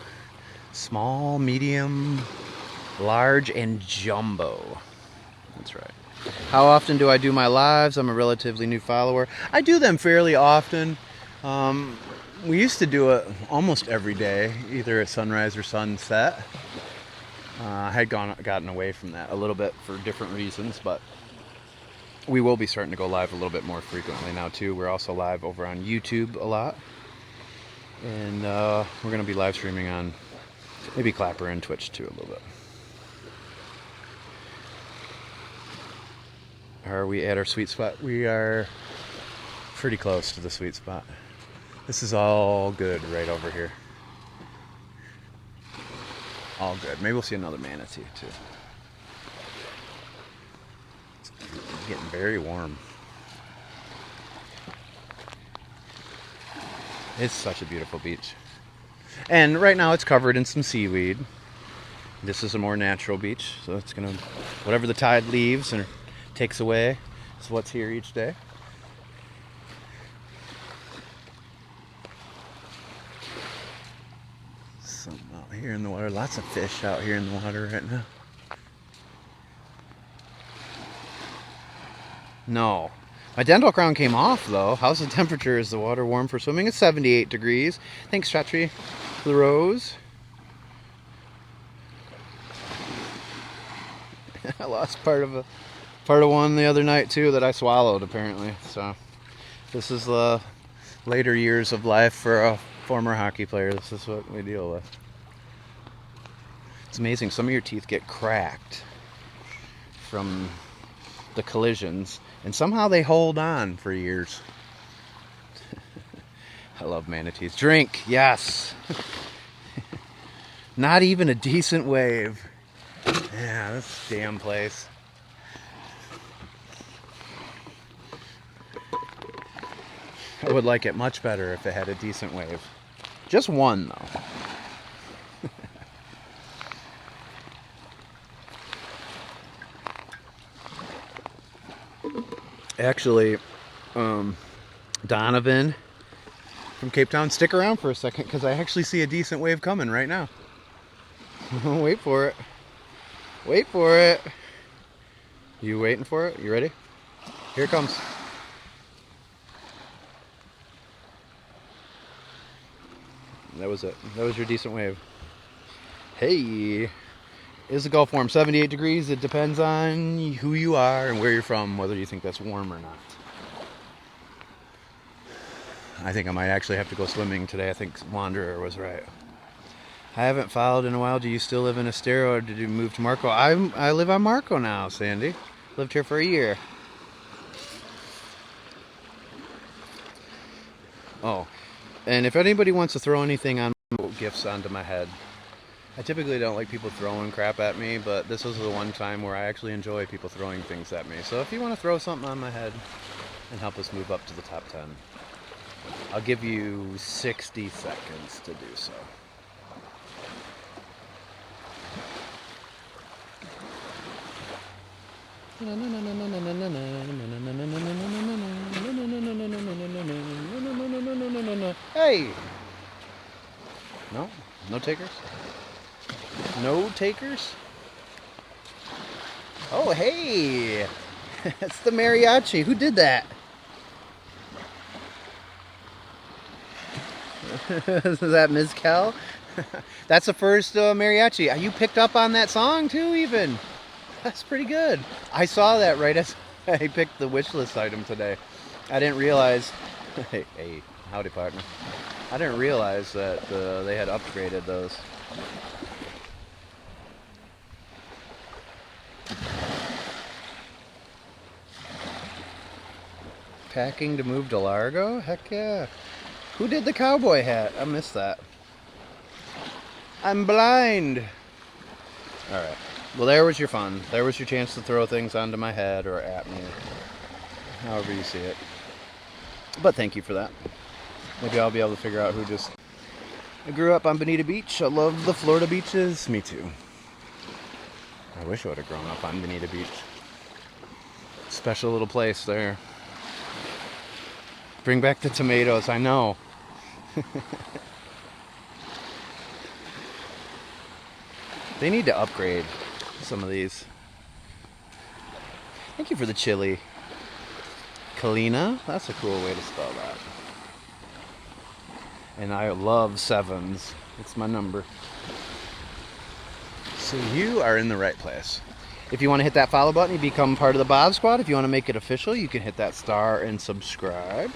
small, medium, large, and jumbo. That's right. How often do I do my lives? I'm a relatively new follower. I do them fairly often. We used to do it almost every day, either at sunrise or sunset. I had gotten away from that a little bit for different reasons, but we will be starting to go live a little bit more frequently now too. We're also live over on YouTube a lot, and we're going to be live streaming on maybe Clapper and Twitch too a little bit. Are we at our sweet spot? We are pretty close to the sweet spot. This is all good right over here. All good. Maybe we'll see another manatee too. It's getting very warm. It's such a beautiful beach. And right now it's covered in some seaweed. This is a more natural beach, so it's gonna, whatever the tide leaves and takes away is what's here each day. Some out here in the water, lots of fish out here in the water right now. No. My dental crown came off though. How's the temperature? Is the water warm for swimming? It's 78 degrees. Thanks, Chatri, for the rose. I lost part of one the other night too that I swallowed apparently. So this is the later years of life for a former hockey player. This is what we deal with. It's amazing. Some of your teeth get cracked from the collisions, and somehow they hold on for years. I love manatees. Drink, yes. Not even a decent wave. Yeah, this damn place. I would like it much better if it had a decent wave. Just one, though. Actually, Donovan from Cape Town, stick around for a second because I actually see a decent wave coming right now. Wait for it. Wait for it. You waiting for it? You ready? Here it comes. That was it. That was your decent wave. Hey, is the Gulf warm? 78 degrees. It depends on who you are and where you're from, whether you think that's warm or not. I think I might actually have to go swimming today. I think Wanderer was right. I haven't followed in a while. Do you still live in Estero or did you move to Marco? I live on Marco now, Sandy. Lived here for a year. Oh, and if anybody wants to throw anything on gifts onto my head, I typically don't like people throwing crap at me, but this was the one time where I actually enjoy people throwing things at me. So if you want to throw something on my head and help us move up to the top 10, I'll give you 60 seconds to do so. Hey! No? No takers? No takers? Oh, hey! It's the mariachi. Who did that? Is that Ms. Kel? That's the first mariachi. You picked up on that song too, even. That's pretty good. I saw that right as I picked the wish list item today. I didn't realize. Hey, howdy, partner. I didn't realize that they had upgraded those. Packing to move to Largo? Heck yeah. Who did the cowboy hat? I missed that. I'm blind. Alright. Well, there was your fun. There was your chance to throw things onto my head or at me. However you see it. But thank you for that. Maybe I'll be able to figure out who just... I grew up on Bonita Beach. I love the Florida beaches. Me too. I wish I would have grown up on Bonita Beach. Special little place there. Bring back the tomatoes, I know. They need to upgrade some of these. Thank you for the chili. Kalina? That's a cool way to spell that. And I love sevens. It's my number. So you are in the right place. If you want to hit that follow button, you become part of the Bob Squad. If you want to make it official, you can hit that star and subscribe.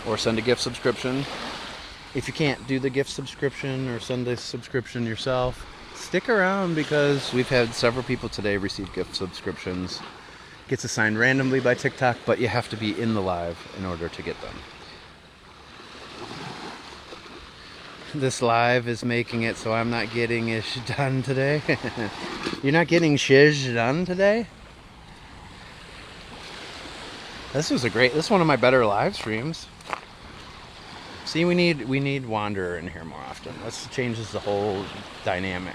Or send a gift subscription. If you can't do the gift subscription or send a subscription yourself, stick around because we've had several people today receive gift subscriptions. Gets assigned randomly by TikTok, but you have to be in the live in order to get them. This live is making it so I'm not getting ish done today. You're not getting shiz done today? This is one of my better live streams. See, we need Wanderer in here more often. This changes the whole dynamic.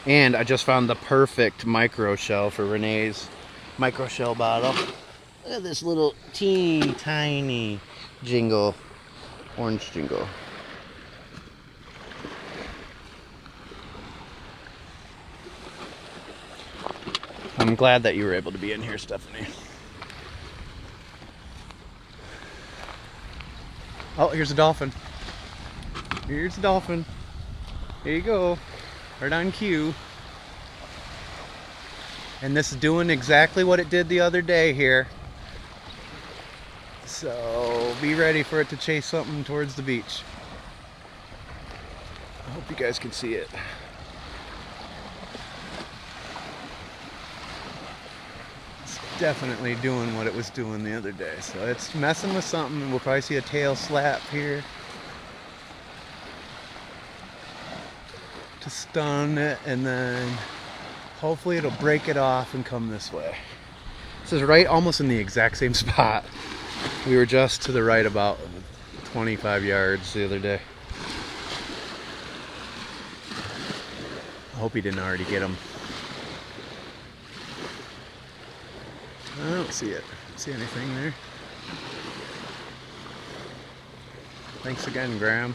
And I just found the perfect micro shell for Renee's micro shell bottle. Look at this little teeny tiny jingle, orange jingle. I'm glad that you were able to be in here, Stephanie. Oh, here's a dolphin. Here's a dolphin. Here you go. Right on cue. And this is doing exactly what it did the other day here. So be ready for it to chase something towards the beach. I hope you guys can see it. It's definitely doing what it was doing the other day. So it's messing with something. We'll probably see a tail slap here to stun it, and then hopefully it'll break it off and come this way. This is right almost in the exact same spot. We were just to the right about 25 yards the other day. I hope he didn't already get him. I don't see it. I don't see anything there. Thanks again, Graham.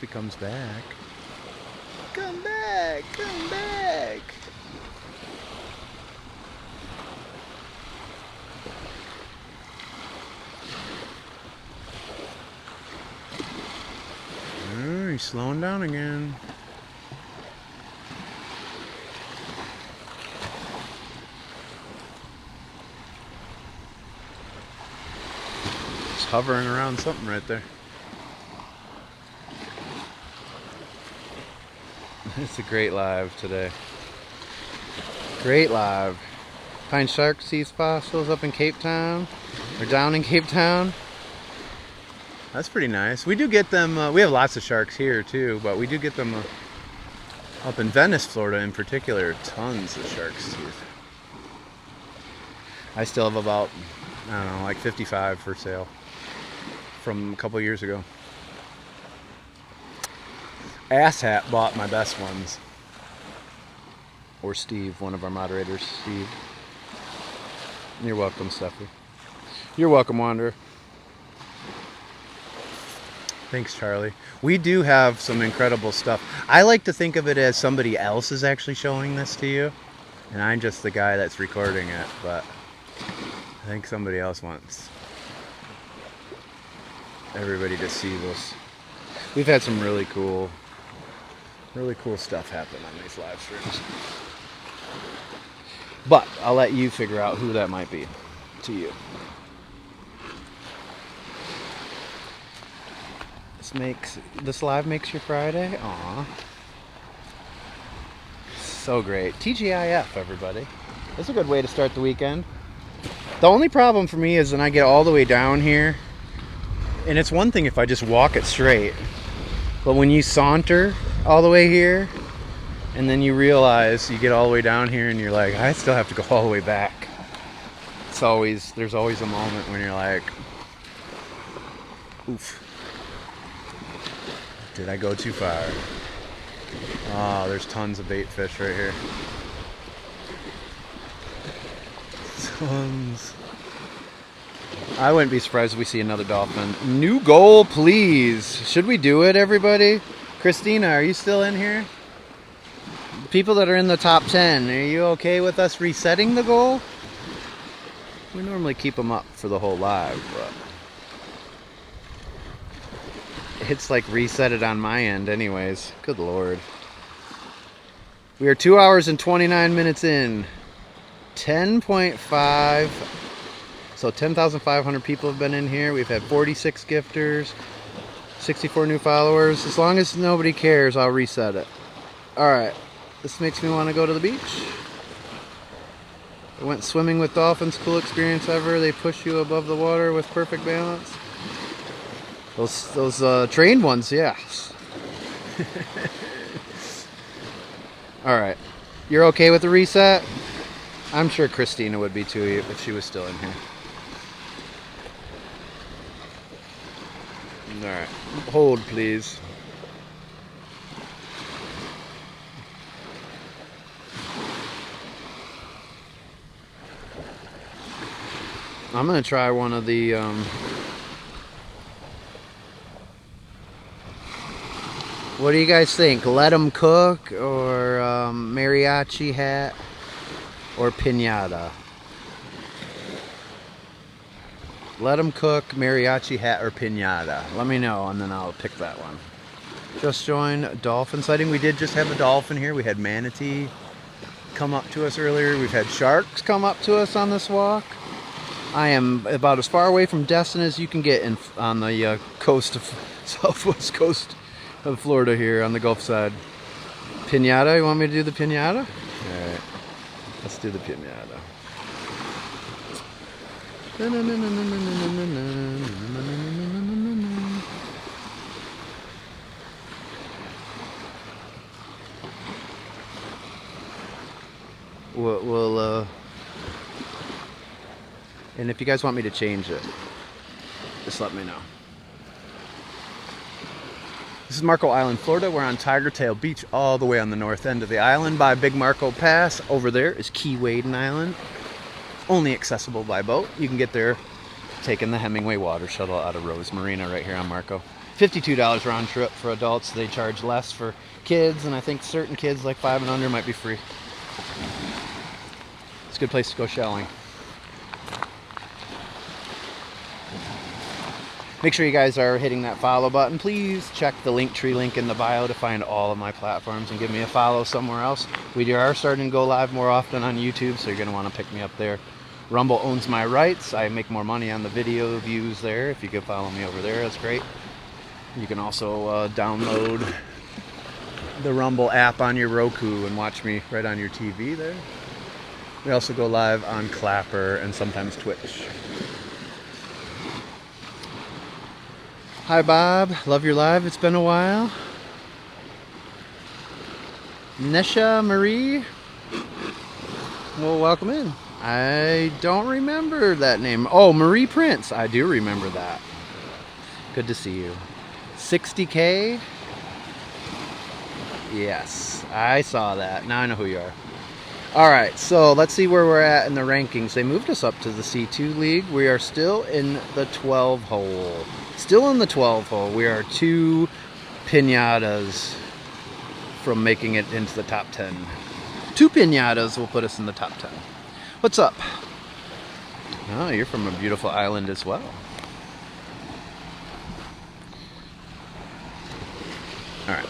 he comes back. Come back! Come back! Oh, he's slowing down again. He's hovering around something right there. It's a great live today. Great live. Find shark teeth fossils up in Cape Town, or down in Cape Town. That's pretty nice. We do get them, we have lots of sharks here too, but we do get them up in Venice, Florida in particular. Tons of shark's teeth. I still have about, I don't know, like 55 for sale from a couple years ago. Asshat bought my best ones. Or Steve, one of our moderators, Steve. You're welcome, Steffi. You're welcome, Wanderer. Thanks, Charlie. We do have some incredible stuff. I like to think of it as somebody else is actually showing this to you, and I'm just the guy that's recording it, but I think somebody else wants everybody to see this. We've had some really cool stuff happen on these live streams. But I'll let you figure out who that might be to you. This live makes your Friday? Aw. So great. TGIF, everybody. That's a good way to start the weekend. The only problem for me is when I get all the way down here, and it's one thing if I just walk it straight, but when you saunter all the way here, and then you realize you get all the way down here and you're like, I still have to go all the way back. There's always a moment when you're like, oof. Did I go too far? Oh, there's tons of bait fish right here. Tons. I wouldn't be surprised if we see another dolphin. New goal, please. Should we do it, everybody? Christina, are you still in here? People that are in the top 10, are you okay with us resetting the goal? We normally keep them up for the whole live, but it's like reset it on my end anyways. Good Lord. We are 2 hours and 29 minutes in. 10.5. So 10,500 people have been in here. We've had 46 gifters, 64 new followers. As long as nobody cares, I'll reset it. Alright. This makes me want to go to the beach. I went swimming with dolphins. Cool experience ever. They push you above the water with perfect balance. Those trained ones, yes. Alright. You're okay with the reset? I'm sure Christina would be too if she was still in here. Alright. Hold, please. I'm going to try one of the... what do you guys think? Let them cook or mariachi hat or piñata? Let them cook, mariachi hat, or piñata. Let me know and then I'll pick that one. Just joined dolphin sighting. We did just have a dolphin here. We had manatee come up to us earlier. We've had sharks come up to us on this walk. I am about as far away from Destin as you can get on the coast of southwest coast of Florida here on the Gulf side. Piñata, you want me to do the piñata? Alright, let's do the piñata. We'll and if you guys want me to change it, just let me know. This is Marco Island, Florida. We're on Tiger Tail Beach, all the way on the north end of the island by Big Marco Pass. Over there is Key Waden Island, only accessible by boat. You can get there taking the Hemingway water shuttle out of Rose Marina right here on Marco. $52 round trip for adults. They charge less for kids, and I think certain kids like 5 and under might be free. It's a good place to go shelling. Make sure you guys are hitting that follow button. Please check the Linktree link in the bio to find all of my platforms and give me a follow somewhere else. We are starting to go live more often on YouTube, so you're going to want to pick me up there. Rumble owns my rights. I make more money on the video views there. If you could follow me over there, that's great. You can also download the Rumble app on your Roku and watch me right on your TV there. We also go live on Clapper and sometimes Twitch. Hi Bob, love your live, it's been a while. Nesha Marie, well, welcome in. I don't remember that name. Oh, Marie Prince, I do remember that. Good to see you. 60K? Yes, I saw that. Now I know who you are. Alright, so let's see where we're at in the rankings. They moved us up to the C2 League. We are still in the 12 hole. Still in the 12 hole. We are 2 pinatas from making it into the top 10. 2 pinatas will put us in the top 10. What's up? Oh, you're from a beautiful island as well. Alright.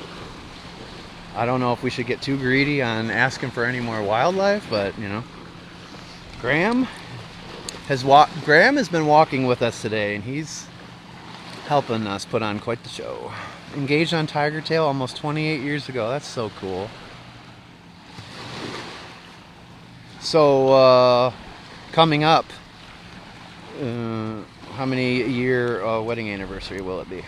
I don't know if we should get too greedy on asking for any more wildlife, but, you know. Graham has been walking with us today, and he's helping us put on quite the show. Engaged on tiger tail almost 28 years ago. That's so cool. So, coming up, how many year wedding anniversary will it be?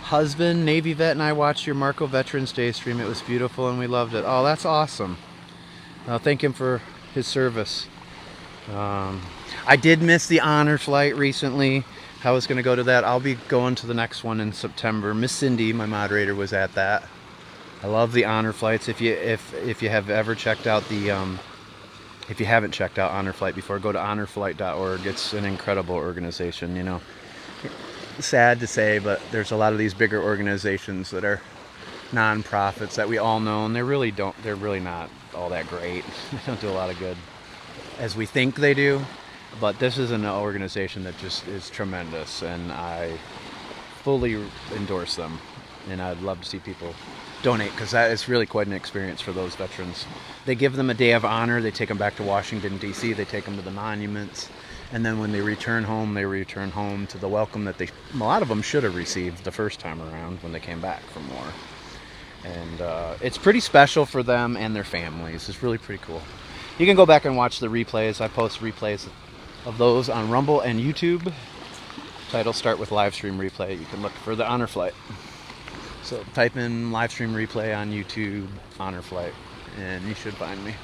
Husband, Navy vet, and I watched your Marco Veterans Day stream. It was beautiful and we loved it. Oh, that's awesome. Thank him for his service. I did miss the honor flight recently. I was going to go to that. I'll be going to the next one in September. Miss Cindy, my moderator, was at that. I love the honor flights. If you have ever checked out the if you haven't checked out Honor Flight before, go to honorflight.org. It's an incredible organization, you know. Sad to say, but there's a lot of these bigger organizations that are non-profits that we all know, and they're really not all that great. They don't do a lot of good as we think they do, but this is an organization that just is tremendous, and I fully endorse them, and I'd love to see people donate, because that is really quite an experience for those veterans. They give them a day of honor. They take them back to Washington, D.C. They take them to the monuments. And then when they return home to the welcome that a lot of them should have received the first time around when they came back from war. And it's pretty special for them and their families. It's really pretty cool. You can go back and watch the replays. I post replays of those on Rumble and YouTube. Titles start with Livestream replay. You can look for the Honor Flight. So type in Livestream replay on YouTube, Honor Flight, and you should find me.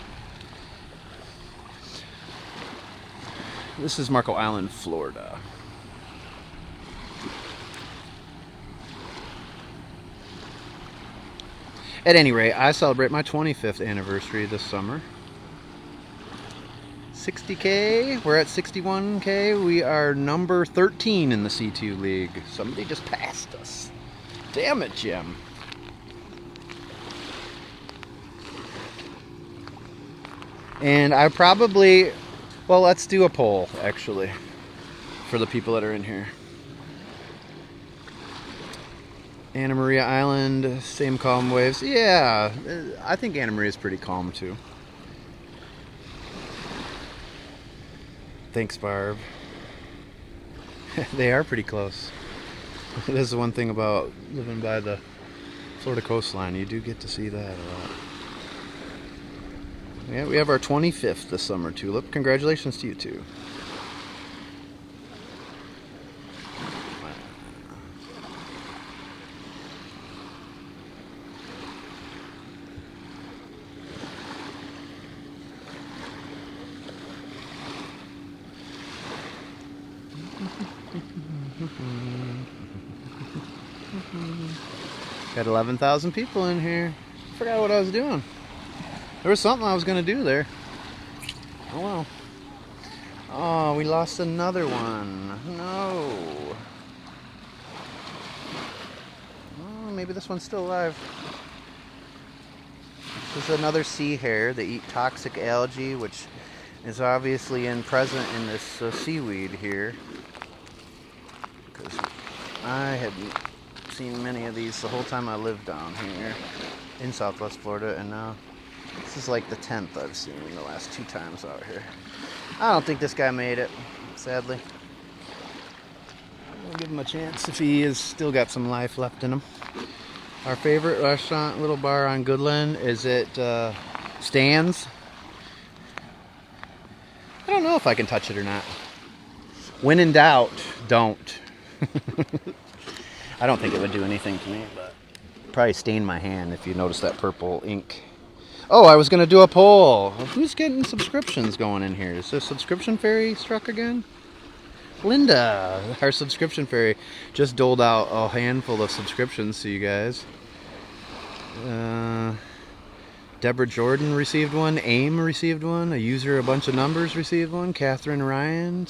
This is Marco Island, Florida. At any rate, I celebrate my 25th anniversary this summer. 60K, we're at 61K. We are number 13 in the C2 League. Somebody just passed us. Damn it, Jim. And I probably... Well, let's do a poll, actually, for the people that are in here. Anna Maria Island, same calm waves. Yeah, I think Anna Maria is pretty calm, too. Thanks, Barb. They are pretty close. This is one thing about living by the Florida coastline. You do get to see that a lot. Yeah, we have our 25th this summer, Tulip. Congratulations to you, too. Got 11,000 people in here. Forgot what I was doing. There was something I was going to do there. Oh well. Oh, we lost another one. No. maybe this one's still alive. This is another sea hare. They eat toxic algae, which is obviously present in this seaweed here. Because I hadn't seen many of these the whole time I lived down here in Southwest Florida, and now this is like the 10th I've seen in the last 2 times out here. I don't think this guy made it, sadly. We'll give him a chance if he has still got some life left in him. Our favorite restaurant, little bar on Goodland, is it Stan's. I don't know if I can touch it or not. When in doubt, don't. I don't think it would do anything to me, but probably stain my hand if you notice that purple ink. Oh, I was going to do a poll. Who's getting subscriptions going in here? Is the subscription fairy struck again? Linda, our subscription fairy, just doled out a handful of subscriptions to you guys. Deborah Jordan received one. AIM received one. A user, a bunch of numbers received one. Catherine Ryan.